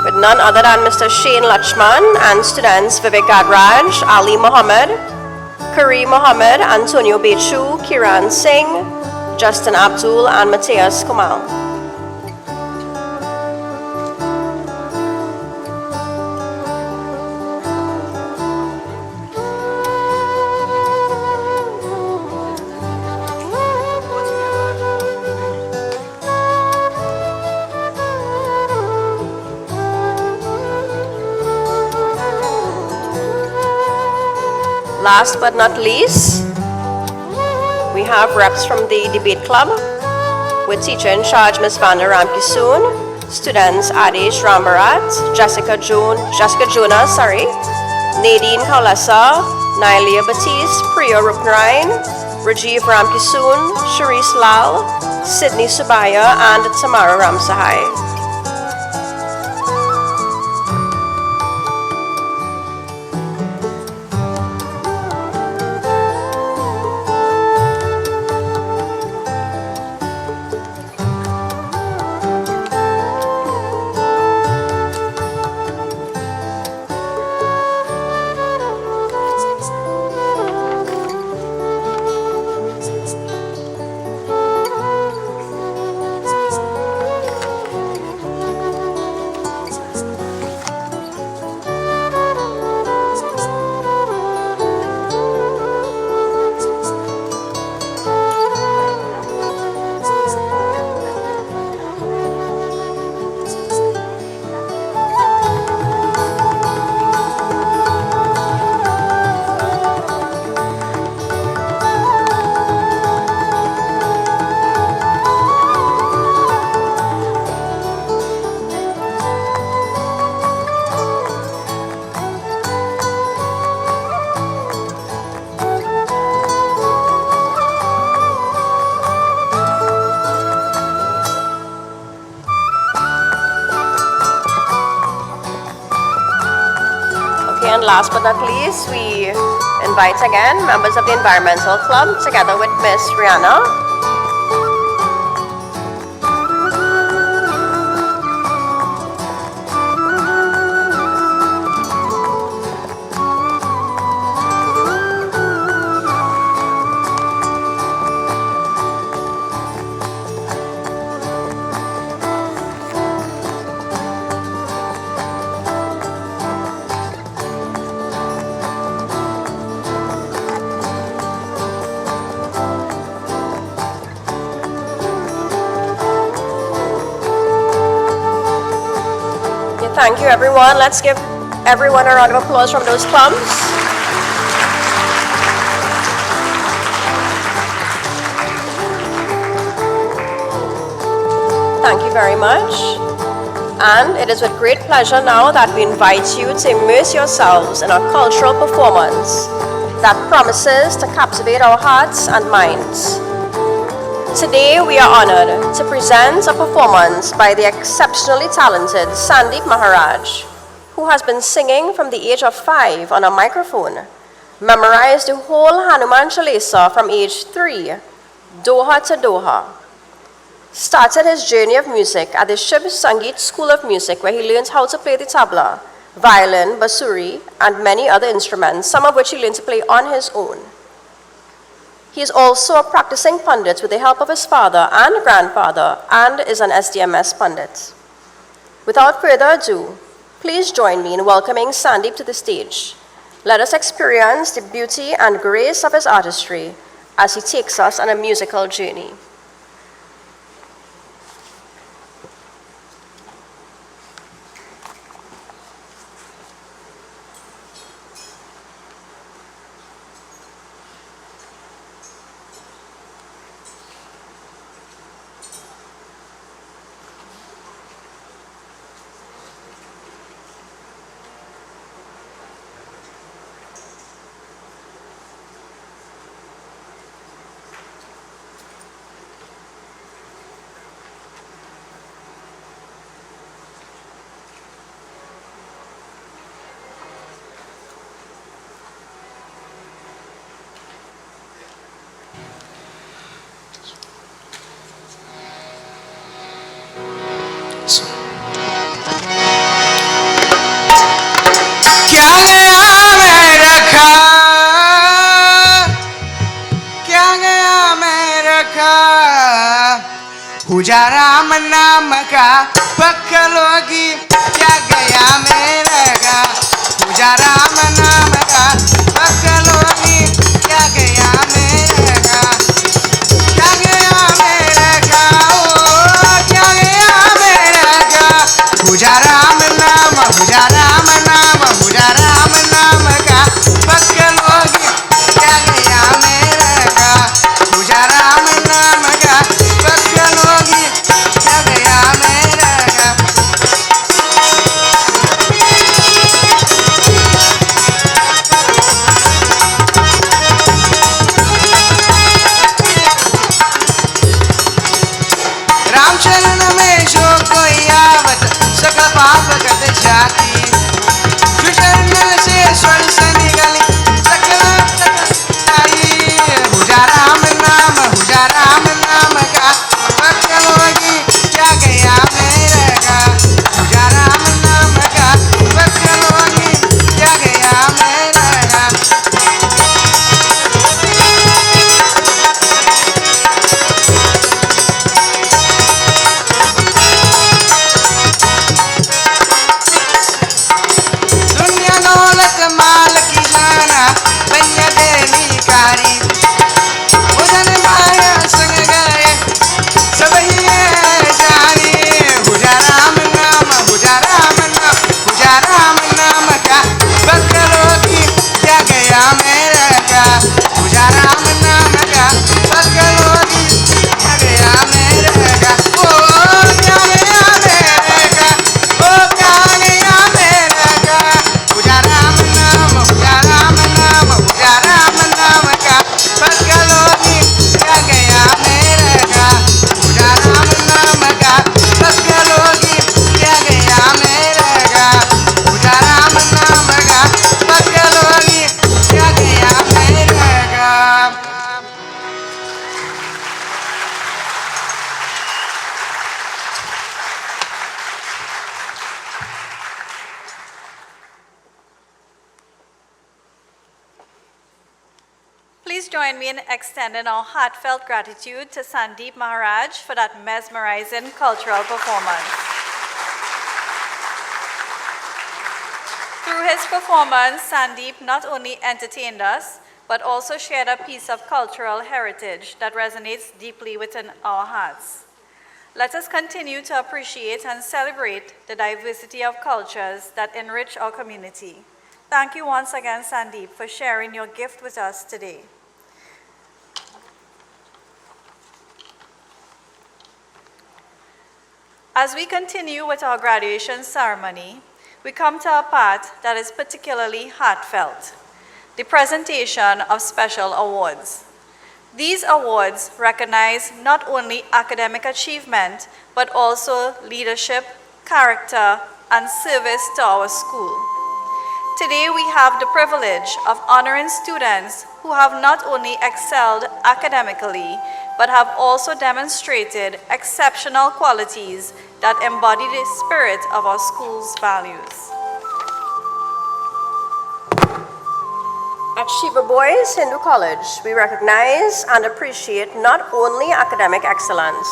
with none other than Mr. Shane Lachman and students Vivek Gadraj, Ali Mohammed, Kareem Mohammed, Antonio Bechu, Kiran Singh, Justin Abdul, and Matthias Kumal. Last but not least, we have reps from the debate club with teacher in charge Ms. Vanda Ramkisoon, students Adish Rambarat, Jessica Jonas, Nadine Kaulasa, Nailia Batiste, Priya Rupnarayan, Rajiv Ramkisoon, Sharice Lal, Sydney Subaya, and Tamara Ramsahai. Okay, and last but not least, we invite again members of the Environmental Club together with Miss Rihanna. Thank you, everyone. Let's give everyone a round of applause from those plums. Thank you very much. And it is with great pleasure now that we invite you to immerse yourselves in a cultural performance that promises to captivate our hearts and minds. Today, we are honored to present a performance by the exceptionally talented Sandeep Maharaj, who has been singing from the age of 5 on a microphone, memorized the whole Hanuman Chalisa from age 3, Doha to Doha, started his journey of music at the Shiva Sangeet School of Music, where he learned how to play the tabla, violin, basuri, and many other instruments, some of which he learned to play on his own. He is also a practicing pundit with the help of his father and grandfather, and is an SDMS pundit. Without further ado, please join me in welcoming Sandeep to the stage. Let us experience the beauty and grace of his artistry as he takes us on a musical journey. Please join me in extending our heartfelt gratitude to Sandeep Maharaj for that mesmerizing cultural performance. Through his performance, Sandeep not only entertained us, but also shared a piece of cultural heritage that resonates deeply within our hearts. Let us continue to appreciate and celebrate the diversity of cultures that enrich our community. Thank you once again, Sandeep, for sharing your gift with us today. As we continue with our graduation ceremony, we come to a part that is particularly heartfelt, the presentation of special awards. These awards recognize not only academic achievement, but also leadership, character, and service to our school. Today we have the privilege of honoring students who have not only excelled academically, but have also demonstrated exceptional qualities that embody the spirit of our school's values. At Shiva Boys Hindu College, we recognize and appreciate not only academic excellence,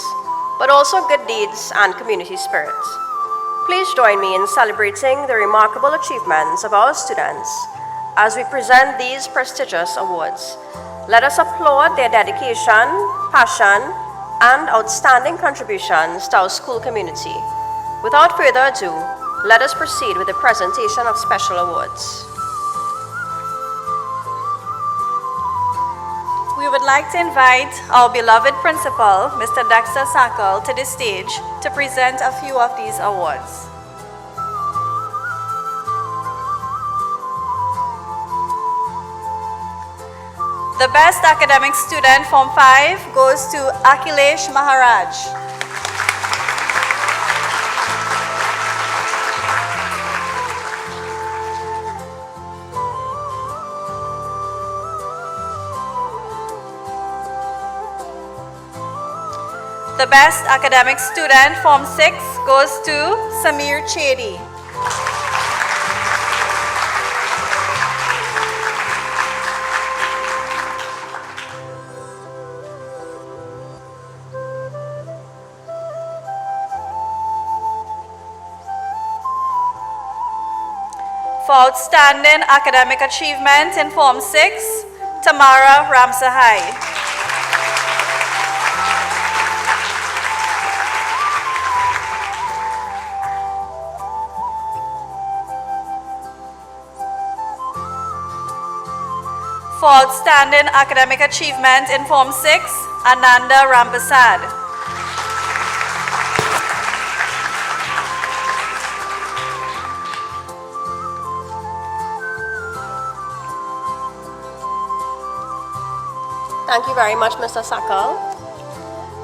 but also good deeds and community spirit. Please join me in celebrating the remarkable achievements of our students as we present these prestigious awards. Let us applaud their dedication, passion, and outstanding contributions to our school community. Without further ado, let us proceed with the presentation of special awards. We would like to invite our beloved principal, Mr. Dexter Sackle, to the stage to present a few of these awards. The best academic student, Form 5, goes to Akhilesh Maharaj. The best academic student, Form 6, goes to Samir Chedi. For outstanding academic achievement in Form 6, Tamara Ramsahai. For outstanding academic achievement in Form 6, Ananda Rampasad. Thank you very much, Mr. Sakal.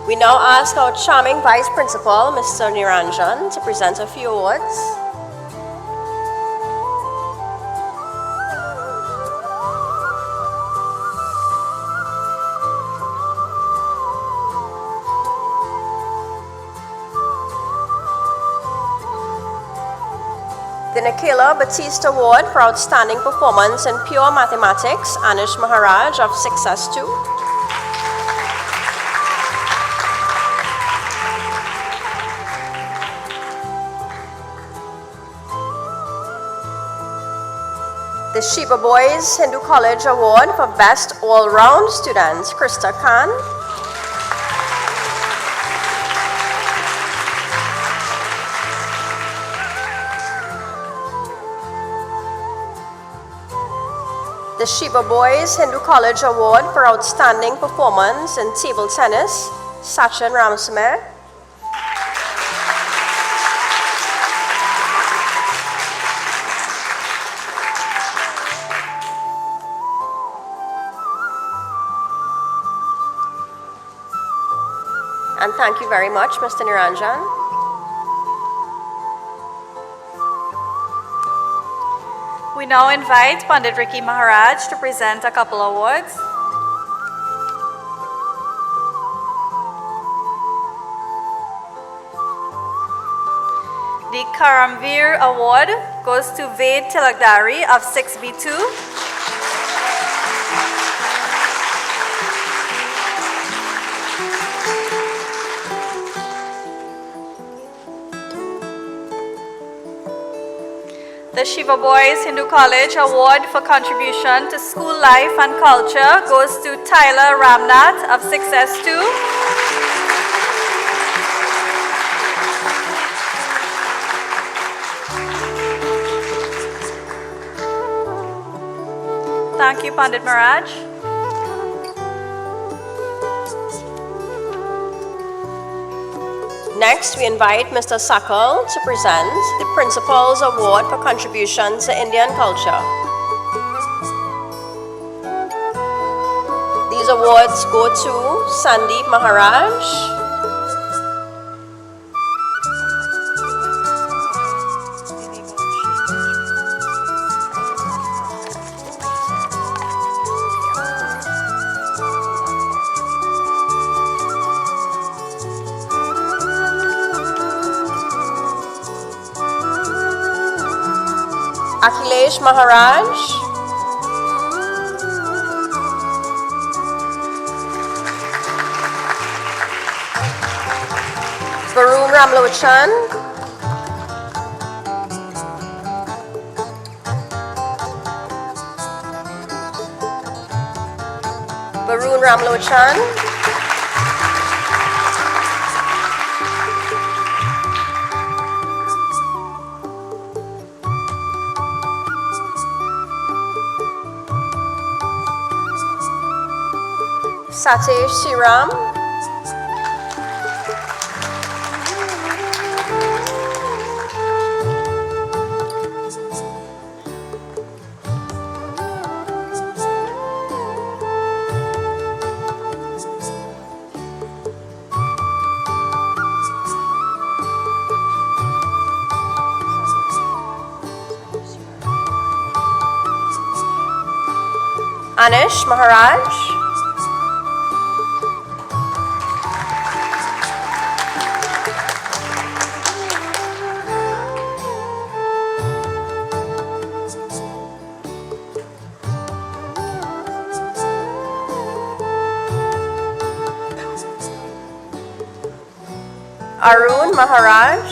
We now ask our charming Vice Principal, Mr. Niranjan, to present a few awards. The Nikela Batiste Award for Outstanding Performance in Pure Mathematics, Anish Maharaj of 6S2. The Shiva Boys Hindu College Award for Best All-Round Student, Krista Khan. The Shiva Boys Hindu College Award for Outstanding Performance in Table Tennis, Sachin Ramsame. And thank you very much, Mr. Niranjan. We now invite Pandit Ricky Maharaj to present a couple awards. The Karamveer Award goes to Ved Tilakdari of 6B2. The Shiva Boys Hindu College Award for contribution to school life and culture goes to Tyler Ramnath of Success 2. Thank you, Pandit Maraj. Next, we invite Mr. Sakal to present the Principal's Award for contribution to Indian culture. These awards go to Sandeep Maharaj, Akhilesh Maharaj, Varun Ramlochan, Varun Ramlochan, Satesh Siram, Anish Maharaj, Arun Maharaj,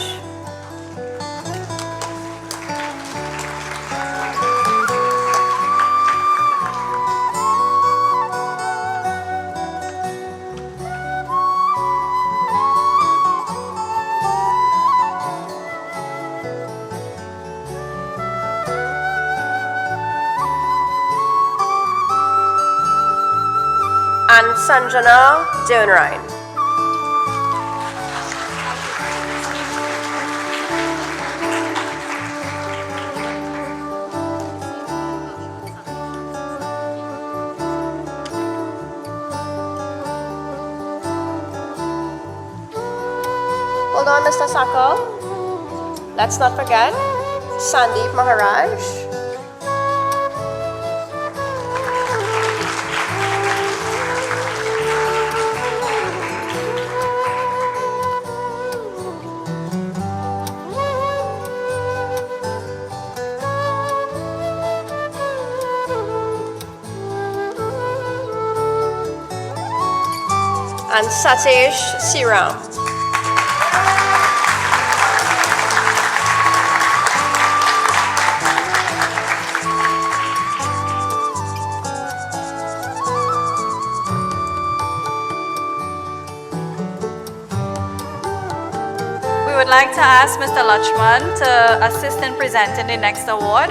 and Sanjana Deonrine. Hold on, Mr. Sakal. Let's not forget Sandeep Maharaj. And Satesh Siram. We would like to ask Mr. Lachman to assist in presenting the next award.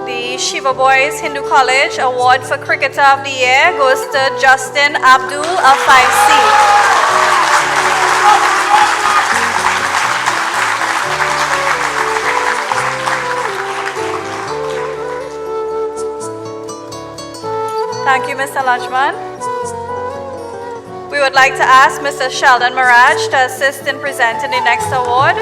The Shiva Boys Hindu College Award for Cricketer of the Year goes to Justin Abdul of 5C. Thank you, Mr. Lachman. We would like to ask Mr. Sheldon Maraj to assist in presenting the next award.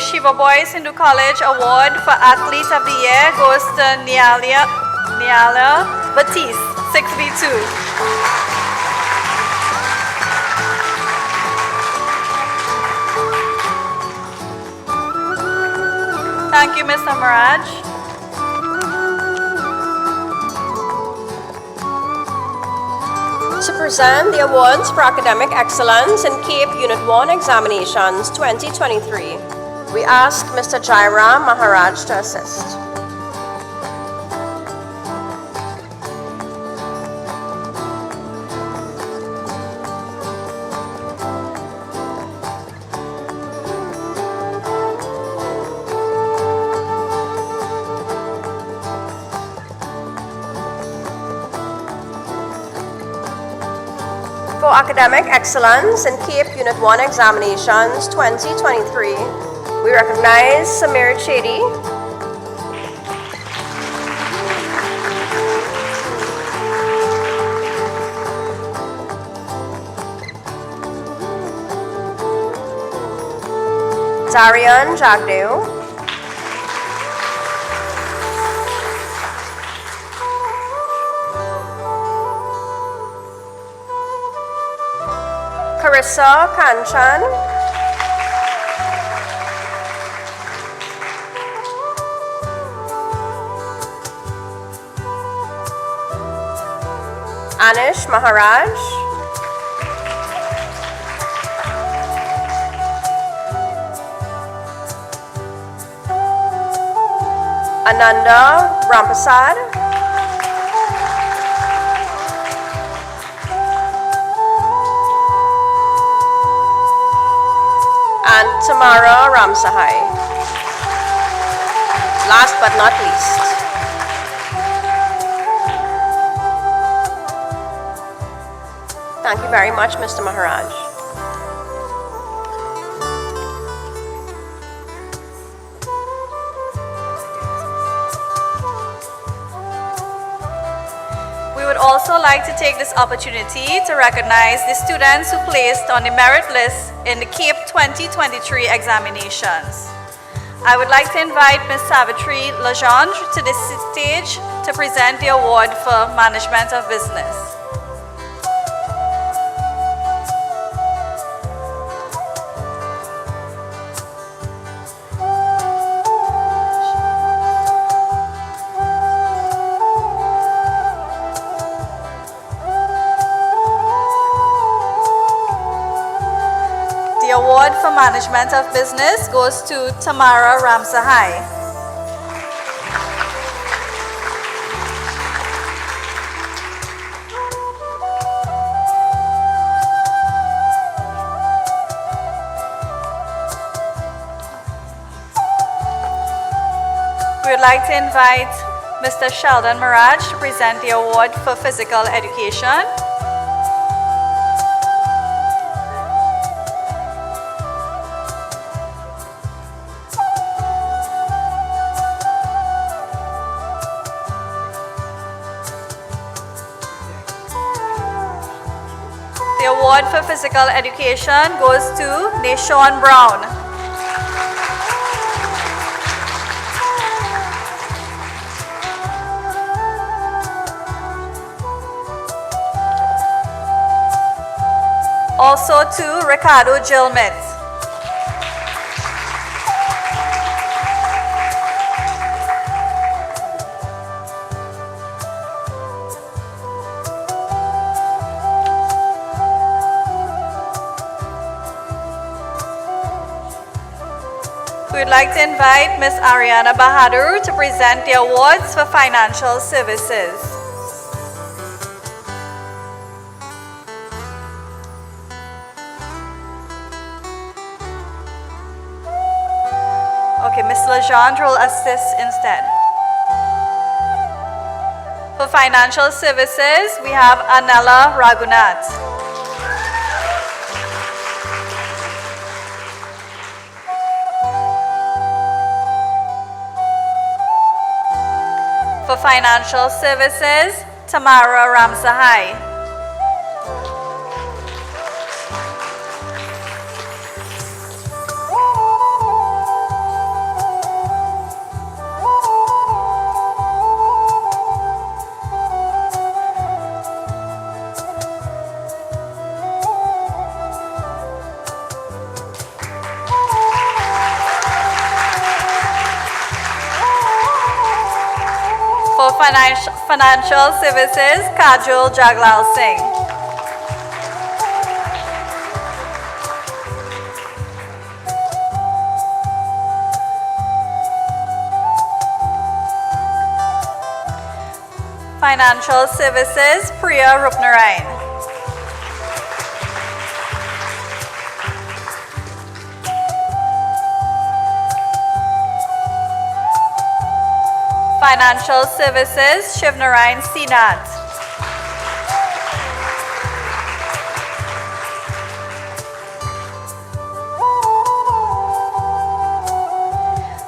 Shiva Boys Hindu College Award for Athlete of the Year goes to Niala Batiste, 6B2. Thank you, Mr. Maraj. To present the awards for academic excellence in CAPE Unit 1 examinations 2023, we ask Mr. Jairam Maharaj to assist. For academic excellence in CAPE Unit 1 examinations 2023, we recognize Samir Chedi, Darian Jagdeo, Carissa Kanchan, Anish Maharaj, Ananda Rampasad, and Tamara Ramsahai. Last but not least, thank you very much, Mr. Maharaj. We would also like to take this opportunity to recognize the students who placed on the merit list in the CAPE 2023 examinations. I would like to invite Ms. Savitri Legendre to the stage to present the award for Management of Business. The award for Management of Business goes to Tamara Ramsahai. We would like to invite Mr. Sheldon Maraj to present the award for Physical Education. The award for Physical Education goes to Nashawn Brown. Also to Ricardo Gilmet. We would like to invite Ms. Ariana Bahadur to present the awards for financial services. Okay, Ms. Legendre will assist instead. For financial services, we have Anela Raghunath. For financial services, Tamara Ramsahai. Financial Services, Kajol Jaglal Singh. Financial Services, Priya Rupnarayan. Financial Services, Shivnarayan Sinath.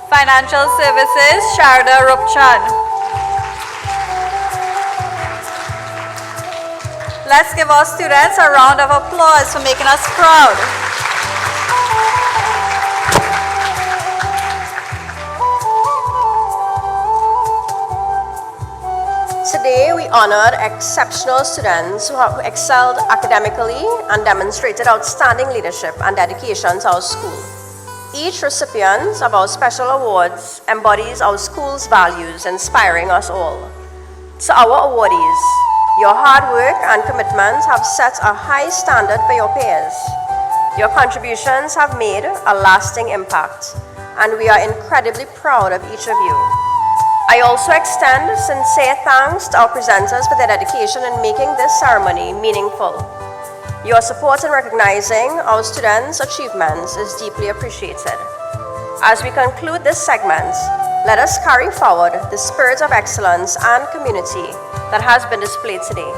Financial Services, Sharda Rupchand. Let's give our students a round of applause for making us proud. Today, we honored exceptional students who have excelled academically and demonstrated outstanding leadership and dedication to our school. Each recipient of our special awards embodies our school's values, inspiring us all. To our awardees, your hard work and commitment have set a high standard for your peers. Your contributions have made a lasting impact, and we are incredibly proud of each of you. I also extend sincere thanks to our presenters for their dedication in making this ceremony meaningful. Your support in recognizing our students' achievements is deeply appreciated. As we conclude this segment, let us carry forward the spirit of excellence and community that has been displayed today.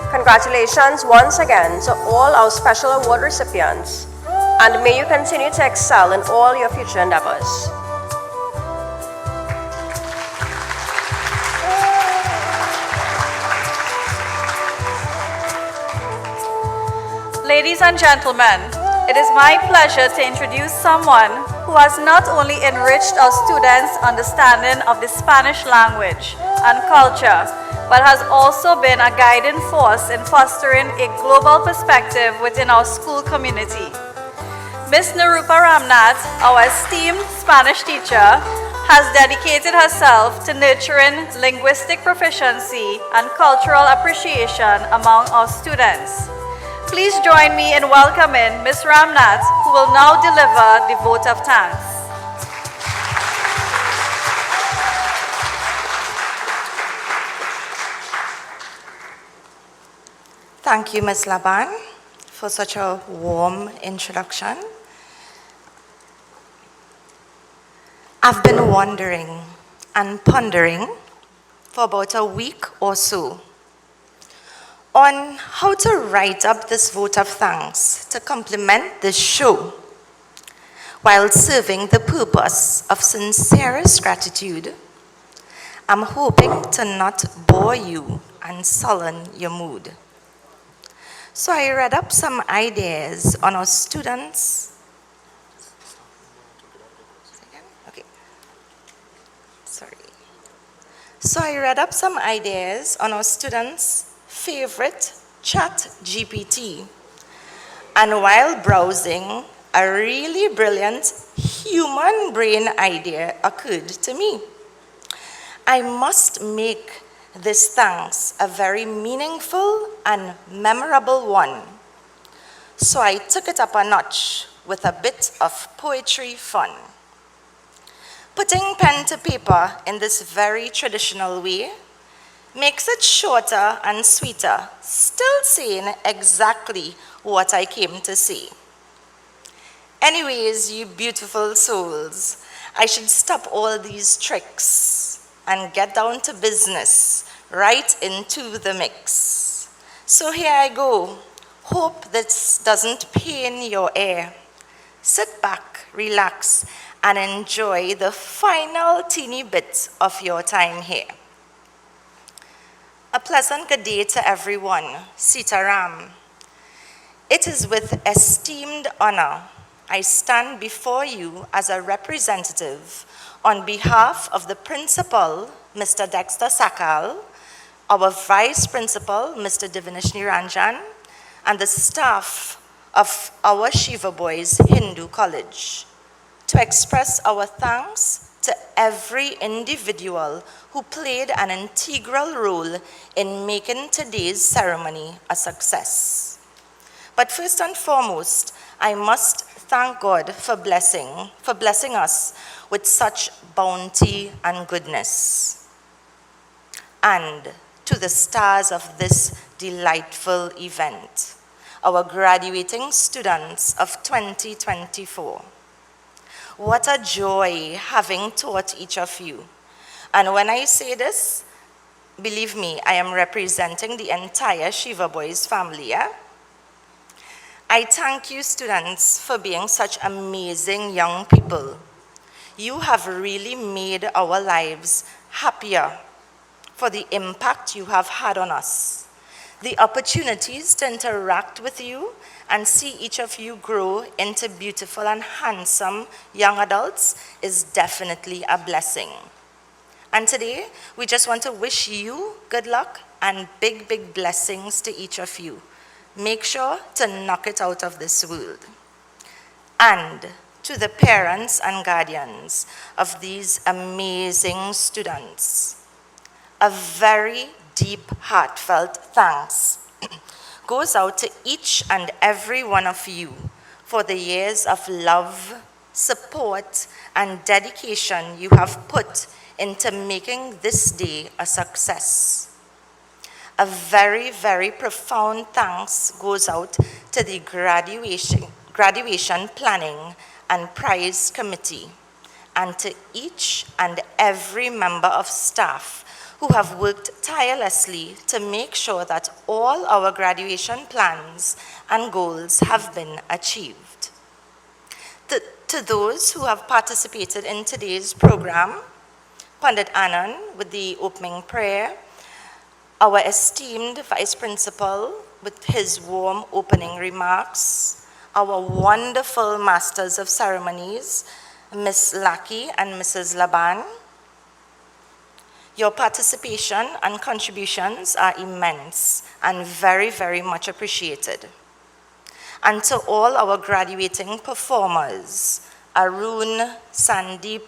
Congratulations once again to all our special award recipients, and may you continue to excel in all your future endeavors. Ladies and gentlemen, it is my pleasure to introduce someone who has not only enriched our students' understanding of the Spanish language and culture, but has also been a guiding force in fostering a global perspective within our school community. Ms. Narupa Ramnath, our esteemed Spanish teacher, has dedicated herself to nurturing linguistic proficiency and cultural appreciation among our students. Please join me in welcoming Ms. Ramnath, who will now deliver the vote of thanks. Thank you, Ms. Laban, for such a warm introduction. I've been wondering and pondering for about a week or so on how to write up this vote of thanks to complement this show while serving the purpose of sincerest gratitude. I'm hoping to not bore you and sullen your mood. So I read up some ideas on our students. So I read up some ideas on our students' favorite chat GPT. And while browsing, a really brilliant human brain idea occurred to me. I must make this thanks a very meaningful and memorable one. So I took it up a notch with a bit of poetry fun. Putting pen to paper in this very traditional way makes it shorter and sweeter, still saying exactly what I came to say. Anyways, you beautiful souls, I should stop all these tricks and get down to business, right into the mix. So here I go. Hope this doesn't pain your ear. Sit back, relax, and enjoy the final teeny bit of your time here. A pleasant good day to everyone. Sitaram. It is with esteemed honor I stand before you as a representative on behalf of the principal, Mr. Dexter Sakal, our vice principal, Mr. Divinish Niranjan, and the staff of our Shiva Boys Hindu College, to express our thanks to every individual who played an integral role in making today's ceremony a success. But first and foremost, I must thank God for blessing us with such bounty and goodness. And to the stars of this delightful event, our graduating students of 2024. What a joy having taught each of you. And when I say this, believe me, I am representing the entire Shiva Boys family. Yeah? I thank you, students, for being such amazing young people. You have really made our lives happier for the impact you have had on us. The opportunities to interact with you and see each of you grow into beautiful and handsome young adults is definitely a blessing. And today, we just want to wish you good luck and big, big blessings to each of you. Make sure to knock it out of this world. And to the parents and guardians of these amazing students, a very deep, heartfelt thanks goes out to each and every one of you for the years of love, support, and dedication you have put into making this day a success. A very, very profound thanks goes out to the graduation planning and prize committee, and to each and every member of staff who have worked tirelessly to make sure that all our graduation plans and goals have been achieved. To those who have participated in today's program, Pandit Anand with the opening prayer, our esteemed Vice Principal with his warm opening remarks, our wonderful Masters of Ceremonies, Ms. Laki and Mrs. Laban. Your participation and contributions are immense and very, very much appreciated. And to all our graduating performers, Arun, Sandeep,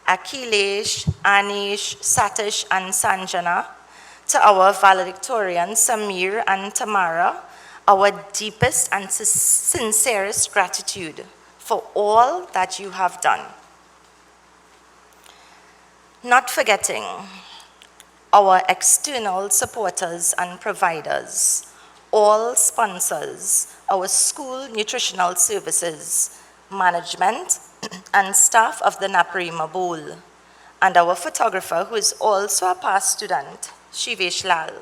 Akhilesh, Anish, Satish, and Sanjana, to our valedictorian, Samir and Tamara, our deepest and sincerest gratitude for all that you have done. Not forgetting our external supporters and providers, all sponsors, our school nutritional services, management, and staff of the Naparima Bowl, and our photographer who is also a past student, Shivesh Lal,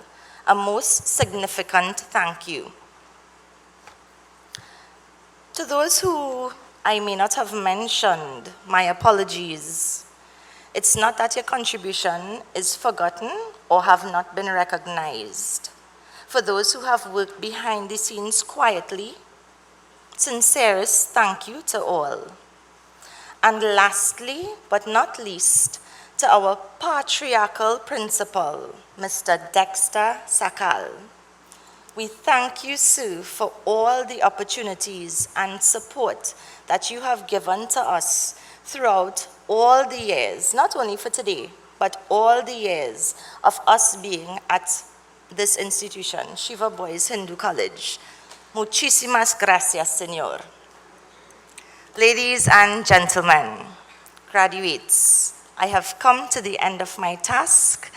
a most significant thank you. To those who I may not have mentioned, my apologies. It's not that your contribution is forgotten or have not been recognized. For those who have worked behind the scenes quietly, sincerest thank you to all. And lastly, but not least, to our patriarchal principal, Mr. Dexter Sakal. We thank you, Sue, for all the opportunities and support that you have given to us throughout all the years, not only for today, but all the years of us being at this institution, Shiva Boys Hindu College. Muchísimas gracias, Señor. Ladies and gentlemen, graduates, I have come to the end of my task.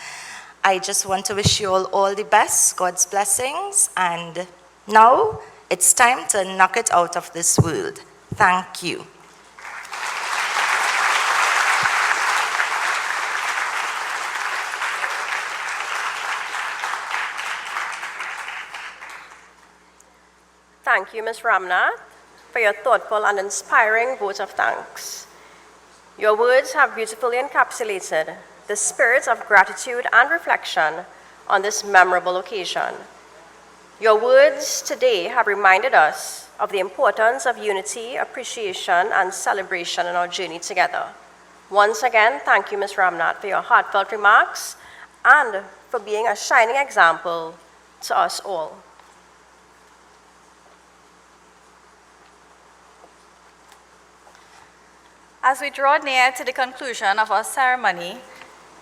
I just want to wish you all the best, God's blessings, and now it's time to knock it out of this world. Thank you. Thank you, Ms. Ramnath, for your thoughtful and inspiring vote of thanks. Your words have beautifully encapsulated the spirit of gratitude and reflection on this memorable occasion. Your words today have reminded us of the importance of unity, appreciation, and celebration in our journey together. Once again, thank you, Ms. Ramnath, for your heartfelt remarks and for being a shining example to us all. As we draw near to the conclusion of our ceremony,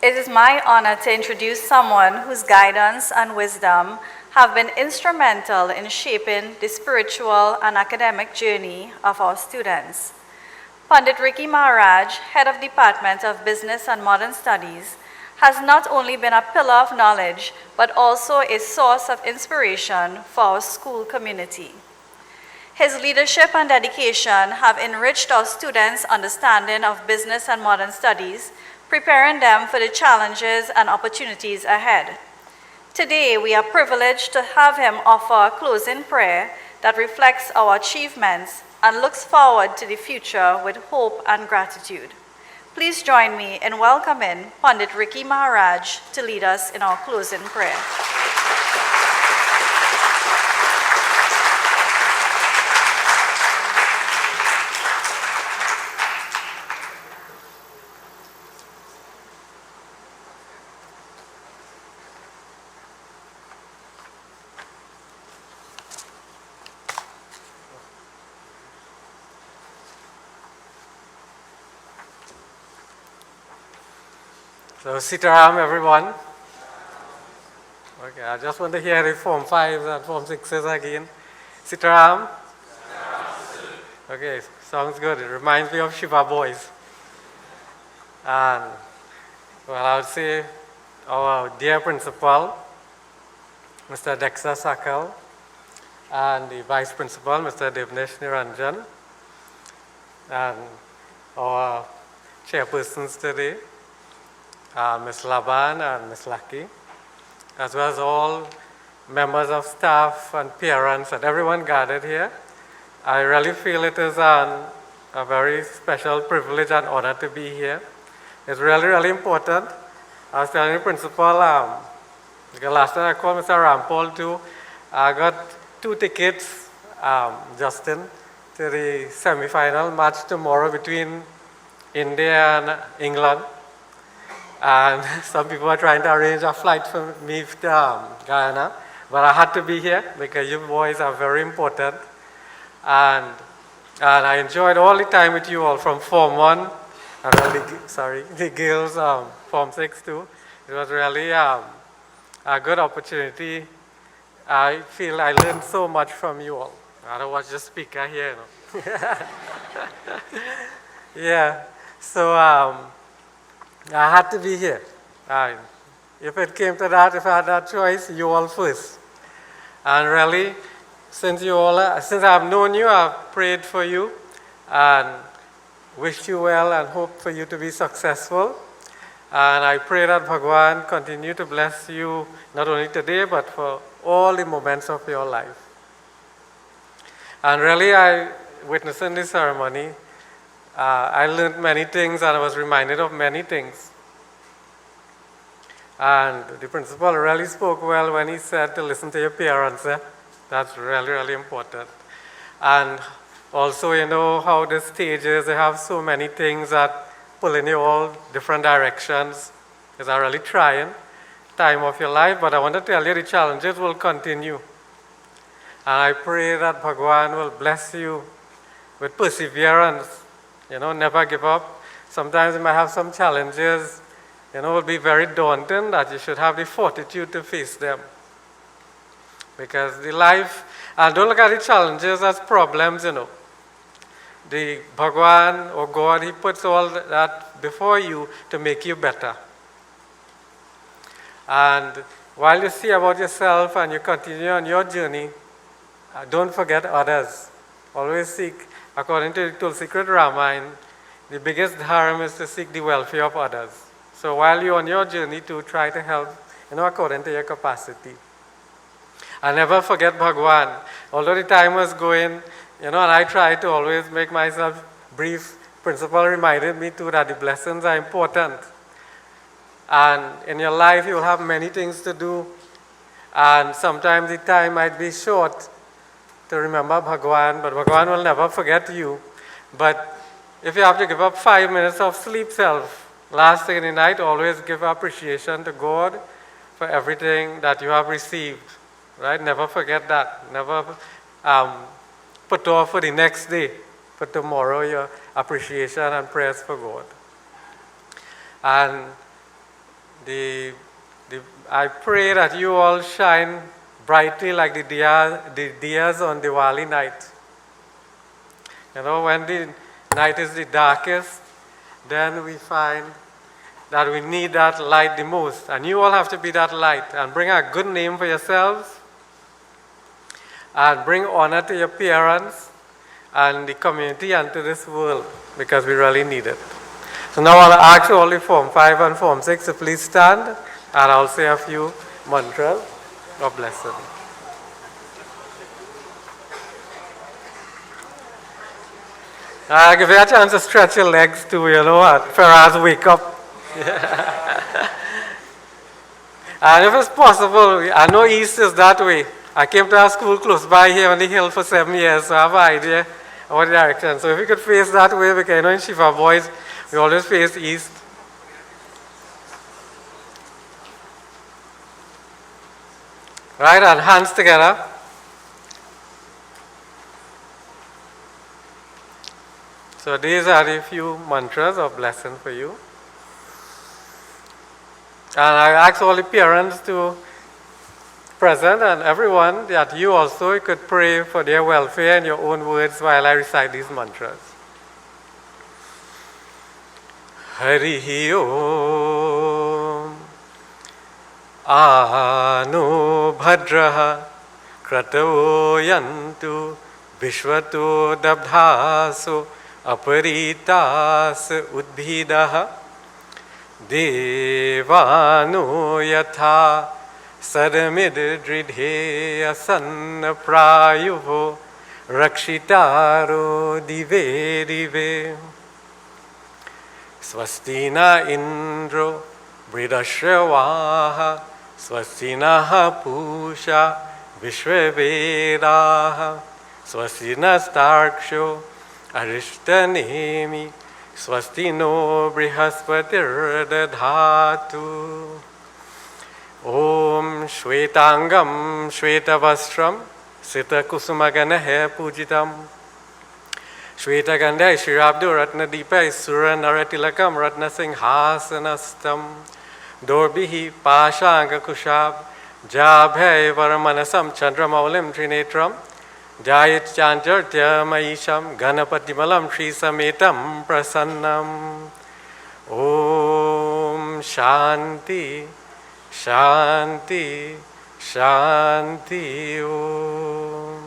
it is my honor to introduce someone whose guidance and wisdom have been instrumental in shaping the spiritual and academic journey of our students. Pandit Ricky Maharaj, Head of Department of Business and Modern Studies, has not only been a pillar of knowledge, but also a source of inspiration for our school community. His leadership and dedication have enriched our students' understanding of business and modern studies, preparing them for the challenges and opportunities ahead. Today, we are privileged to have him offer a closing prayer that reflects our achievements and looks forward to the future with hope and gratitude. Please join me in welcoming Pandit Ricky Maharaj to lead us in our closing prayer. So, Sitaram, everyone. Okay, I just want to hear the Form 5s and Form 6s again. Sitaram? Okay, sounds good. It reminds me of Shiva boys. And, well, I would say our dear principal, Mr. Dexter Sakal, and the vice principal, Mr. Devnesh Niranjan, and our chairpersons today, Ms. Laban and Ms. Lucky, as well as all members of staff and parents and everyone gathered here. I really feel it is a very special privilege and honor to be here. It's really, really important. I was telling the principal, the last time I called Mr. Rampal too, I got 2 tickets, Justin, to the semi-final match tomorrow between India and England. And some people are trying to arrange a flight for me to Guyana, but I had to be here because you boys are very important. And I enjoyed all the time with you all from Form 1, and the girls Form 6 too. It was really a good opportunity. I feel I learned so much from you all. I don't watch the speaker here, you know. Yeah, so I had to be here. If it came to that, if I had that choice, you all first. And really, since I've known you, I've prayed for you and wished you well and hope for you to be successful. And I pray that Bhagwan continue to bless you not only today, but for all the moments of your life. And really, witnessing this ceremony, I learned many things and I was reminded of many things. And the principal really spoke well when he said to listen to your parents. That's really, really important. And also, you know how the stages, they have so many things that pull in you all different directions. It's a really trying time of your life, but I want to tell you the challenges will continue. And I pray that Bhagwan will bless you with perseverance. You know, never give up. Sometimes you might have some challenges, you know, it will be very daunting, that you should have the fortitude to face them. Because the life, and don't look at the challenges as problems, you know. The Bhagwan or God, He puts all that before you to make you better. And while you see about yourself and you continue on your journey, don't forget others. Always seek. According to the Tulsikrit Ramayana, the biggest dharma is to seek the welfare of others. So while you're on your journey, to try to help, you know, according to your capacity. And never forget Bhagwan. Although the time was going, you know, and I try to always make myself brief, principal reminded me too that the blessings are important. And in your life, you'll have many things to do. And sometimes the time might be short to remember Bhagwan, but Bhagwan will never forget you. But if you have to give up 5 minutes of sleep last thing in the night, always give appreciation to God for everything that you have received. Right? Never forget that. Never put off for the next day. for tomorrow, your appreciation and prayers for God. And I pray that you all shine brightly like the diyas on Diwali night. You know, when the night is the darkest, then we find that we need that light the most. And you all have to be that light and bring a good name for yourselves and bring honor to your parents and the community and to this world, because we really need it. So now I'll ask you all the Form 5 and Form 6 to please stand, and I'll say a few mantras of blessing. Give you a chance to stretch your legs too, you know, and Faraz wake up. And if it's possible, I know East is that way. I came to a school close by here on the hill for 7 years, so I have an idea of what direction. So if you could face that way, because you know in Shiva boys, we always face East. Right, and hands together. So these are the few mantras of blessing for you. And I ask all the parents to present and everyone that you also could pray for their welfare in your own words while I recite these mantras. Hari Om Anu Bhadraha Kratavo Yantu Vishvato Dabdhaso Aparitas Udbhidaha Devano Yatha Saramidridhe Asanna Prayuho Rakshitaro Dive Dive Swastina Indro Bridashavaha Swastinaha Pusha Vishwavedaha Swastina Starksho Arishtanemi Swastino Brihaspatir Dadhatu Om Shvetangam Shvetavastram Sita Kusumaganahe Pujitam Shvetagandha Shirabdu Ratna Deepa Sura Naratilakam Ratna Singhasanastam Dorbihi Pashanga Kushab Jabhay Varamanasam Chandramaulim Trinetram Jayat Chantartya Maisham Ganapatimalam Shri Sametam Prasannam Om Shanti Shanti Shanti Om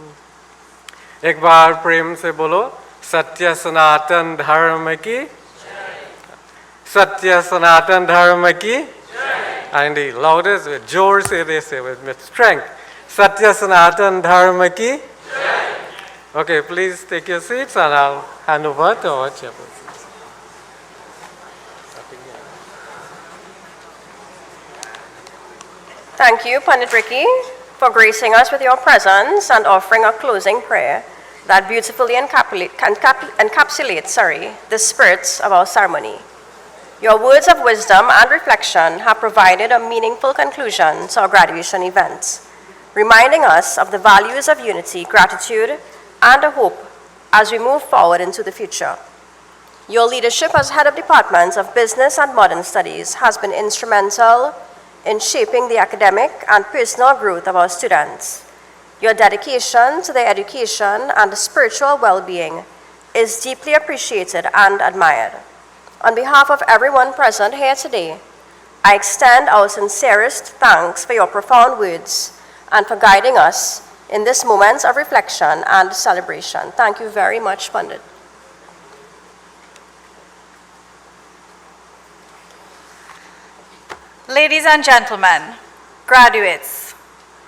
एक बार प्रेम से बोलो सत्य सनातन धर्म की सत्य सनातन धर्म की and the loudest with जोर से they say with strength सत्य सनातन धर्म की Okay, please take your seats and I'll hand over to our chairperson. Thank you, Pandit Ricky, for gracing us with your presence and offering a closing prayer that beautifully encapsulates the spirits of our ceremony. Your words of wisdom and reflection have provided a meaningful conclusion to our graduation events, reminding us of the values of unity, gratitude, and a hope as we move forward into the future. Your leadership as head of departments of business and modern studies has been instrumental in shaping the academic and personal growth of our students. Your dedication to their education and spiritual well-being is deeply appreciated and admired. On behalf of everyone present here today, I extend our sincerest thanks for your profound words and for guiding us in this moment of reflection and celebration. Thank you very much, Pandit. Ladies and gentlemen, graduates,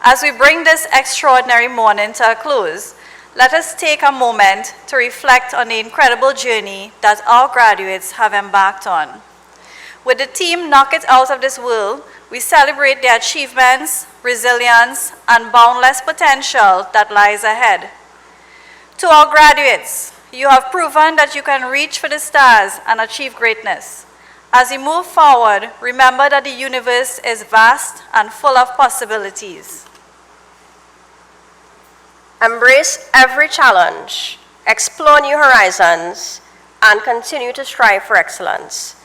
as we bring this extraordinary morning to a close, let us take a moment to reflect on the incredible journey that our graduates have embarked on. With the team Knock It Out of This World, we celebrate their achievements, resilience, and boundless potential that lies ahead. To our graduates, you have proven that you can reach for the stars and achieve greatness. As you move forward, remember that the universe is vast and full of possibilities. Embrace every challenge explore new horizons, and continue to strive for excellence.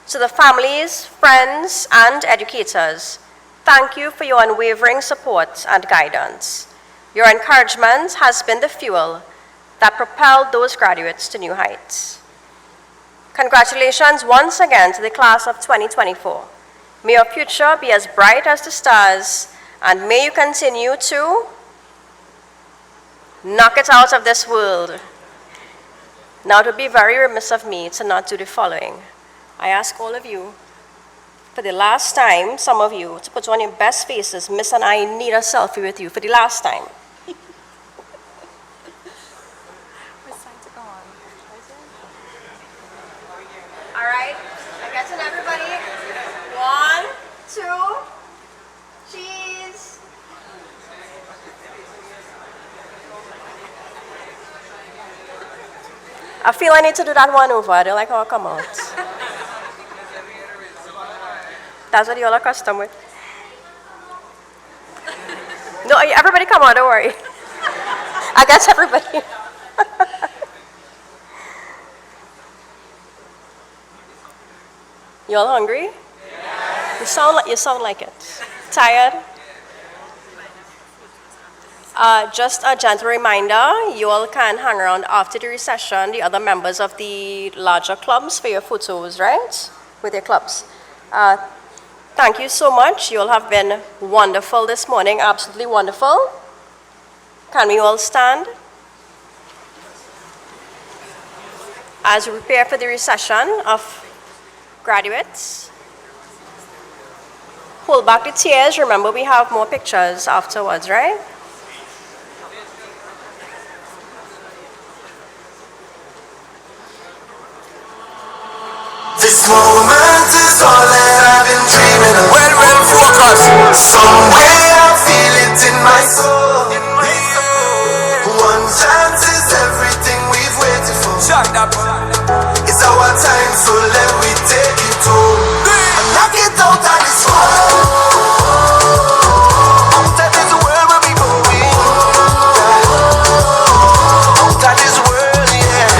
To the families, friends, and educators, thank you for your unwavering support and guidance. Your encouragement has been the fuel that propelled those graduates to new heights. Congratulations once again to the class of 2024. May your future be as bright as the stars, and may you continue to knock it out of this world. Now, it would be very remiss of me to not do the following. I ask all of you, for the last time, some of you, to put on your best faces. Miss and I need a selfie with you for the last time. All right, attention everybody. 1, 2, cheese. I feel I need to do that one over. I don't like how it come out. That's what you're accustomed with. No, everybody come on, don't worry. I got everybody. You all hungry? Yeah. You sound like it. Tired? Just a gentle reminder, you all can hang around after the recession, the other members of the larger clubs for your photos, right? With your clubs. Thank you so much. You all have been wonderful this morning, absolutely wonderful. Can we all stand? As we prepare for the recession of graduates, hold back the tears. Remember, we have more pictures afterwards, right? This moment is all that I've been dreaming of. Well, focus. Somewhere I feel it in my soul. One chance is everything we've waited for. It's our time, so let me take it home and knock it out of this world. Out of this world where we going. Out of this world, yeah.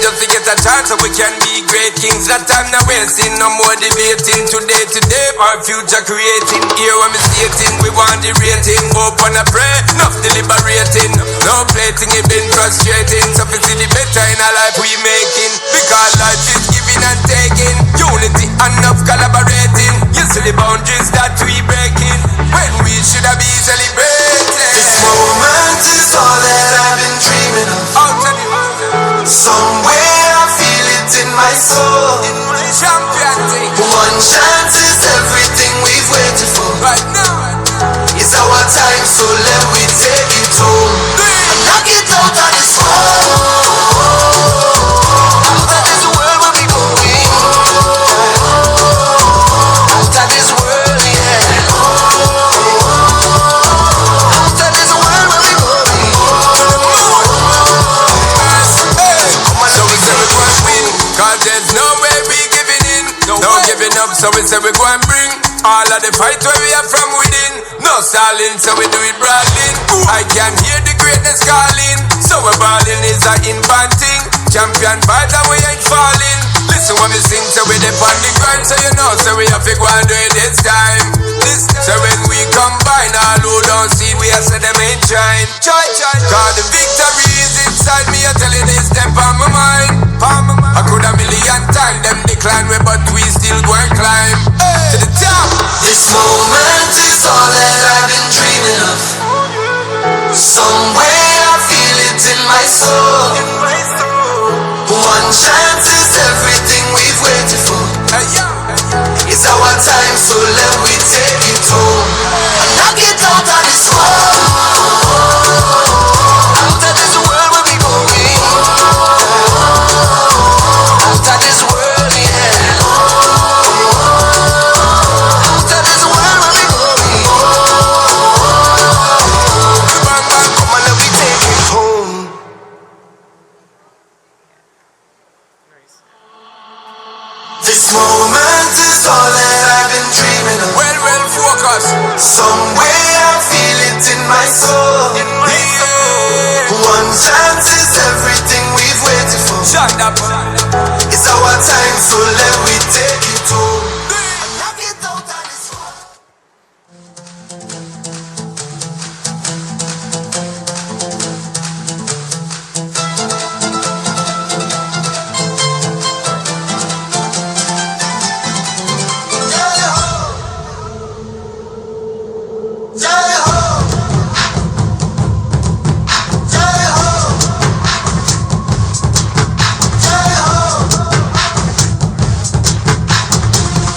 Just to get a chance so we can be great kings. That time now wasting, no more debating. Today, our future creating. Here when we stating, we want the rating. Hope and a pray, enough deliberating. No plating, it been frustrating. So we see the better in our life we making. Because life is giving and taking. Unity and enough collaborating. You see the boundaries that we breaking. When we should have been celebrating. This moment is all that I've been dreaming of. Somewhere I feel it in my soul. Champion thing. One chance is everything we've waited for. Right now, it's our time, so let me take it home and knock it out of this world. Out of this world where we going. Out of this world, yeah. Out of this world where we going. Cause there's no way we giving in. No giving up, so we say we go and bring all of the fight where we are from within. No stalling, so we do it brawling. I can hear the greatness calling. So we're balling is a inbound thing. Champion vibes and we ain't falling. Listen when we sing, so we dip on the grind. So you know, so we have to go and do it this time. So when we combine all who don't see, we have said them ain't trying. Cause the victory is inside me, I tell you this step on my mind. I could a million times them decline me, but we still go and climb to the top. This moment is all that I've been dreaming of. Somewhere I feel it in my soul. One chance is everything we've waited for. It's our time, so let me take it home and knock it out of this world. Out of this world where we going. Out of this world, yeah. Out of this world where we going. Come on, let me take it home Some way I feel it in my soul. One chance is everything we've waited for. It's our time, so let we take it home.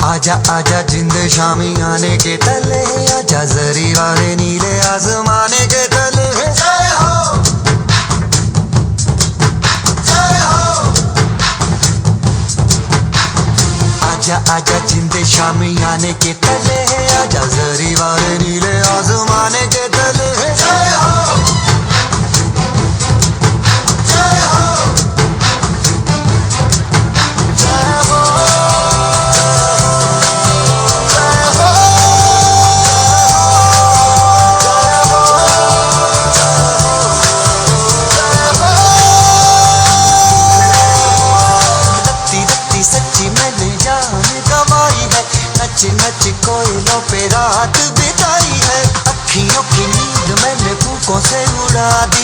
आजा आजा जिंद शामी आने के तले, आजा जरी वाले नीले आसमाने के तले। जय हो जय हो। आजा आजा जिंद शामी आने के तले, आजा जरी वाले नीले आसमाने के तले। जय हो जय हो जय हो। नच कोयलों पे रात बिताई है, अखियों की नींद मैंने फूकों से उड़ा दी